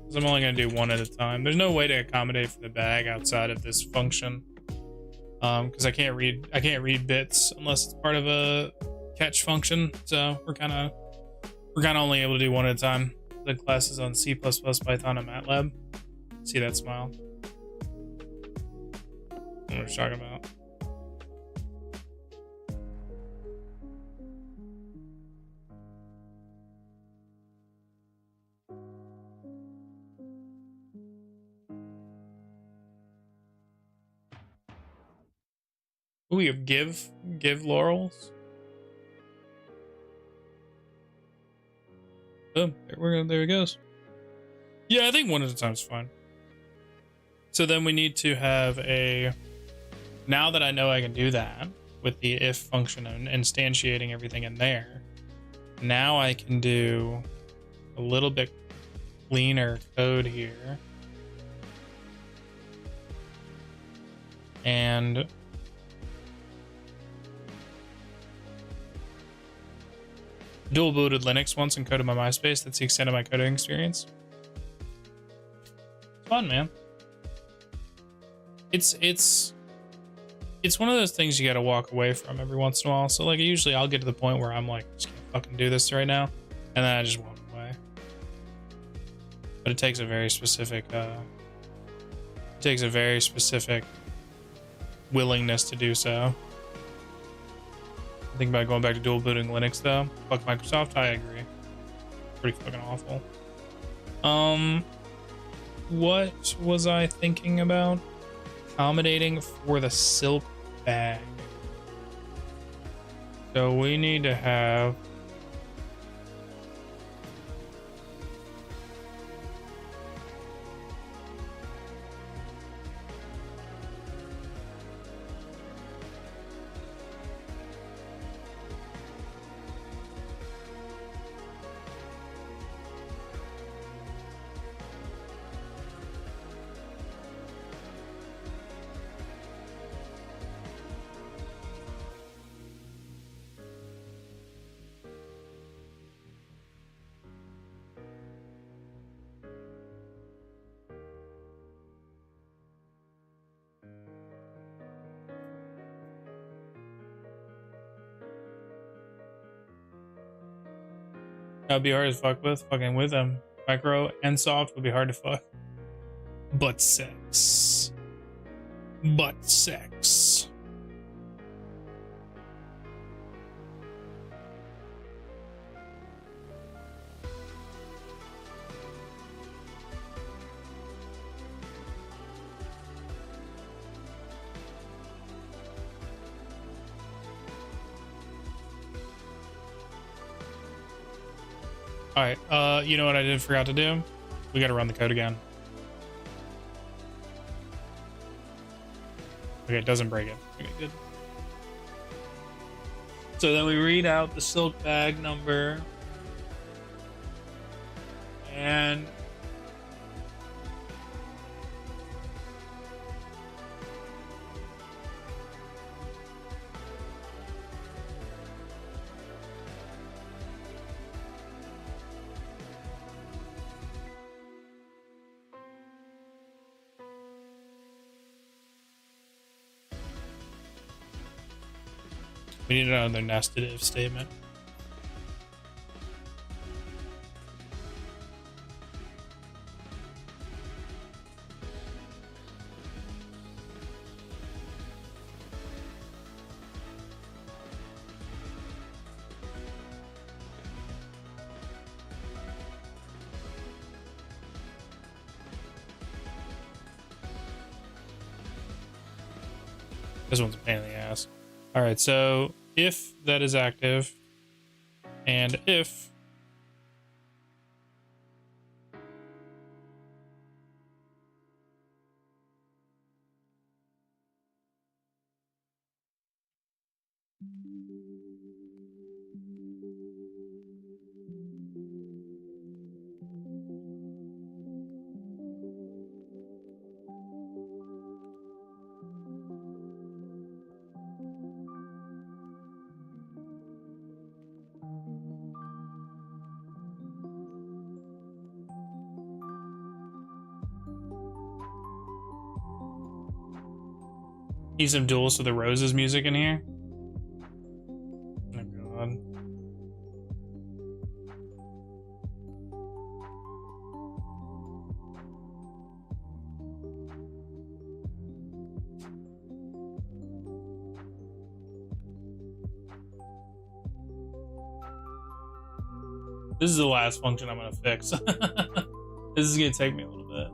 Because I'm only gonna do one at a time. There's no way to accommodate for the bag outside of this function. Because I can't read bits unless it's part of a catch function. So we're kinda only able to do one at a time. The class is on C++, Python, and MATLAB. See that smile? What we're talking about. Ooh, we have give laurels. Boom. There it goes. Yeah, I think one at a time is fine. So then we need to have a. Now that I know I can do that with the if function and instantiating everything in there, now I can do a little bit cleaner code here. And dual booted Linux once and coded my MySpace. That's the extent of my coding experience. It's fun, man. It's one of those things you got to walk away from every once in a while. So like usually I'll get to the point where I'm like, just gonna fucking do this right now, and then I just walk away. But it takes a very specific willingness to do so. Think about going back to dual booting Linux though. Fuck Microsoft, I agree. Pretty fucking awful. What was I thinking about? Accommodating for the silk bag. So we need to have that'd be hard as fuck with. Fucking with them. Micro and soft would be hard to fuck. Butt sex. Butt sex. All right, you know what I forgot to do? We got to run the code again. Okay, it doesn't break it. Okay, good. So then we read out the silk bag number. And we need another nested if statement. This one's a pain in the ass. All right, so if that is active, and if need some Duels to the Roses music in here. Oh god. This is the last function I'm gonna fix. This is gonna take me a little bit.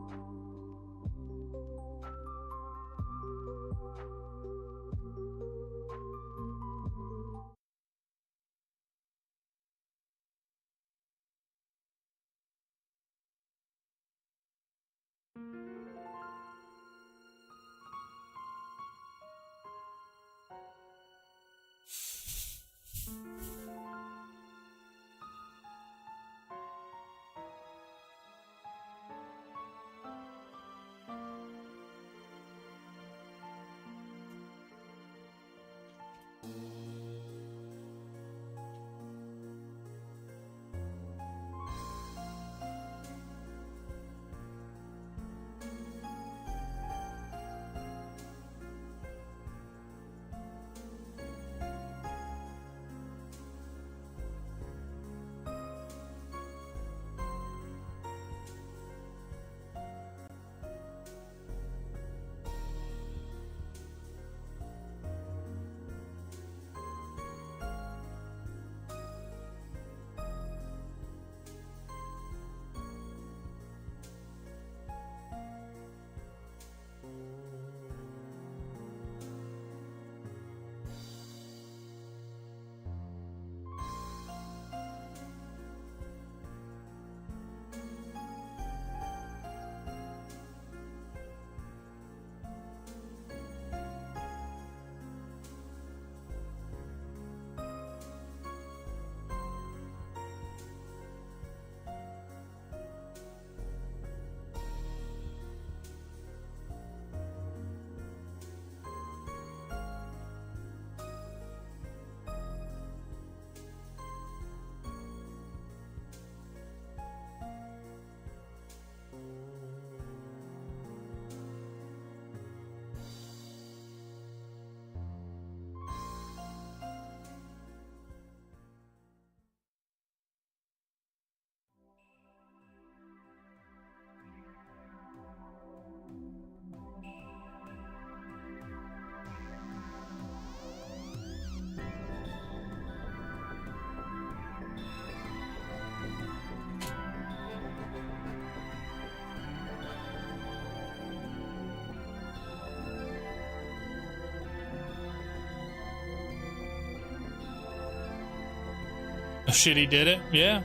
Oh shit, he did it? Yeah,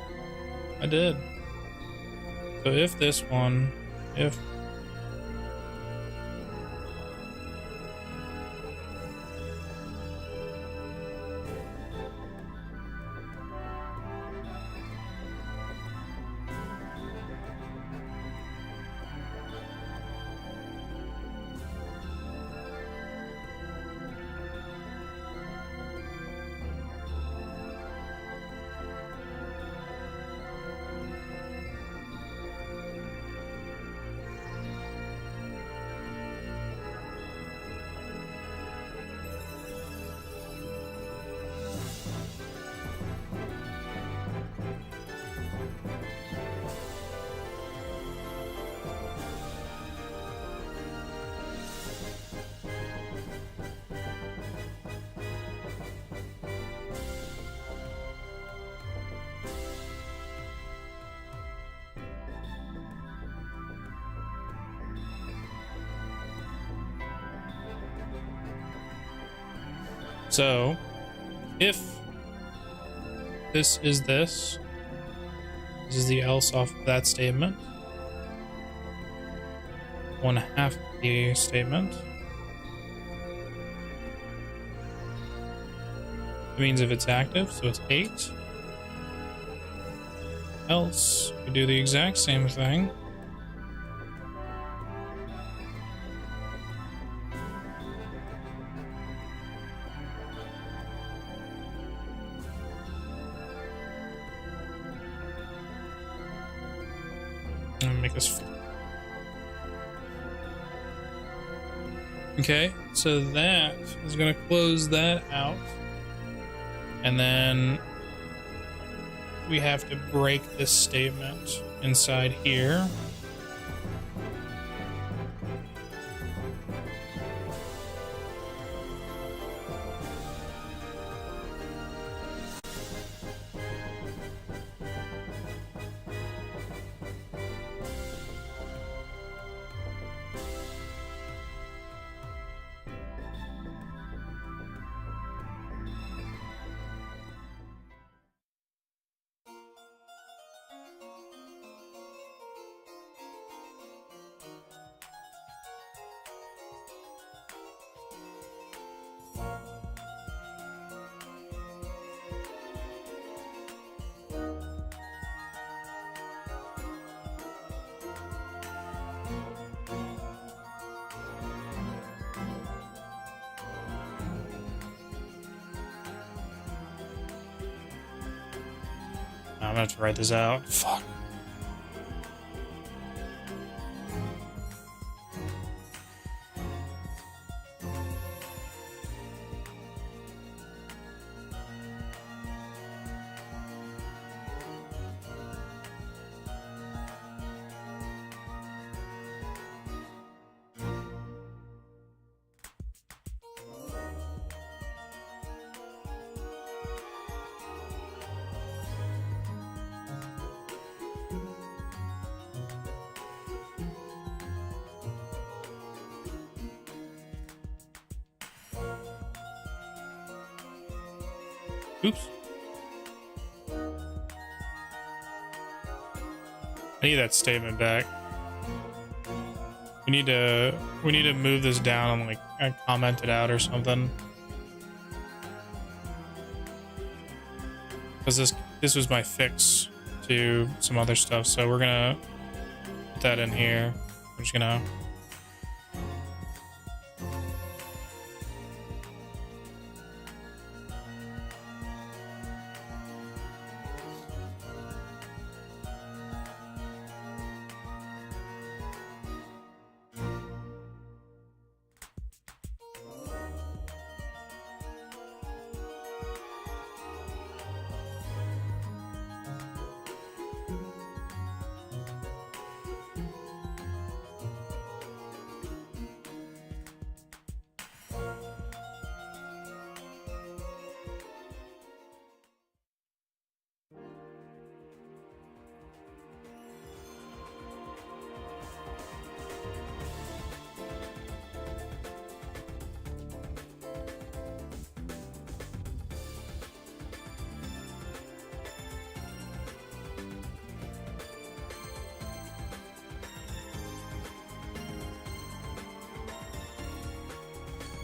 I did. So if this one, if So, if this is the else off of that statement. 1/2 the statement. It means if it's active, so it's 8. Else, we do the exact same thing. Make this. Okay, so that is going to close that out. And then we have to break this statement inside here. I'm gonna have to write this out. Fuck. Oops. I need that statement back. We need to move this down and like comment it out or something. Because this was my fix to some other stuff, so we're gonna put that in here. We're just gonna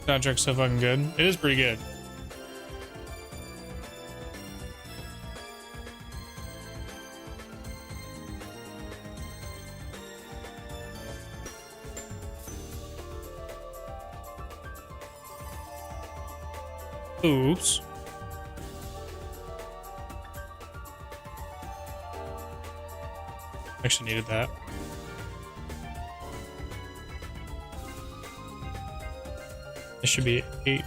soundtrack's so fucking good. It is pretty good. Oops. Actually needed that. It should be 8.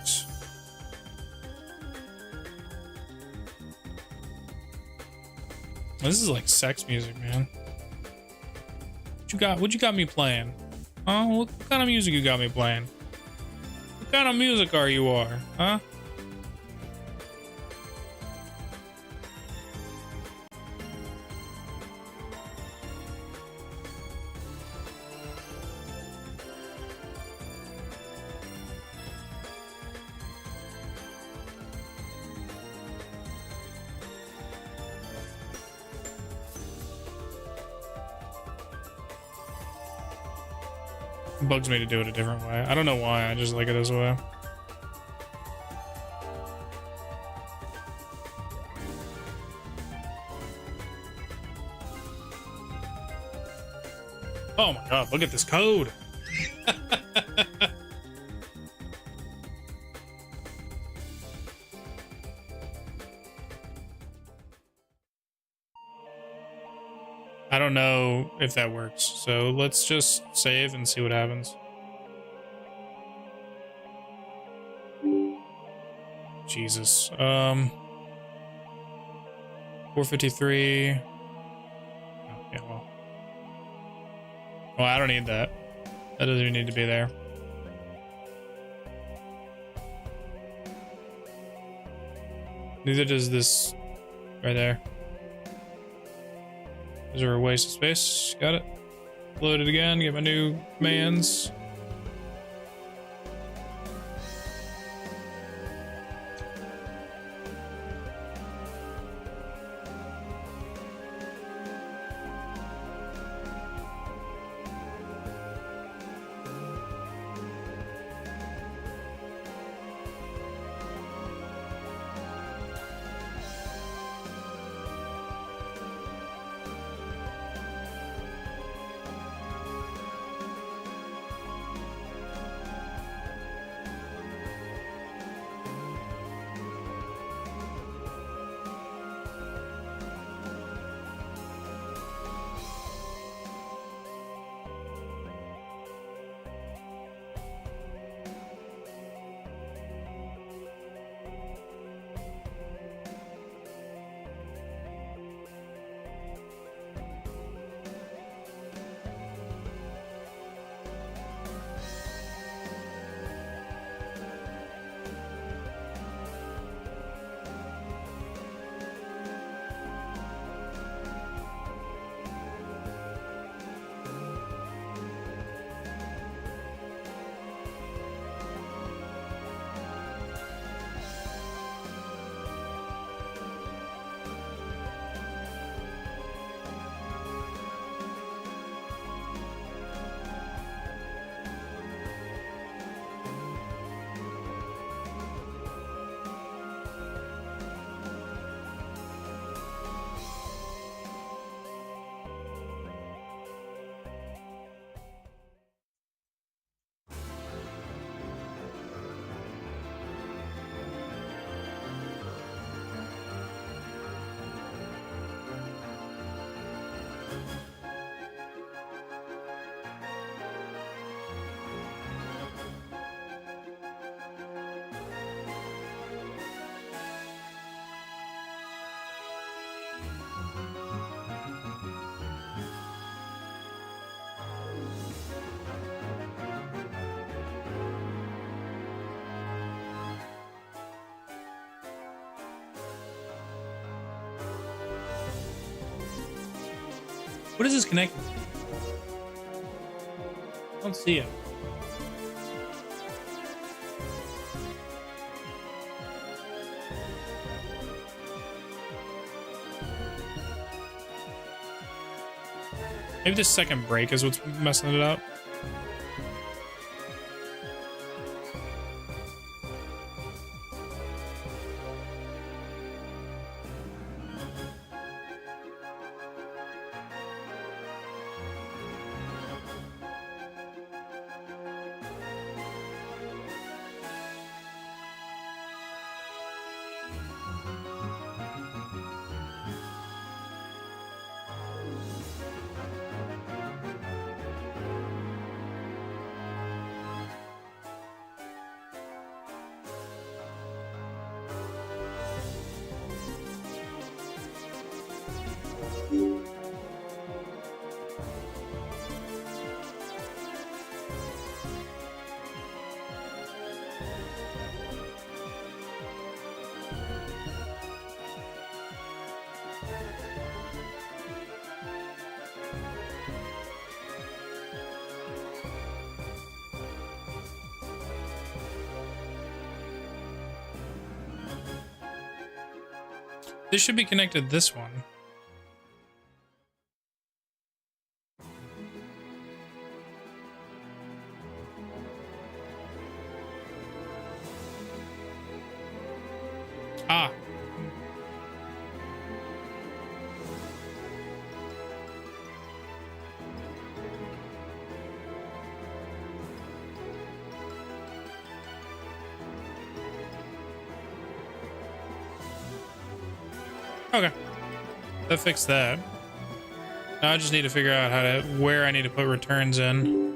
This is like sex music, man. What you got me playing? Huh? What kind of music you got me playing? What kind of music are you, huh? It bugs me to do it a different way. I don't know why, I just like it this way. Oh my god, look at this code. I don't know if that works, so let's just save and see what happens. Jesus. 453. Oh, yeah, well. Well, I don't need that. That doesn't even need to be there. Neither does this right there. Is there a waste of space? Got it. Load it again, get my new commands. What is this connected to? I don't see it. Maybe the second break is what's messing it up. This should be connected to this one. Ah. Okay. That fixed that. Now I just need to figure out where I need to put returns in.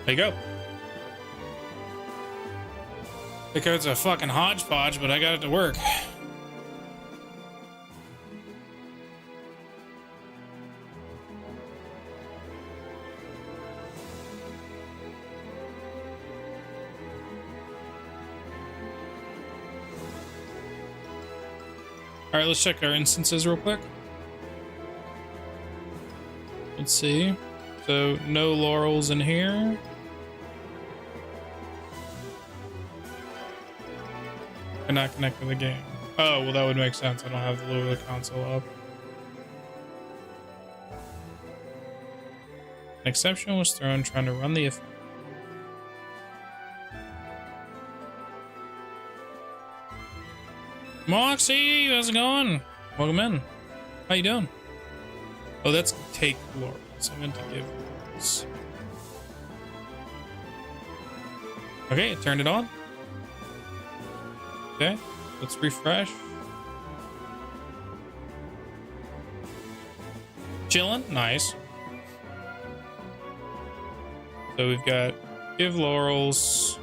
There you go. The code's a fucking hodgepodge, but I got it to work. All right, let's check our instances real quick. Let's see. So no laurels in here. Cannot connect to the game. Oh, well, that would make sense. I don't have the lower console up. An exception was thrown trying to run the effect. Moxie, how's it going? Welcome in. How you doing? Oh, that's take laurels. I meant to give laurels. Okay, it turned it on. Okay, let's refresh. Chilling, nice. So we've got give laurels,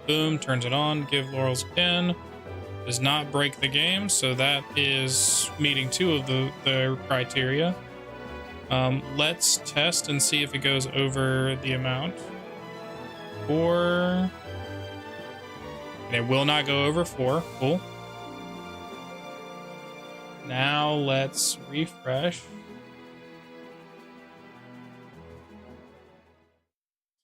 boom, turns it on, give laurels again. Does not break the game, so that is meeting two of the criteria. Let's test and see if it goes over the amount. Or it will not go over 4. Cool. Now let's refresh.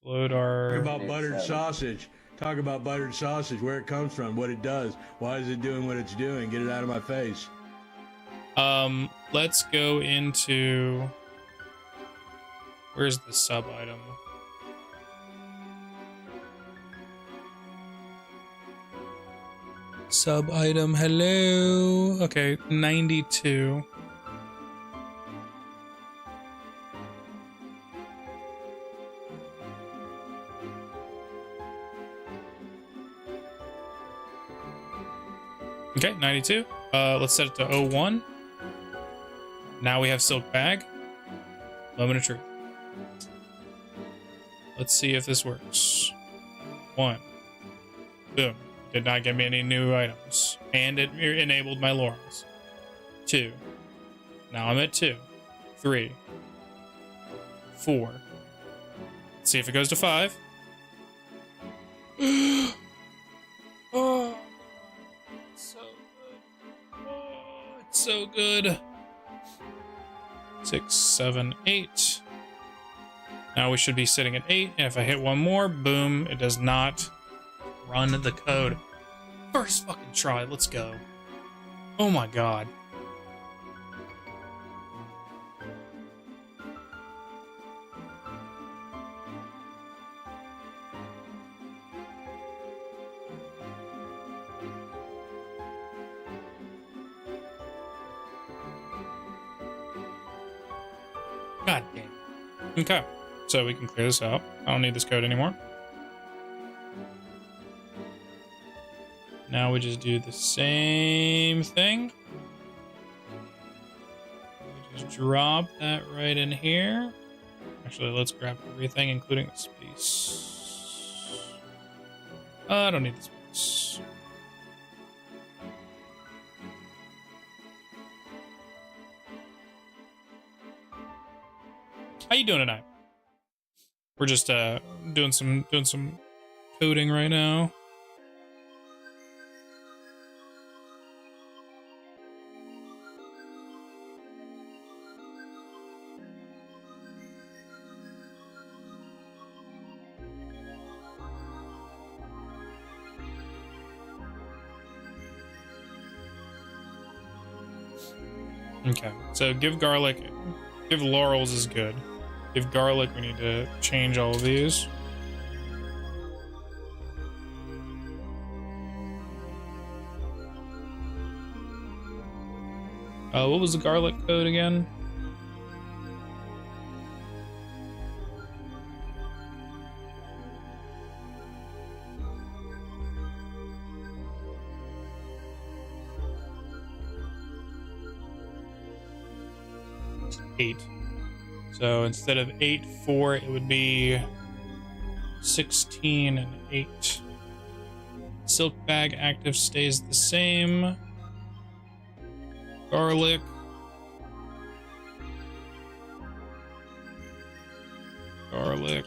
Load our... Talk about buttered sausage. Talk about buttered sausage, where it comes from, what it does. Why is it doing what it's doing? Get it out of my face. Let's go into... Where's the sub item? Sub item, hello. Okay, 92. Okay, 92. Let's set it to 01. Now we have silk bag. Moment of truth. Let's see if this works. 1. Boom. Did not give me any new items. And it enabled my laurels. 2. Now I'm at 2. 3. 4. Let's see if it goes to 5. Oh, so good. Oh, it's so good. 6, 7, 8. Now we should be sitting at 8. And if I hit one more, boom, it does not run the code. First fucking try, let's go. Oh my god. God damn. Okay, so we can clear this out. I don't need this code anymore. Now we just do the same thing. We just drop that right in here. Actually, let's grab everything, including this piece. I don't need this piece. How you doing tonight? We're just doing some coding right now. Okay, so give laurels is good. Give garlic, we need to change all of these. What was the garlic code again? Eight. So instead of 8, 4, it would be 16 and 8. Silk bag active stays the same. Garlic. Garlic.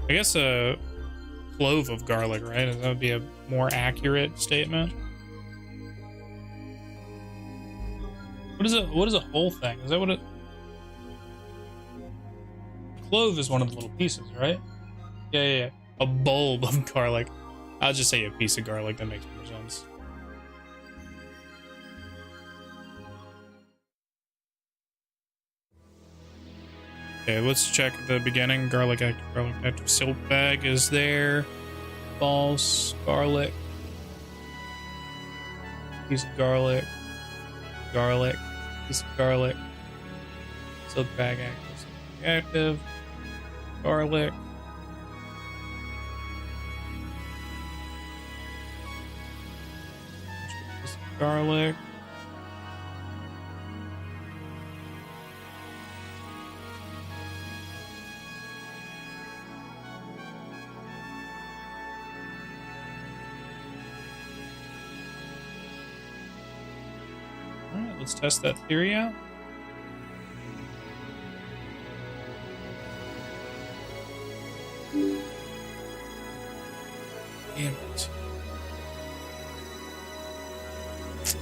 I guess a clove of garlic, right? That would be a more accurate statement. What is a whole thing? Is that what it... Clove is one of the little pieces, right? Yeah. A bulb of garlic. I'll just say a piece of garlic. That makes more sense. Okay, let's check at the beginning. Garlic active. Silk bag is there. False. Garlic. Piece of garlic. Garlic. Piece of garlic. Silk bag active. Silk bag active. Garlic. Piece of garlic. Let's test that theory out. Damn it.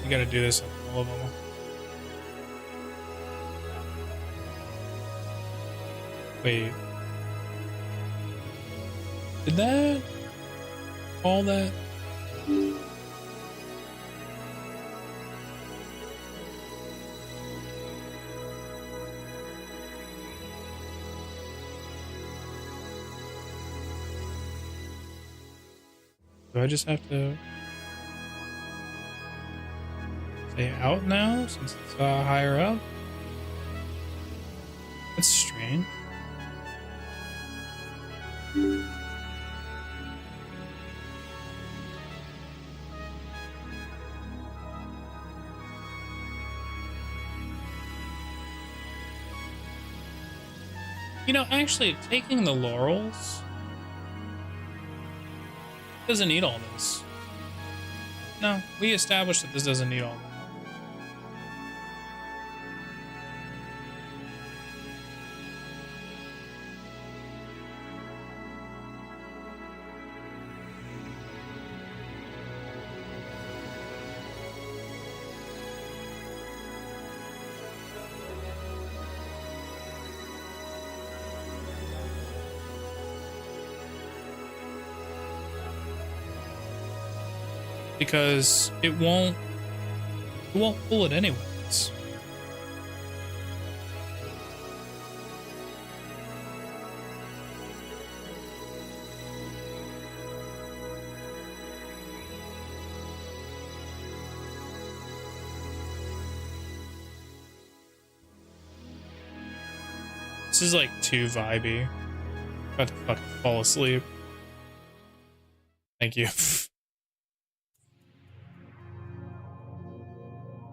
You gotta do this on all of them. Wait. Did that? All that? Do I just have to say out now since it's higher up? That's strange. You know, actually, taking the laurels doesn't need all this. No, we established that this doesn't need all that. Because it won't pull it anyways. This is like too vibey. About to fucking fall asleep. Thank you.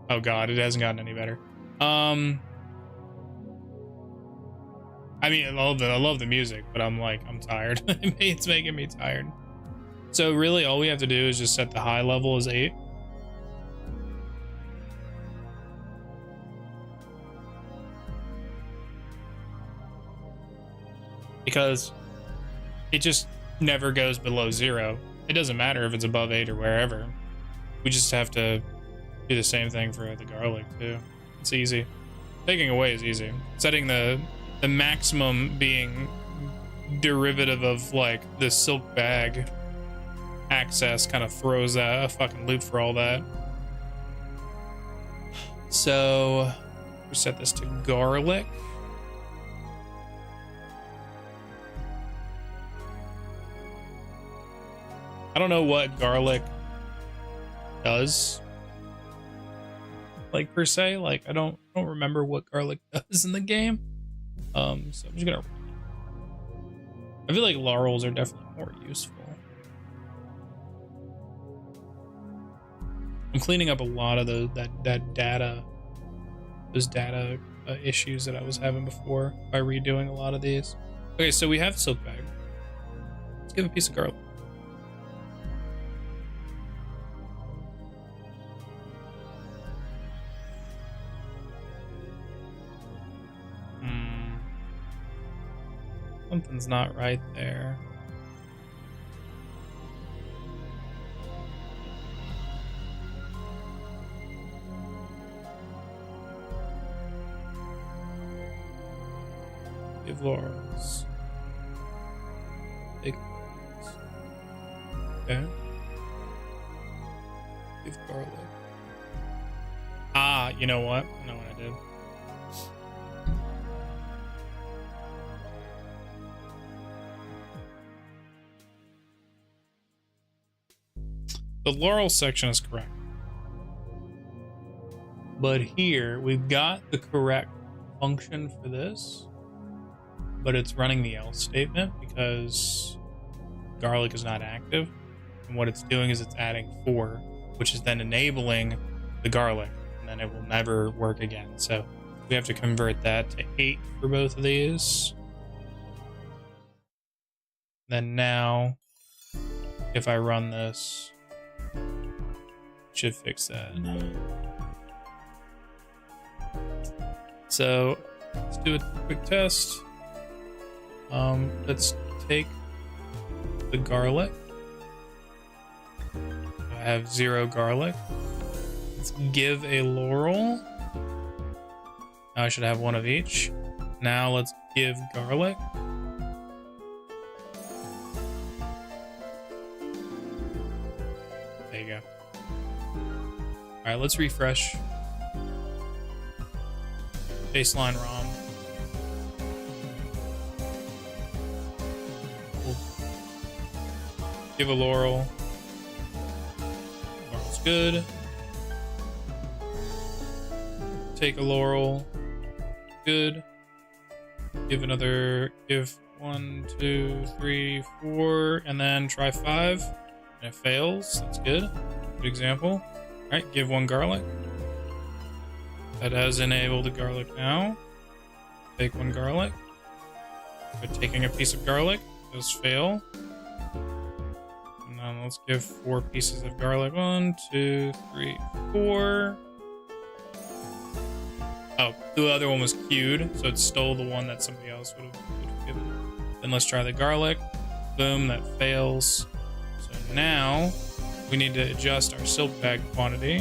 Oh god, it hasn't gotten any better. I mean, I love the music, but I'm tired. It's making me tired. So really, all we have to do is just set the high level as 8. Because it just never goes below 0. It doesn't matter if it's above 8 or wherever. We just have to do the same thing for the garlic too. It's easy. Taking away is easy. Setting the maximum being derivative of like the silk bag access kind of throws a fucking loop for all that. So we set this to garlic. I don't know what garlic does, like per se. Like I don't remember what garlic does in the game. So I'm just gonna. I feel like laurels are definitely more useful. I'm cleaning up a lot of that data, those data issues that I was having before by redoing a lot of these. Okay, so we have silk bag. Let's give a piece of garlic. Something's not right there. Give laurels. Take laurels. Okay. Give garlic. Ah, you know what? I know what I did. The laurel section is correct. But here, we've got the correct function for this, but it's running the else statement because garlic is not active. And what it's doing is it's adding 4, which is then enabling the garlic, and then it will never work again. So we have to convert that to 8 for both of these. Then now, if I run this, should fix that. So let's do a quick test. Let's take the garlic. I have 0 garlic. Let's give a laurel. Now I should have 1 of each. Now let's give garlic. There you go. All right, let's refresh. Baseline ROM. We'll give a laurel. Laurel's good. Take a laurel. Good. Give 1, 2, 3, 4, and then try 5. And it fails. That's good. Good example. All right, give 1 garlic. That has enabled the garlic now. Take 1 garlic. By taking a piece of garlic, those fail. And then let's give 4 pieces of garlic. 1, 2, 3, 4. Oh, the other one was queued, so it stole the one that somebody else would have given. Then let's try the garlic. Boom, that fails. So now we need to adjust our silk bag quantity,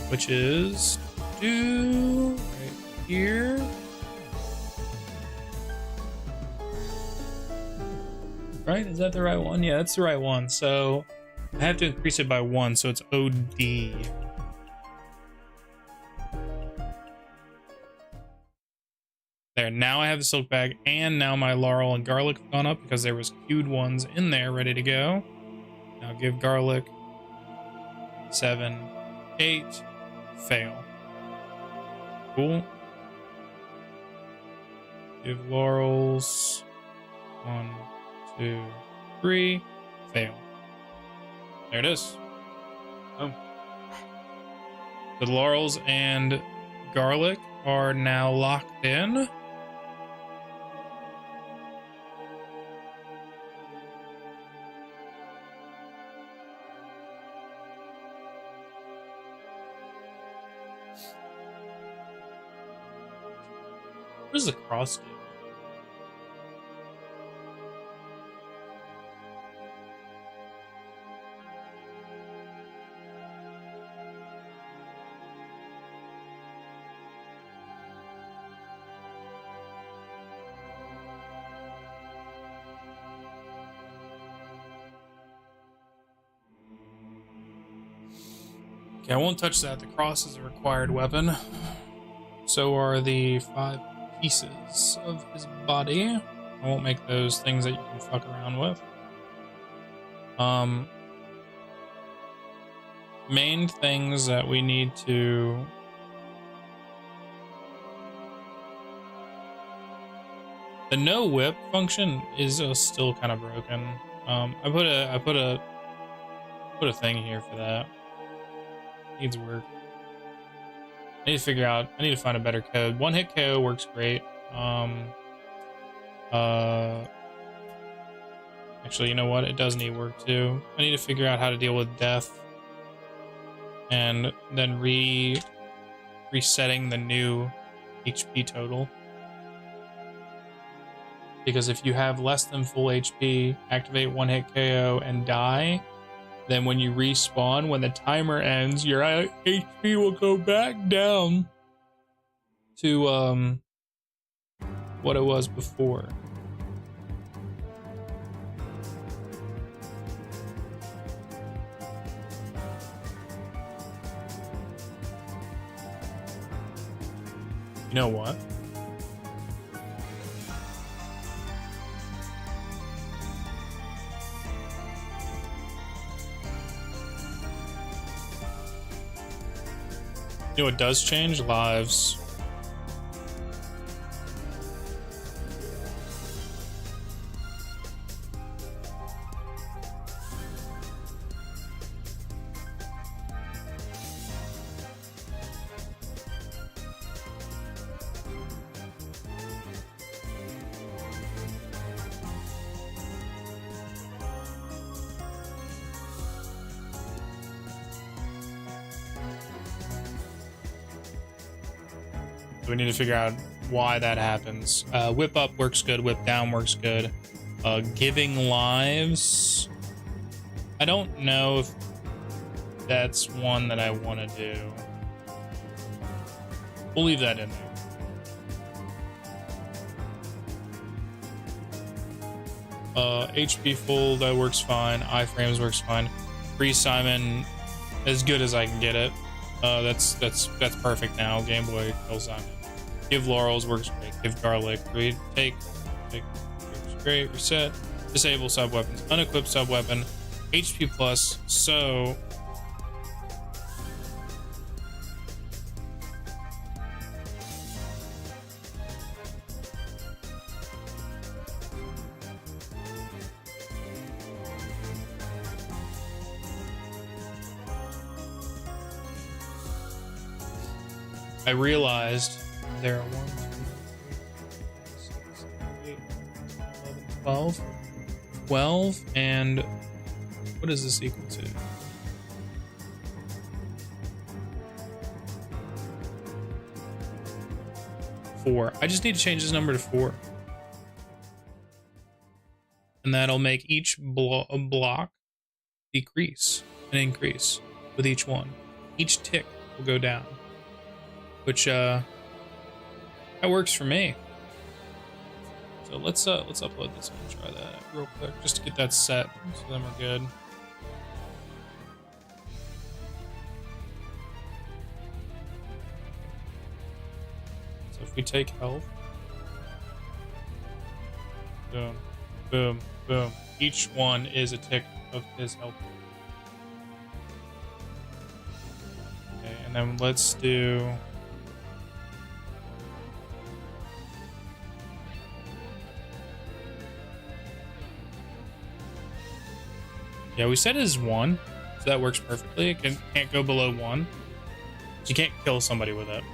which is right here. Right? Is that the right one? Yeah, that's the right one. So I have to increase it by 1, so it's OD. There, now I have the silk bag, and now my laurel and garlic have gone up because there was queued ones in there ready to go. Now give garlic 7, 8, fail. Cool. Give laurels. 1, 2, 3. Fail. There it is. Oh. The laurels and garlic are now locked in. What does the cross do? Okay, I won't touch that. The cross is a required weapon. So are the 5 pieces of his body. I won't make those things that you can fuck around with. Main things that we need to... The no whip function is still kind of broken. I put a thing here for that. Needs work. I need to figure out. I need to find a better code. One hit KO works great. Actually, you know what? It does need work too. I need to figure out how to deal with death, and then resetting the new HP total. Because if you have less than full HP, activate one hit KO and die, then when you respawn, when the timer ends, your HP will go back down to what it was before. You know what? You know what does change? Lives. We need to figure out why that happens. Whip up works good. Whip down works good. Giving lives. I don't know if that's one that I want to do. We'll leave that in there. HP full, that works fine. Iframes works fine. Free Simon, as good as I can get it. That's perfect now. Game Boy kill Simon. Give laurels works great. Give garlic. Take works great. Reset. Disable sub weapons. Unequip sub weapon. HP plus. So I realized there are 1, 2, 3, 4, 5, 6, 7, 8, 9, 11, 12. 12, and what is this equal to? 4. I just need to change this number to 4. And that'll make each block decrease and increase with each one. Each tick will go down. Which that works for me. So let's upload this and try that real quick just to get that set, so then we're good. So if we take health, boom, boom, boom. Each one is a tick of his health. Okay, and then let's do Yeah, we set it as 1, so that works perfectly. It can't go below 1. You can't kill somebody with it.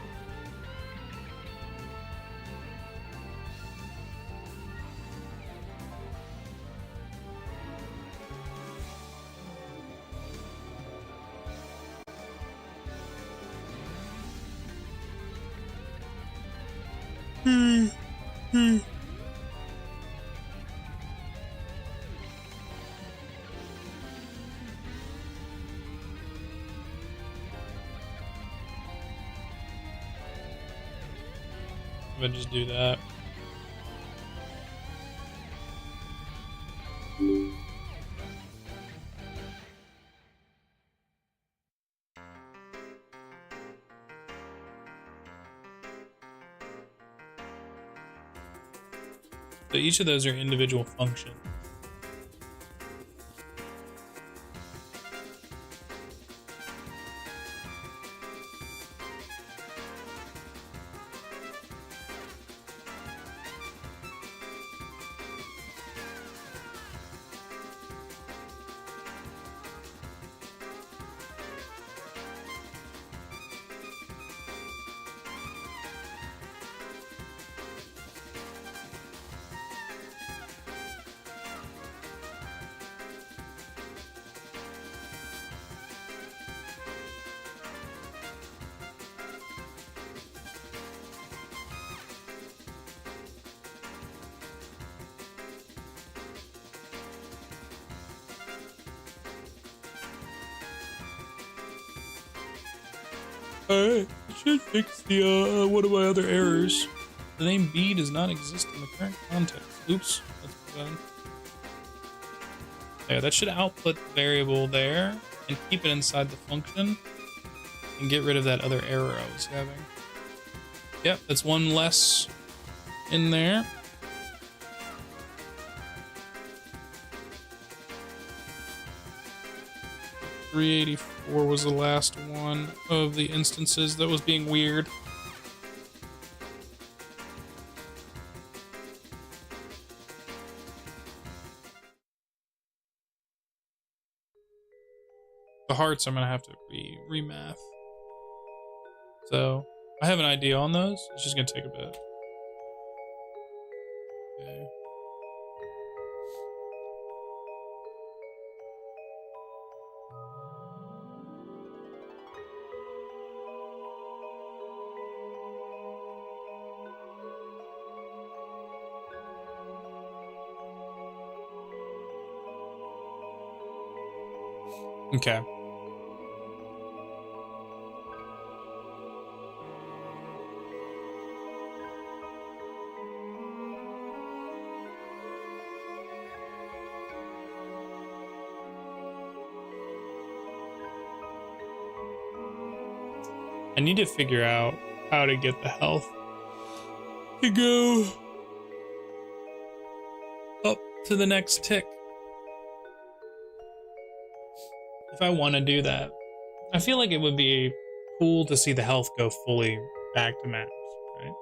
I'm gonna just do that. So each of those are individual functions. Alright, I should fix the one of my other errors. The name B does not exist in the current context. Oops, that's bad. Yeah, that should output the variable there and keep it inside the function and get rid of that other error I was having. Yep, that's one less in there. .384 was the last one of the instances that was being weird. The hearts I'm gonna have to remath. So I have an idea on those. It's just gonna take a bit. Okay. Okay. I need to figure out how to get the health to go up to the next tick. If I want to do that, I feel like it would be cool to see the health go fully back to max, right?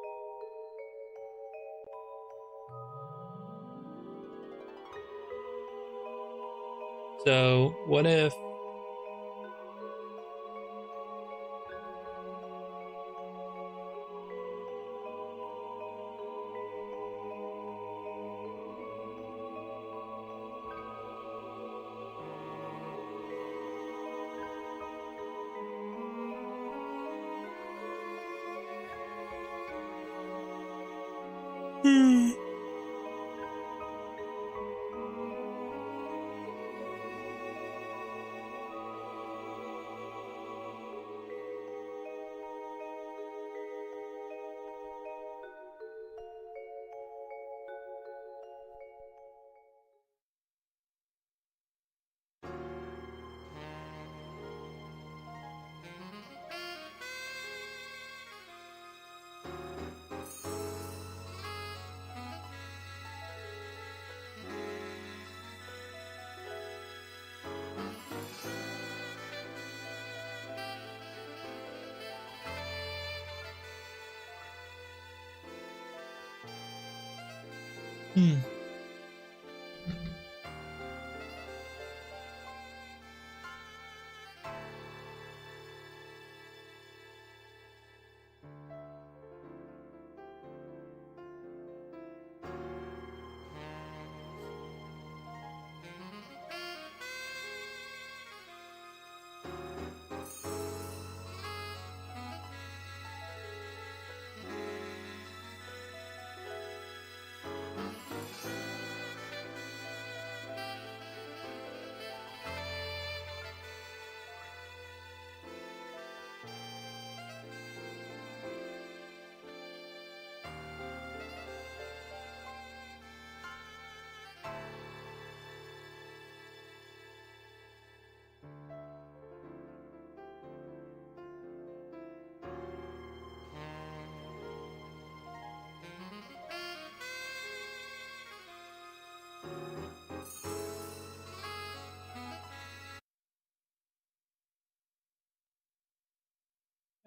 So what if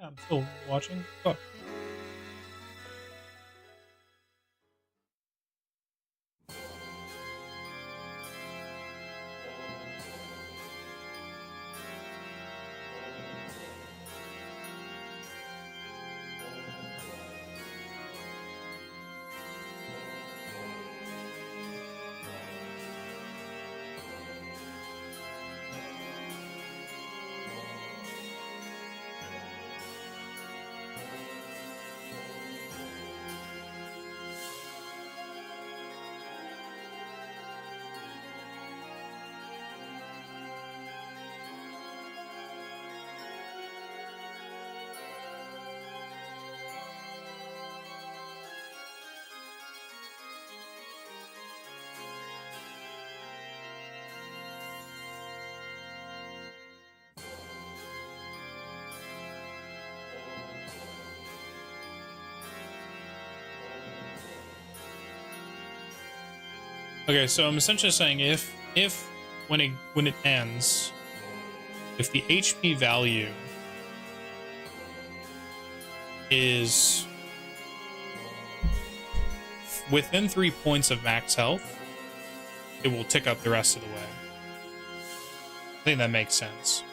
I'm still watching. Fuck. Okay, so I'm essentially saying if when it ends, if the HP value is within 3 points of max health, it will tick up the rest of the way. I think that makes sense.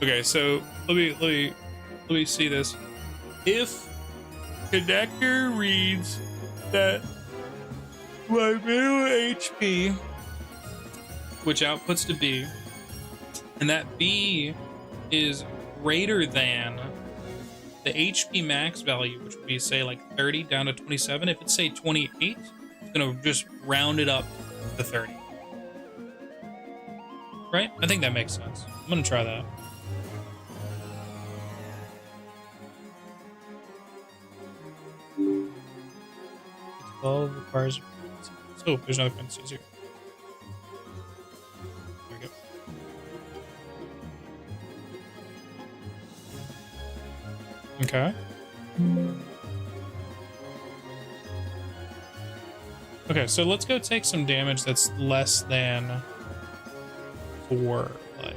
Okay, so let me see this. If connector reads that my minimum HP, which outputs to B, and that B is greater than the HP max value, which would be say like 30 down to 27. If it's say 28, it's gonna just round it up to 30. Right? I think that makes sense. I'm gonna try that. 12 requires. Oh, there's another parentheses here. There we go. Okay. Okay, so let's go take some damage that's less than 4 life.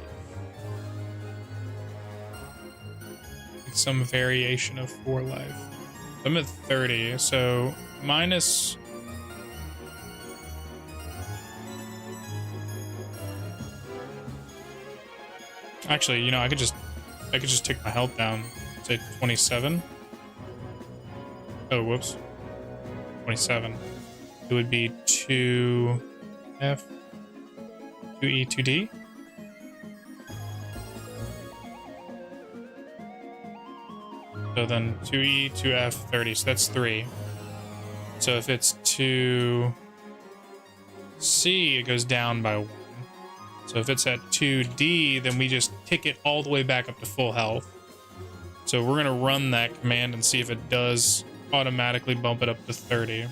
Like some variation of 4 life. I'm at 30, so minus. Actually, you know, I could just take my health down. Say 27. Oh, whoops. 27. It would be 2F, 2E, 2D. So then 2E, 2F, 30. So that's 3. So if it's 2C, it goes down by 1. So if it's at 2D, then we just tick it all the way back up to full health. So we're going to run that command and see if it does automatically bump it up to 30.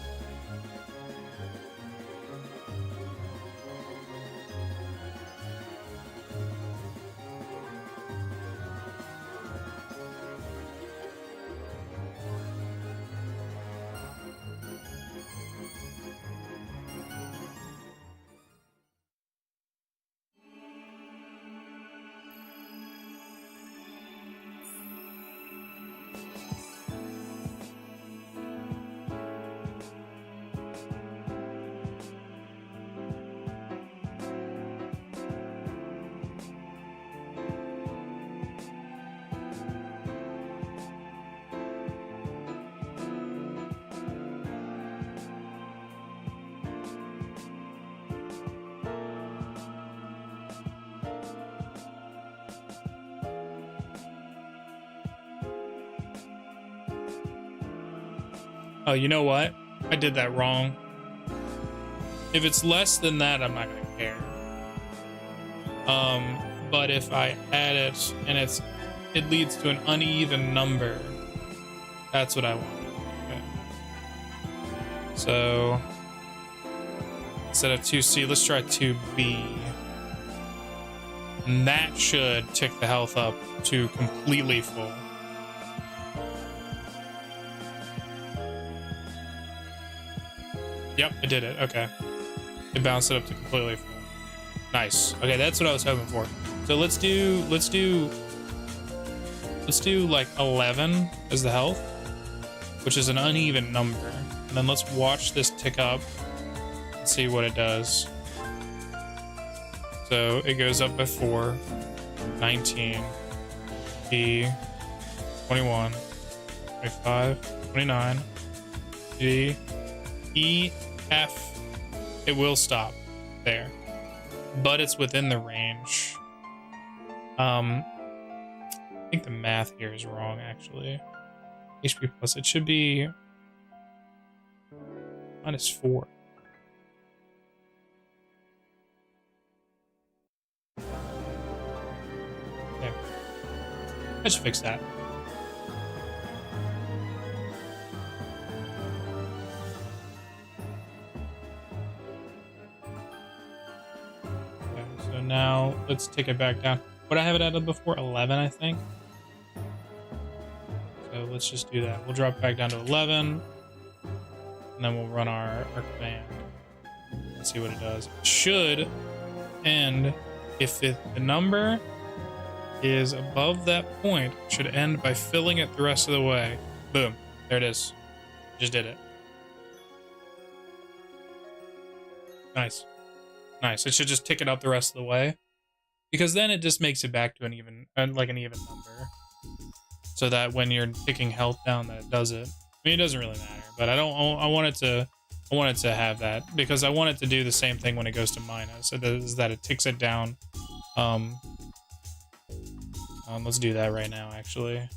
Oh, you know what? I did that wrong. If it's less than that, I'm not gonna care. But if I add it and it leads to an uneven number, that's what I want. Okay. So instead of 2C, let's try 2B. And that should tick the health up to completely full. Yep, it did it. Okay. It bounced it up to completely full. Nice. Okay, that's what I was hoping for. So let's do like 11 as the health, which is an uneven number. And then let's watch this tick up and see what it does. So it goes up by 4, 19, E, 21, 25, 29, D, E, F. It will stop there, but it's within the range. I think the math here is wrong, actually. HP plus, it should be -4. There. I should fix that. Okay, so now let's take it back down. What I have it at before? 11, I think. So let's just do that. We'll drop it back down to 11. And then we'll run our command. And see what it does. It should end if the number is above that point. It should end by filling it the rest of the way. Boom. There it is. Just did it. Nice. Nice. It should just tick it up the rest of the way. Because then it just makes it back to an even number, so that when you're taking health down, that it does it. I mean, it doesn't really matter, but I want it to have that because I want it to do the same thing when it goes to minus. So that is that it ticks it down. Let's do that right now, actually.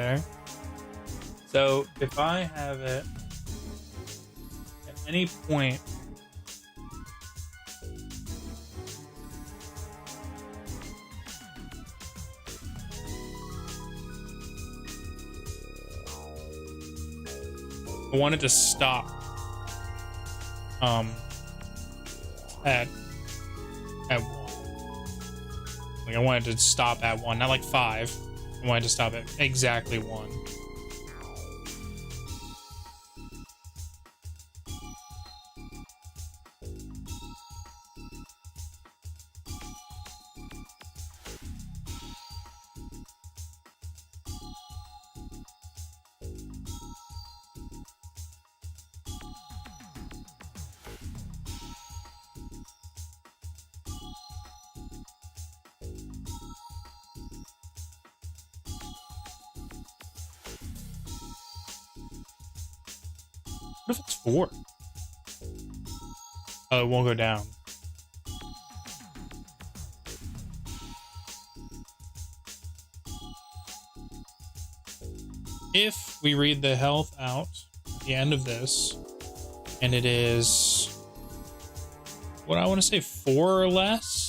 Okay. So if I have it at any point I wanted to stop at 1. Like I wanted to stop at 1, not like 5. I wanted to stop at exactly 1. What if it's 4? Oh, it won't go down. If we read the health out at the end of this, and it is, what I want to say, 4 or less?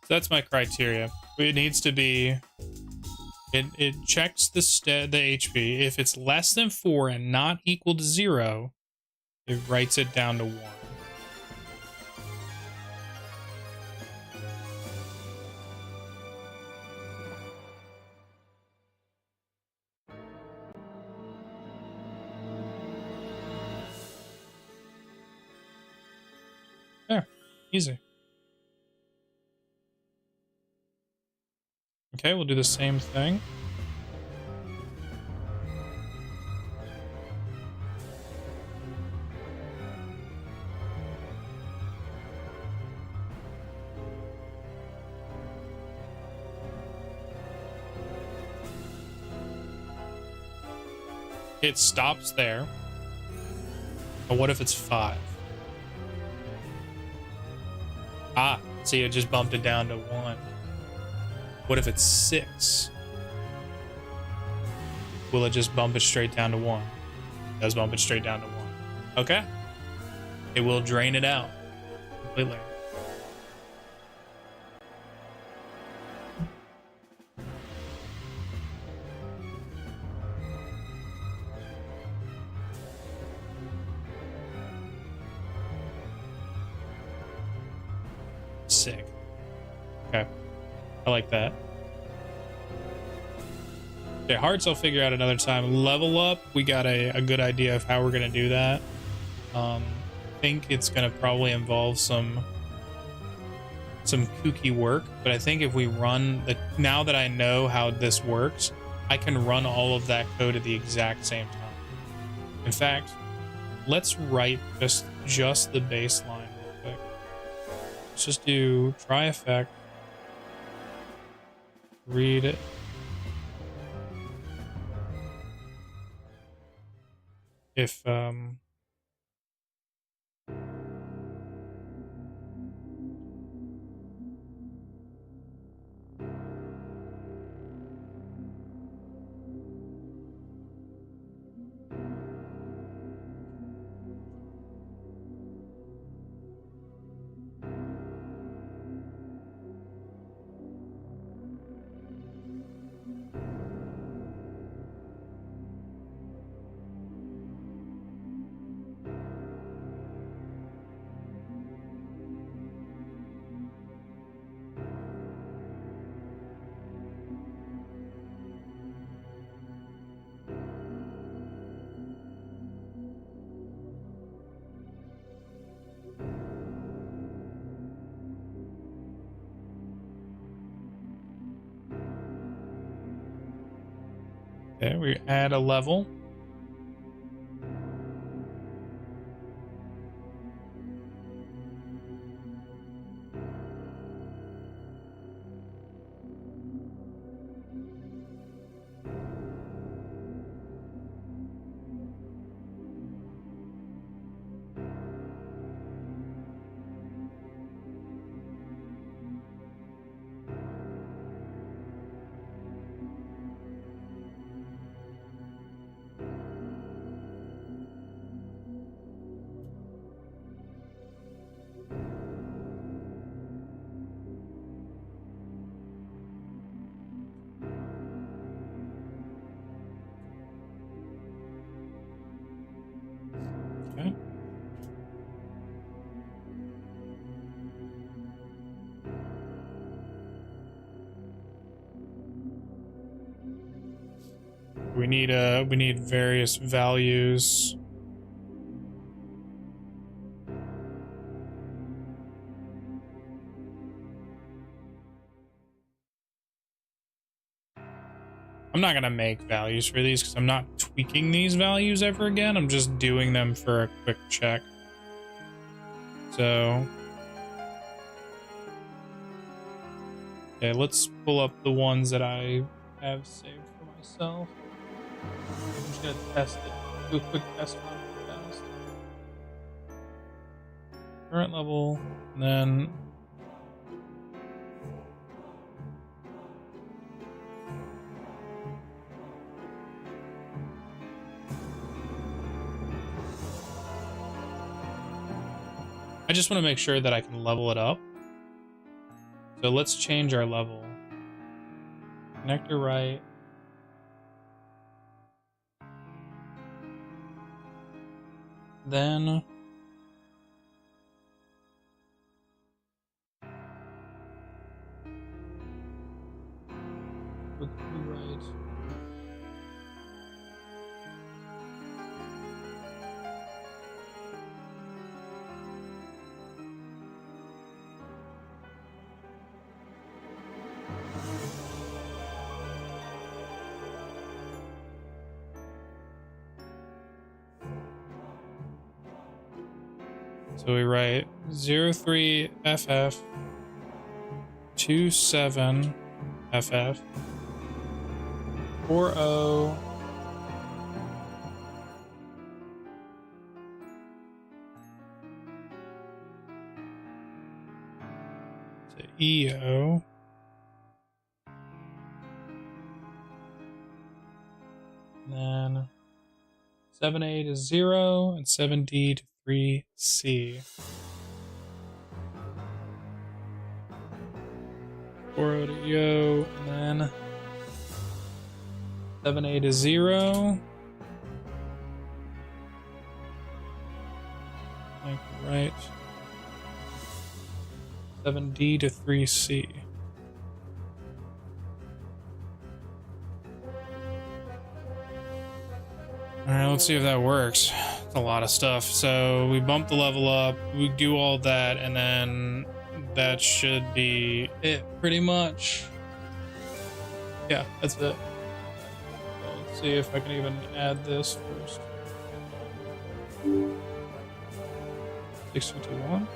So that's my criteria. It needs to be. It checks the HP. If it's less than 4 and not equal to 0, it writes it down to 1. There, easy. Okay, we'll do the same thing. It stops there. But what if it's 5? Ah, see, it just bumped it down to 1. What if it's 6? Will it just bump it straight down to 1? It does bump it straight down to 1. Okay. It will drain it out completely. Sick. Okay. I like that. Okay, hearts I'll figure out another time. Level up, we got a good idea of how we're gonna do that. I think it's gonna probably involve some kooky work, but I think if we run now that I know how this works, I can run all of that code at the exact same time. In fact, let's write just the baseline real quick. Let's just do try effect, read it. If okay, we add a level. Okay. We need various values. I'm not gonna make values for these because I'm not tweaking these values ever again. I'm just doing them for a quick check. So, okay, let's pull up the ones that I have saved for myself. I'm just gonna test it. Do a quick test run real fast. Current level, and then I just want to make sure that I can level it up. So let's change our level. Connector right. Then right. So we write 03FF 27FF 40 to EO. And then 7A to 0 and 7D to 3C. 40 to EO, and then 7A to 0. Like right. 7D to 3C. Alright, let's see if that works. It's a lot of stuff. So we bump the level up, we do all that, and then that should be it, pretty much. Yeah, that's it. So let's see if I can even add this first. 6221.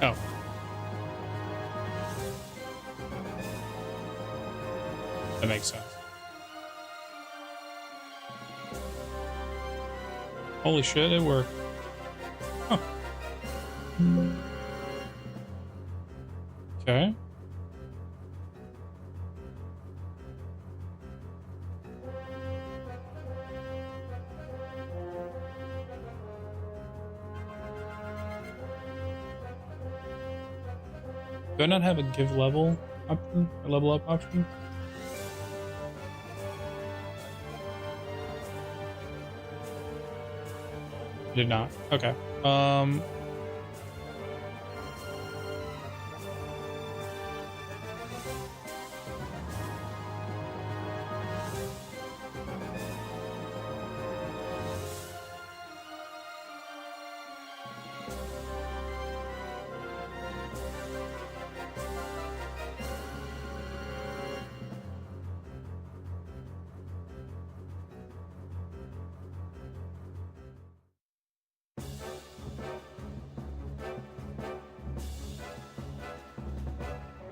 Oh. That makes sense. Holy shit, it worked. Huh. Okay. Do I not have a give level option or level up option? Did not. Okay.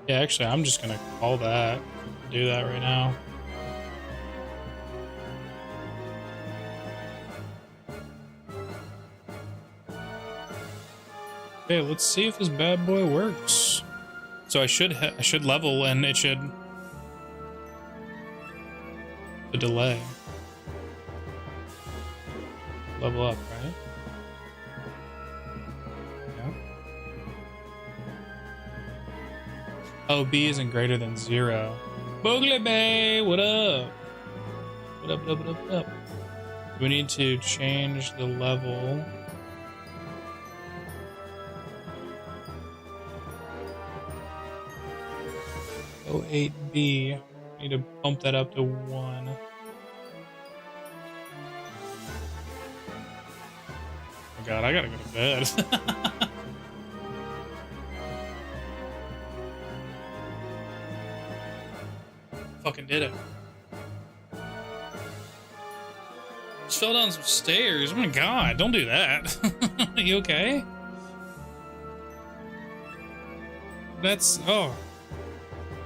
Yeah, actually, I'm just gonna call that. Do that right now. Okay, let's see if this bad boy works. So I should level, and it should the delay level up, right? Yeah. Oh, B isn't greater than 0. Boogly Bay, what up? What up, what up, what up, what up? We need to change the level. Oh, 8B. Need to bump that up to 1. Oh god, I gotta go to bed. Fucking did it. Just fell down some stairs. Oh my god, don't do that. Are you okay? That's... oh.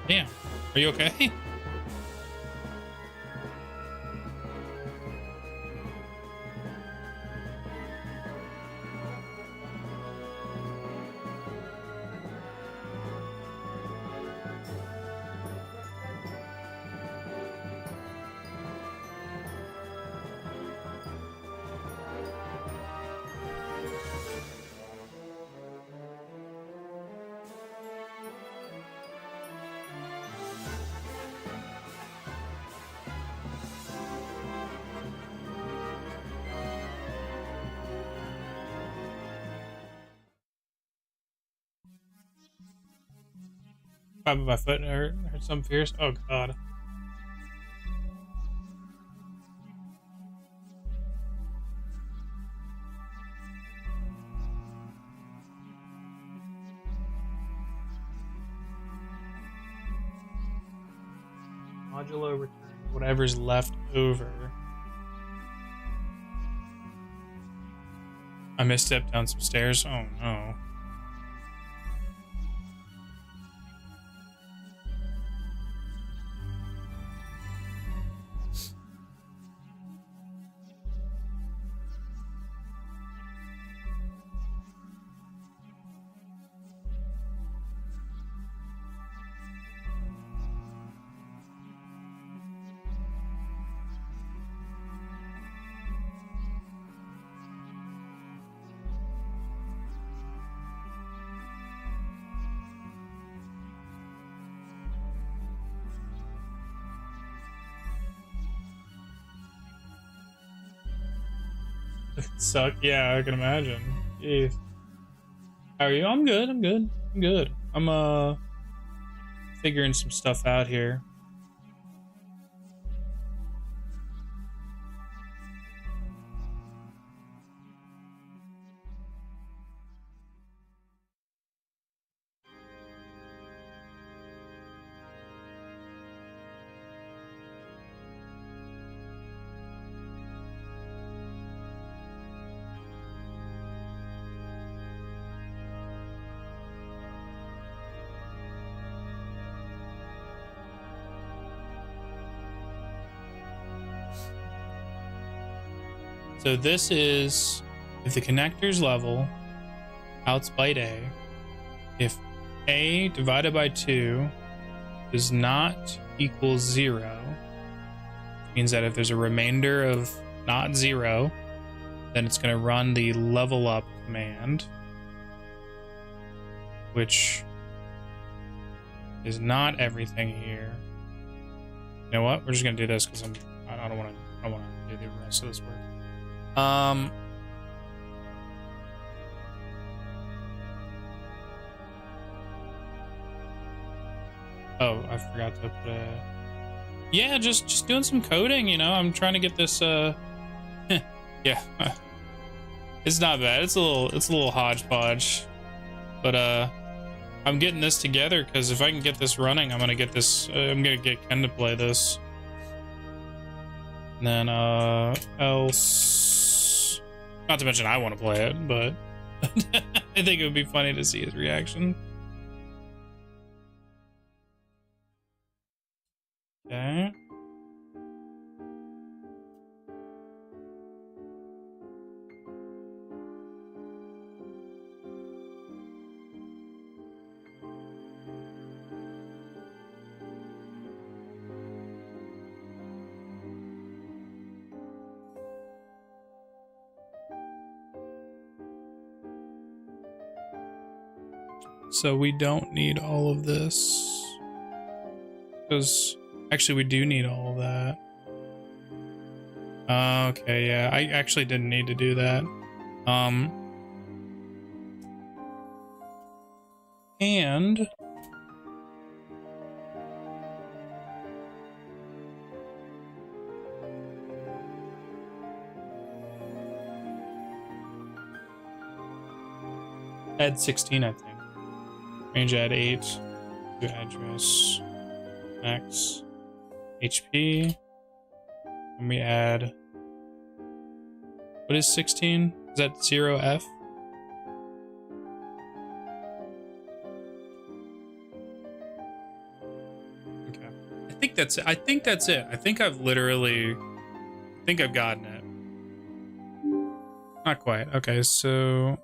Damn. Are you okay? Top of my foot hurt some fierce. Oh god. Modulo returns whatever's left over. I misstepped down some stairs. Oh no. Suck. Yeah, I can imagine. Jeez. How are you? I'm good. I'm good. I'm good. I'm figuring some stuff out here. So this is if the connector's level outsbyte A, if A divided by 2 does not equal 0, which means that if there's a remainder of not 0, then it's going to run the level up command, which is not everything here. You know what? We're just going to do this because I don't want to do the rest of this work. Oh, I forgot to put a... Yeah, just doing some coding, you know. I'm trying to get this yeah. It's not bad. It's a little hodgepodge. But I'm getting this together because if I can get this running, I'm gonna get this I'm gonna get Ken to play this. And then else, not to mention I want to play it, but I think it would be funny to see his reaction. Okay. So we don't need all of this, because actually we do need all of that. Okay, yeah, I actually didn't need to do that. And add 16, I think. Range add 8 to address max HP. And we add, what is 16? Is that 0F? Okay. I think that's it. I think that's it. I think I've gotten it. Not quite. Okay, so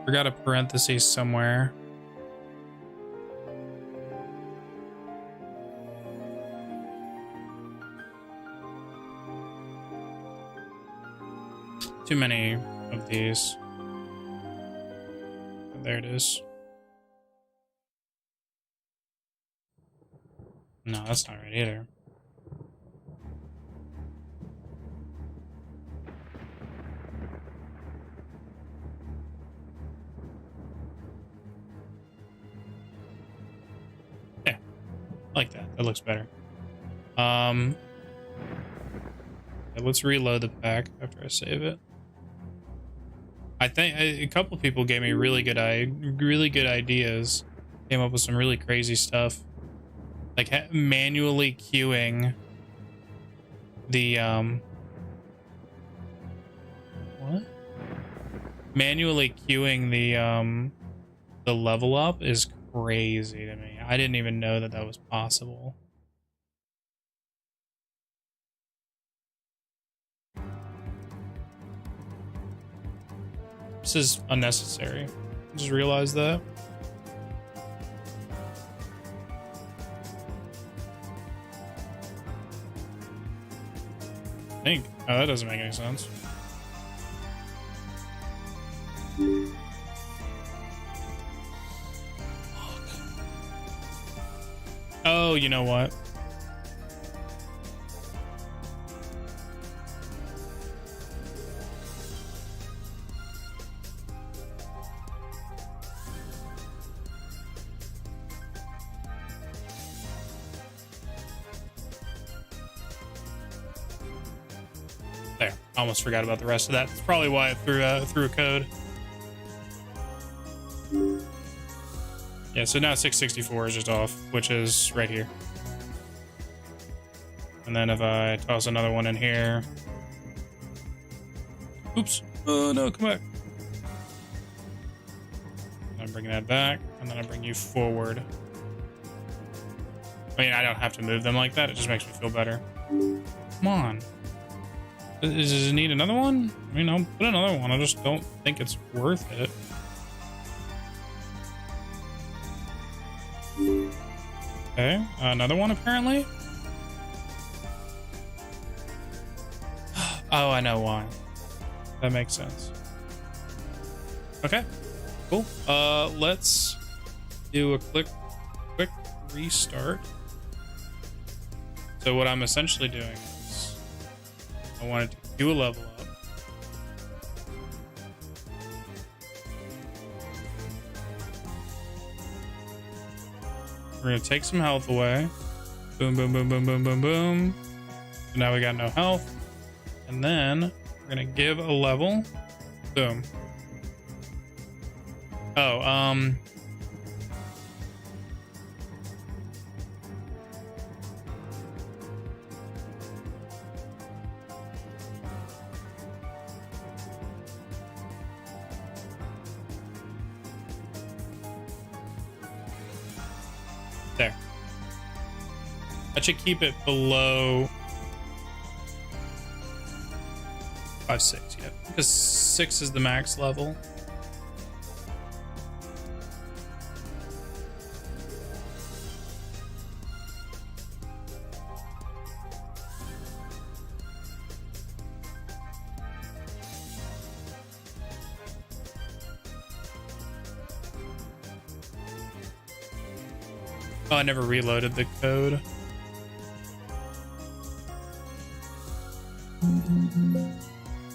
forgot a parenthesis somewhere. Too many of these. There it is. No, that's not right either. Like that. That looks better. Okay, let's reload the pack after I save it. I think a couple people gave me really good ideas. Came up with some really crazy stuff, like manually queuing the what? Manually queuing the level up is crazy to me. I didn't even know that that was possible. This is unnecessary. Just realized that. I think. Oh, that doesn't make any sense. Oh, you know what? There, I almost forgot about the rest of that. That's probably why it threw a code. Yeah, so now 664 is just off, which is right here. And then if I toss another one in here. Oops. Oh no, come back. I bring that back, and then I bring you forward. I mean, I don't have to move them like that. It just makes me feel better. Come on. Does it need another one? I mean, I'll put another one. I just don't think it's worth it. Okay, another one apparently. Oh, I know why. That makes sense. Okay, cool. Let's do a quick restart. So what I'm essentially doing is I wanted to do a level up. We're gonna take some health away. Boom, boom, boom, boom, boom, boom, boom. So now we got no health. And then we're gonna give a level. Boom. Oh, there. I should keep it below 5, 6, yeah. Because 6 is the max level. Oh, I never reloaded the code.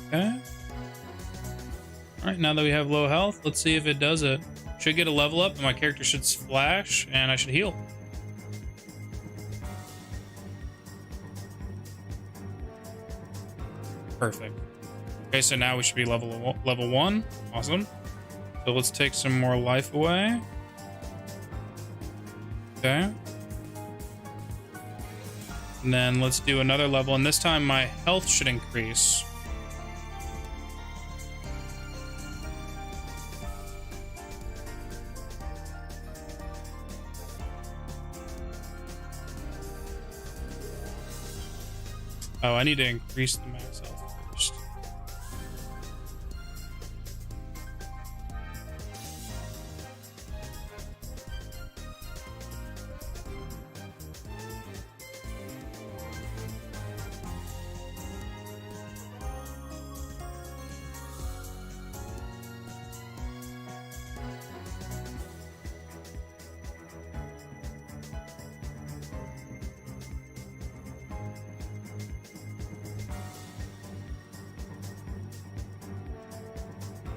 Okay. Alright, now that we have low health, let's see if it does it. Should get a level up, and my character should splash, and I should heal. Perfect. Okay, so now we should be level 1. Awesome. So let's take some more life away. Okay. And then let's do another level, and this time my health should increase. Oh, I need to increase the max health first.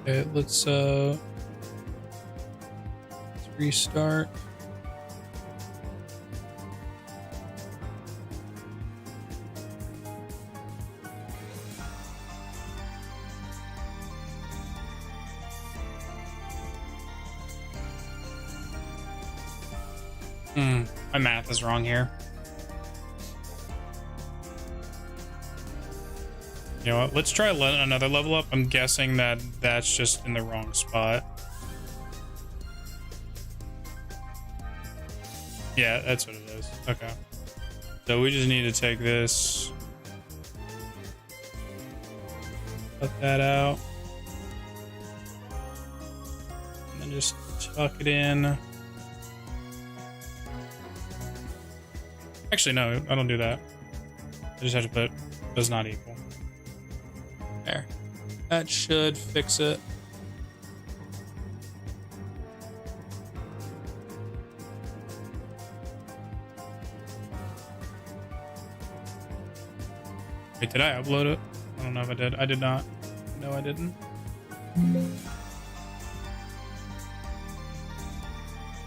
Okay, let's restart. My math is wrong here. You know what? Let's try another level up. I'm guessing that that's just in the wrong spot. Yeah, that's what it is. Okay. So we just need to take this. Cut that out. And then just tuck it in. Actually, no, I don't do that. I just have to put does not equal. There. That should fix it. Wait, did I upload it? I don't know if I did. I did not. No, I didn't.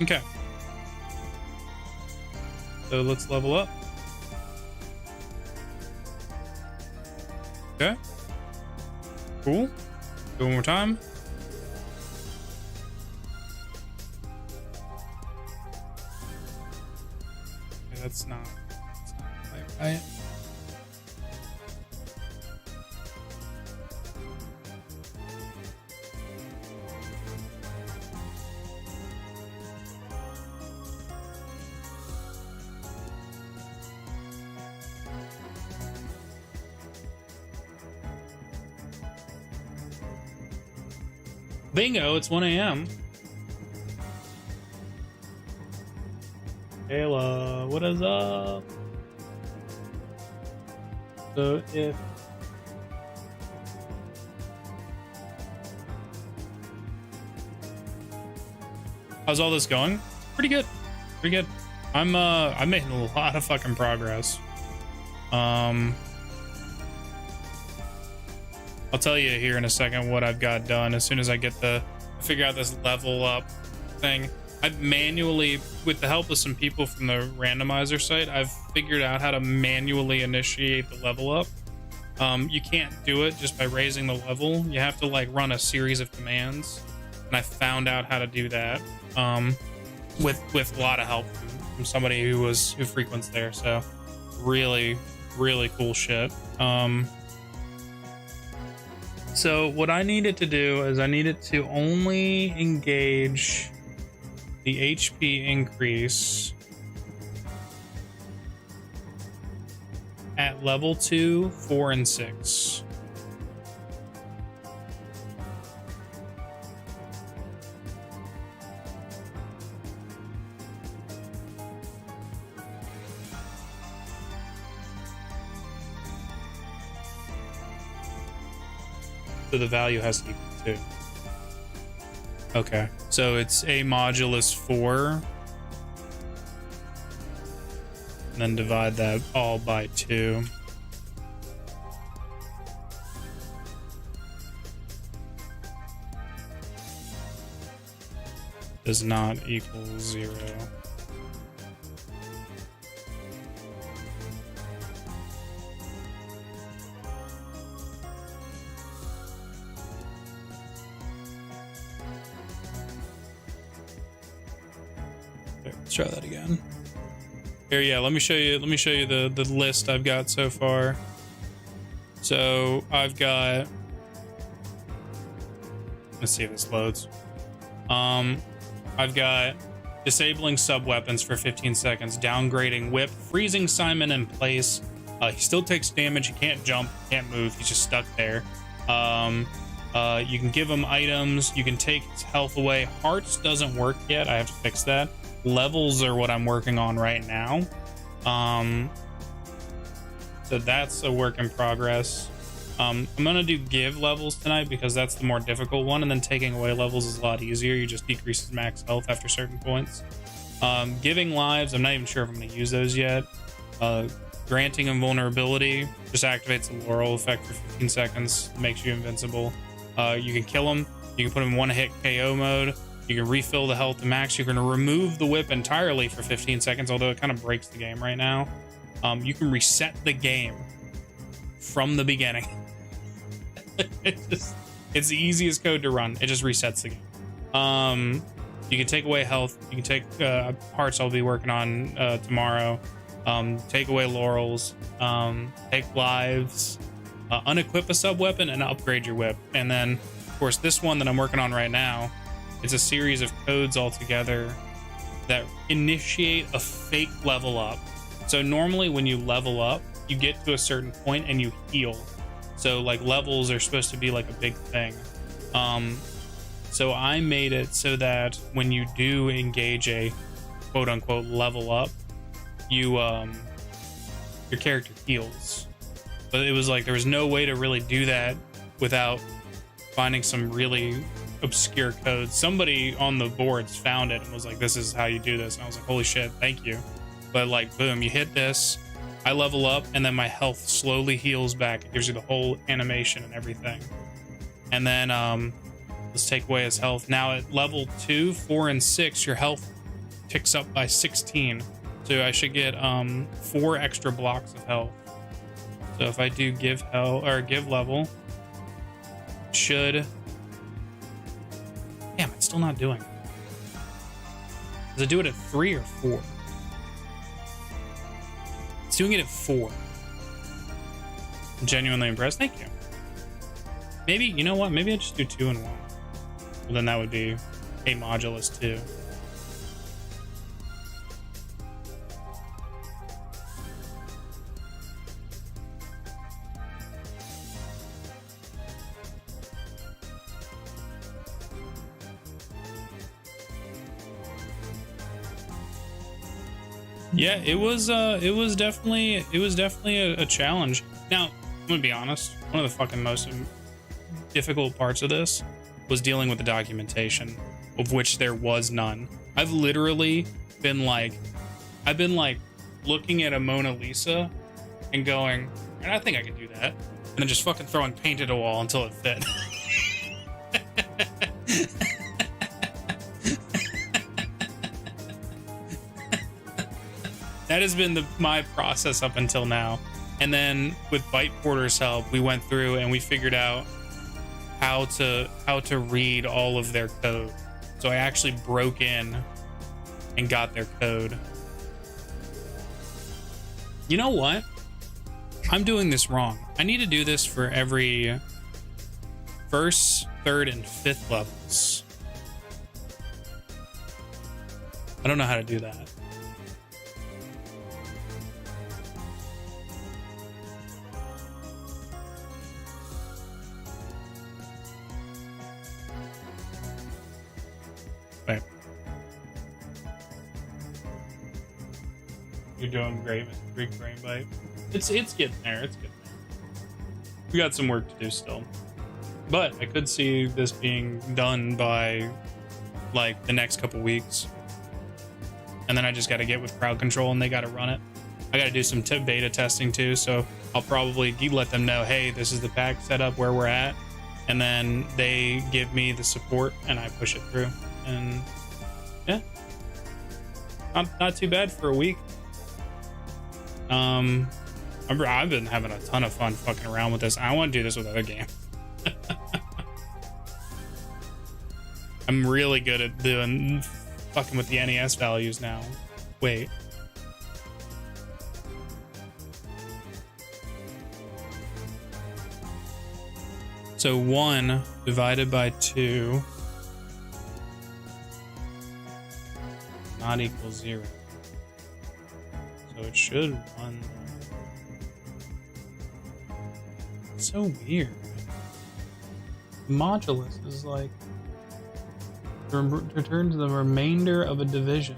Okay. So let's level up. Okay. Cool. Do one more time. Okay, that's not quite right. Bingo, it's 1 a.m. Kayla, what is up? So if how's all this going? Pretty good. Pretty good. I'm making a lot of fucking progress. I'll tell you here in a second what I've got done as soon as I get the figure out this level up thing. I've manually, with the help of some people from the randomizer site, I've figured out how to manually initiate the level up. You can't do it just by raising the level. You have to like run a series of commands, and I found out how to do that with a lot of help from somebody who frequents there. So really cool shit. So what I needed to do is I needed to only engage the HP increase at level 2, 4, and 6. So the value has to equal 2. Okay, so it's a modulus 4. And then divide that all by 2. Does not equal 0. Let's try that again. Here, yeah, let me show you the list I've got so far. So I've got, let's see if this loads. I've got disabling sub weapons for 15 seconds, downgrading whip, freezing Simon in place. He still takes damage, he can't jump, can't move, he's just stuck there. You can give him items, you can take his health away. Hearts doesn't work yet, I have to fix that. Levels are what I'm working on right now. So that's a work in progress. I'm gonna do give levels tonight because that's the more difficult one, and then taking away levels is a lot easier. You just decrease his max health after certain points. Giving lives, I'm not even sure if I'm gonna use those yet. Granting invulnerability just activates the Laurel effect for 15 seconds, makes you invincible. You can kill him, you can put him in one-hit KO mode. You can refill the health to max. You can remove the whip entirely for 15 seconds, although it kind of breaks the game right now. You can reset the game from the beginning. It's the easiest code to run. It just resets the game. You can take away health. You can take hearts. I'll be working on tomorrow. Take away laurels. Take lives. Unequip a sub weapon and upgrade your whip. And then, of course, this one that I'm working on right now, it's a series of codes altogether that initiate a fake level up. So normally when you level up, you get to a certain point and you heal. So like levels are supposed to be like a big thing. So I made it so that when you do engage a quote unquote level up, you your character heals. But it was like there was no way to really do that without finding some really obscure codes. Somebody on the boards found it and was like, this is how you do this. And I was like, holy shit, thank you. But like, boom, you hit this, I level up, and then my health slowly heals back. It gives you the whole animation and everything. And then let's take away his health. Now at level 2, 4, and 6, your health ticks up by 16. So I should get 4 extra blocks of health. So if I do give health or give level, it should. Damn, it's still not doing it. Does it do it at 3 or 4? It's doing it at 4. I'm genuinely impressed. Thank you. Maybe, you know what? Maybe I just do 2 and 1. Well, then that would be a modulus 2. Yeah, it was definitely a challenge. Now, I'm gonna be honest, one of the fucking most difficult parts of this was dealing with the documentation, of which there was none. I've literally been like, looking at a Mona Lisa and going, I think I can do that, and then just fucking throwing paint at a wall until it fit. That has been my process up until now. And then with Byte Porter's help, we went through and we figured out how to read all of their code. So I actually broke in and got their code. You know what? I'm doing this wrong. I need to do this for every 1st, 3rd, and 5th levels. I don't know how to do that. You're doing great, Mr. Greek Brain Bite. It's getting there. It's getting there. We got some work to do still, but I could see this being done by like the next couple weeks, and then I just got to get with crowd control and they got to run it. I got to do some beta testing too, so I'll probably let them know, hey, this is the pack setup where we're at, and then they give me the support and I push it through. And yeah, not too bad for a week. I've been having a ton of fun fucking around with this. I want to do this with other games. I'm really good at doing fucking with the NES values now. Wait. So 1 divided by 2 not equal 0. So it should run. It's so weird. Modulus is like returns the remainder of a division.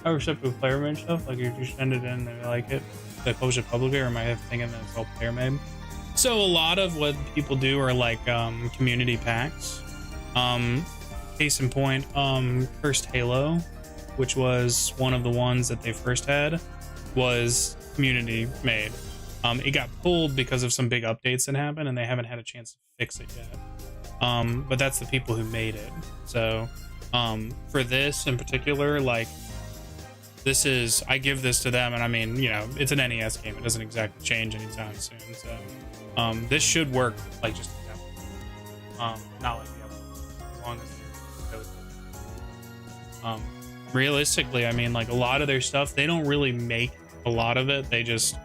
I receptive with player made stuff. Like if you send it in and they like it, they post it publicly, or am I thinking that it's all player made? So a lot of what people do are like community packs. Case in point, Cursed Halo, which was one of the ones that they first had, was community made. It got pulled because of some big updates that happened, and they haven't had a chance to fix it yet. But that's the people who made it. So for this in particular, like This is, I give this to them, and I mean, you know, it's an NES game. It doesn't exactly change anytime soon. So, this should work like just not like the other one, as long as they're realistically, I mean, like a lot of their stuff, they don't really make a lot of it. They just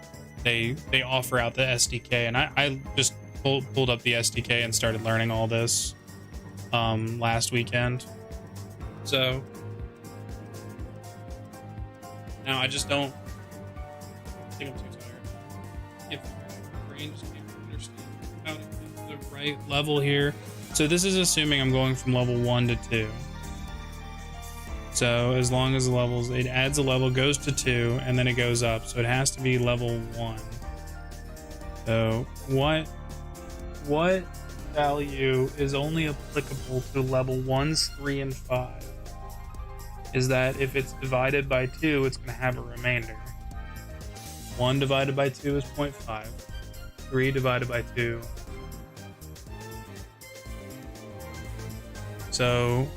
they offer out the SDK, and I just pulled up the SDK and started learning all this last weekend. So now I just don't think I'm too tired. If my brain just can't understand how to get the right level here. So this is assuming I'm going from level 1 to 2. So as long as the levels, it adds a level, goes to 2, and then it goes up. So it has to be level 1. So what value is only applicable to level 1s, 3, and 5? Is that if it's divided by 2, it's going to have a remainder. 1 divided by 2 is 0.5. 3 divided by 2. So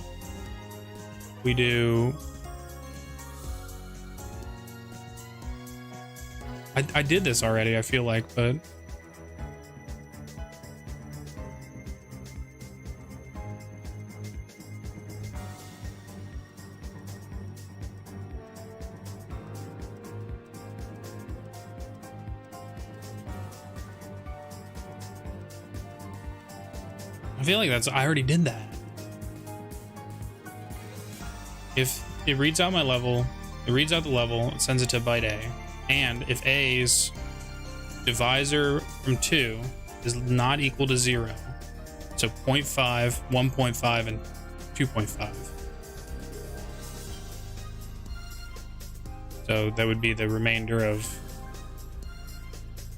we do... I did this already, I feel like, but... I feel like I already did that. If it reads out my level, it reads out the level, it sends it to byte A. And if A's divisor from 2 is not equal to 0, so 0.5, 1.5, and 2.5. So that would be the remainder of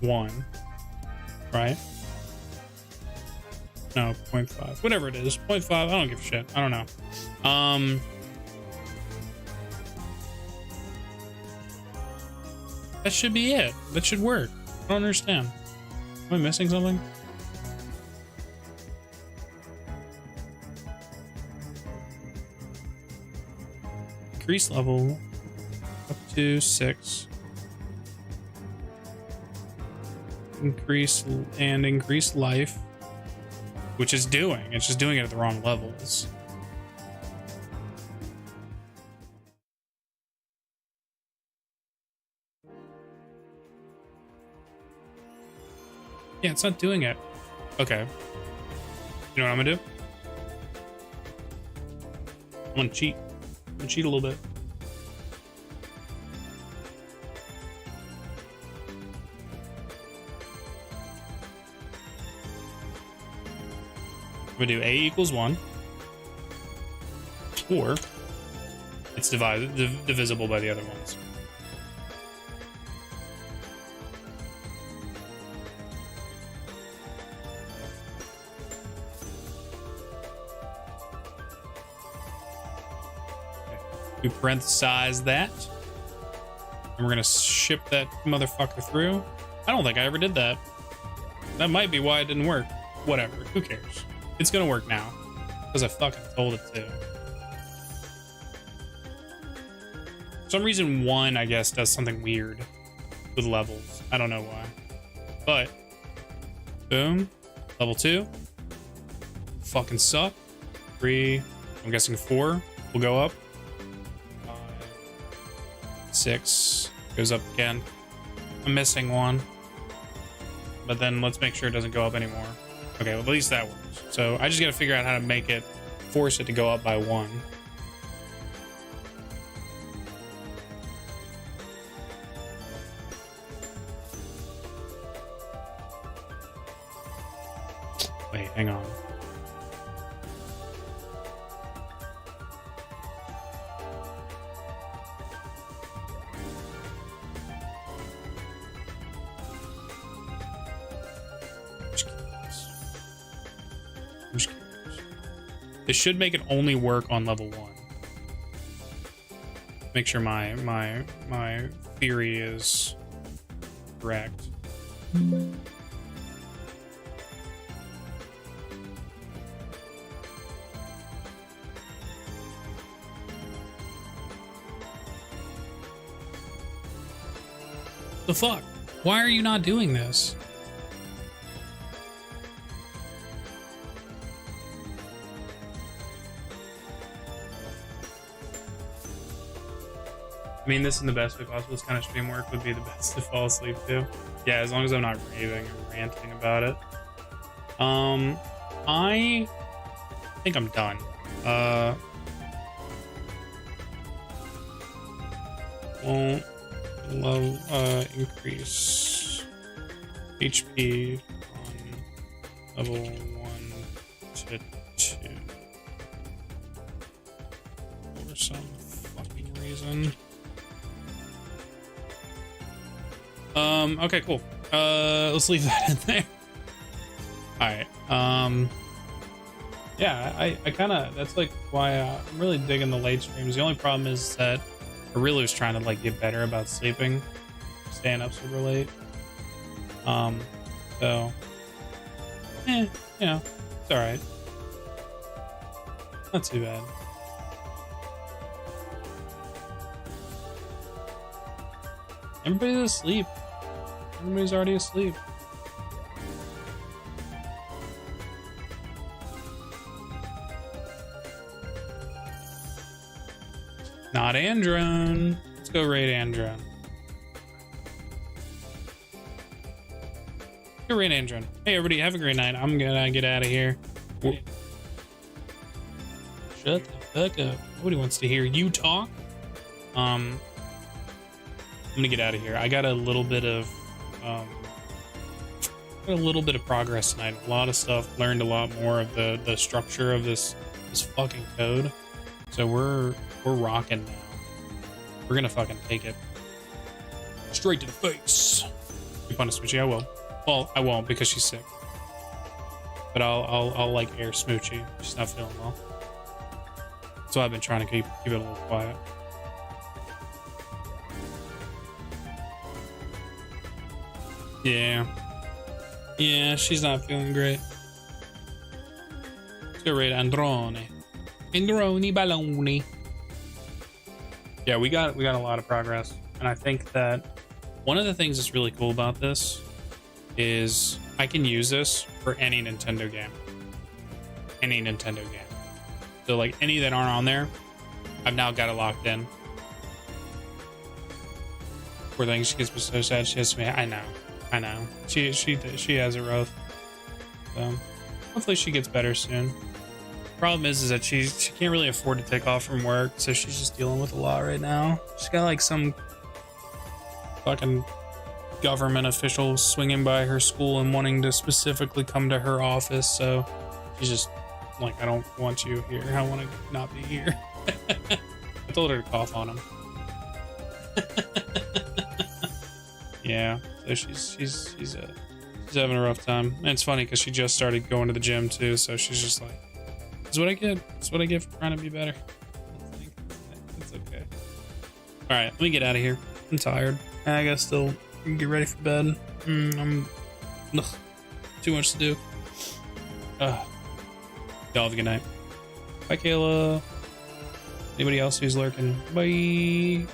1, right? No, 0.5. Whatever it is. 0.5. I don't give a shit. I don't know. That should be it. That should work. I don't understand. Am I missing something? Increase level up to 6. Increase life. Which is doing. It's just doing it at the wrong levels. Yeah, it's not doing it. Okay. You know what I'm gonna do? I'm gonna cheat. I'm gonna cheat a little bit. I'm gonna do A equals 1. Or it's divisible by the other ones. We parenthesize that. And we're gonna ship that motherfucker through. I don't think I ever did that. That might be why it didn't work. Whatever, who cares? It's gonna work now. Because I fucking told it to. For some reason 1, I guess, does something weird with levels. I don't know why. But, boom. Level 2. Fucking suck. 3, I'm guessing 4 will go up. 6 goes up again. I'm missing 1, but then let's make sure it doesn't go up anymore. Okay, well, at least that works. So I just gotta figure out how to make it, force it to go up by 1. Wait, hang on. This should make it only work on level 1. Make sure my theory is correct. The fuck? Why are you not doing this? I mean, this in the best way possible. This kind of stream work would be the best to fall asleep to. Yeah, as long as I'm not raving or ranting about it. I think I'm done. Won't increase HP on level 1 to 2 for some fucking reason. Okay, cool. Let's leave that in there. Alright, yeah, I kind of, that's like why I'm really digging the late streams. The only problem is that I really was trying to like get better about sleeping, staying up super late. So, you know, it's alright. Not too bad. Everybody's asleep. Everybody's already asleep. Not Andron. Let's go raid Andron. Go raid Andron. Hey everybody, have a great night. I'm gonna get out of here. Shut the fuck up. Nobody wants to hear you talk. I'm gonna get out of here. I got a little bit of progress tonight. A lot of stuff. Learned a lot more of the structure of this fucking code. So we're rocking now. We're gonna fucking take it straight to the face. You want to Smoochie? I will. Well, I won't because she's sick. But I'll like air Smoochie. She's not feeling well. So I've been trying to keep it a little quiet. Yeah, she's not feeling great. Let's go raid Androne. Androne Balloni. Yeah, we got a lot of progress. And I think that one of the things that's really cool about this is I can use this for any Nintendo game. Any Nintendo game. So like any that aren't on there, I've now got it locked in. Poor thing, she gets so sad. She has to be. I know. She has it rough. So hopefully she gets better soon. Problem is that she can't really afford to take off from work, so she's just dealing with a lot right now. She's got like some fucking government official swinging by her school and wanting to specifically come to her office, so she's just like, I don't want you here. I want to not be here. I told her to cough on him. Yeah, so she's having a rough time. And it's funny because she just started going to the gym too, so she's just like, "That's what I get. That's what I get for trying to be better." It's okay. All right, let me get out of here. I'm tired. I gotta still get ready for bed. I'm too much to do. Y'all have a good night. Bye, Kayla. Anybody else who's lurking? Bye.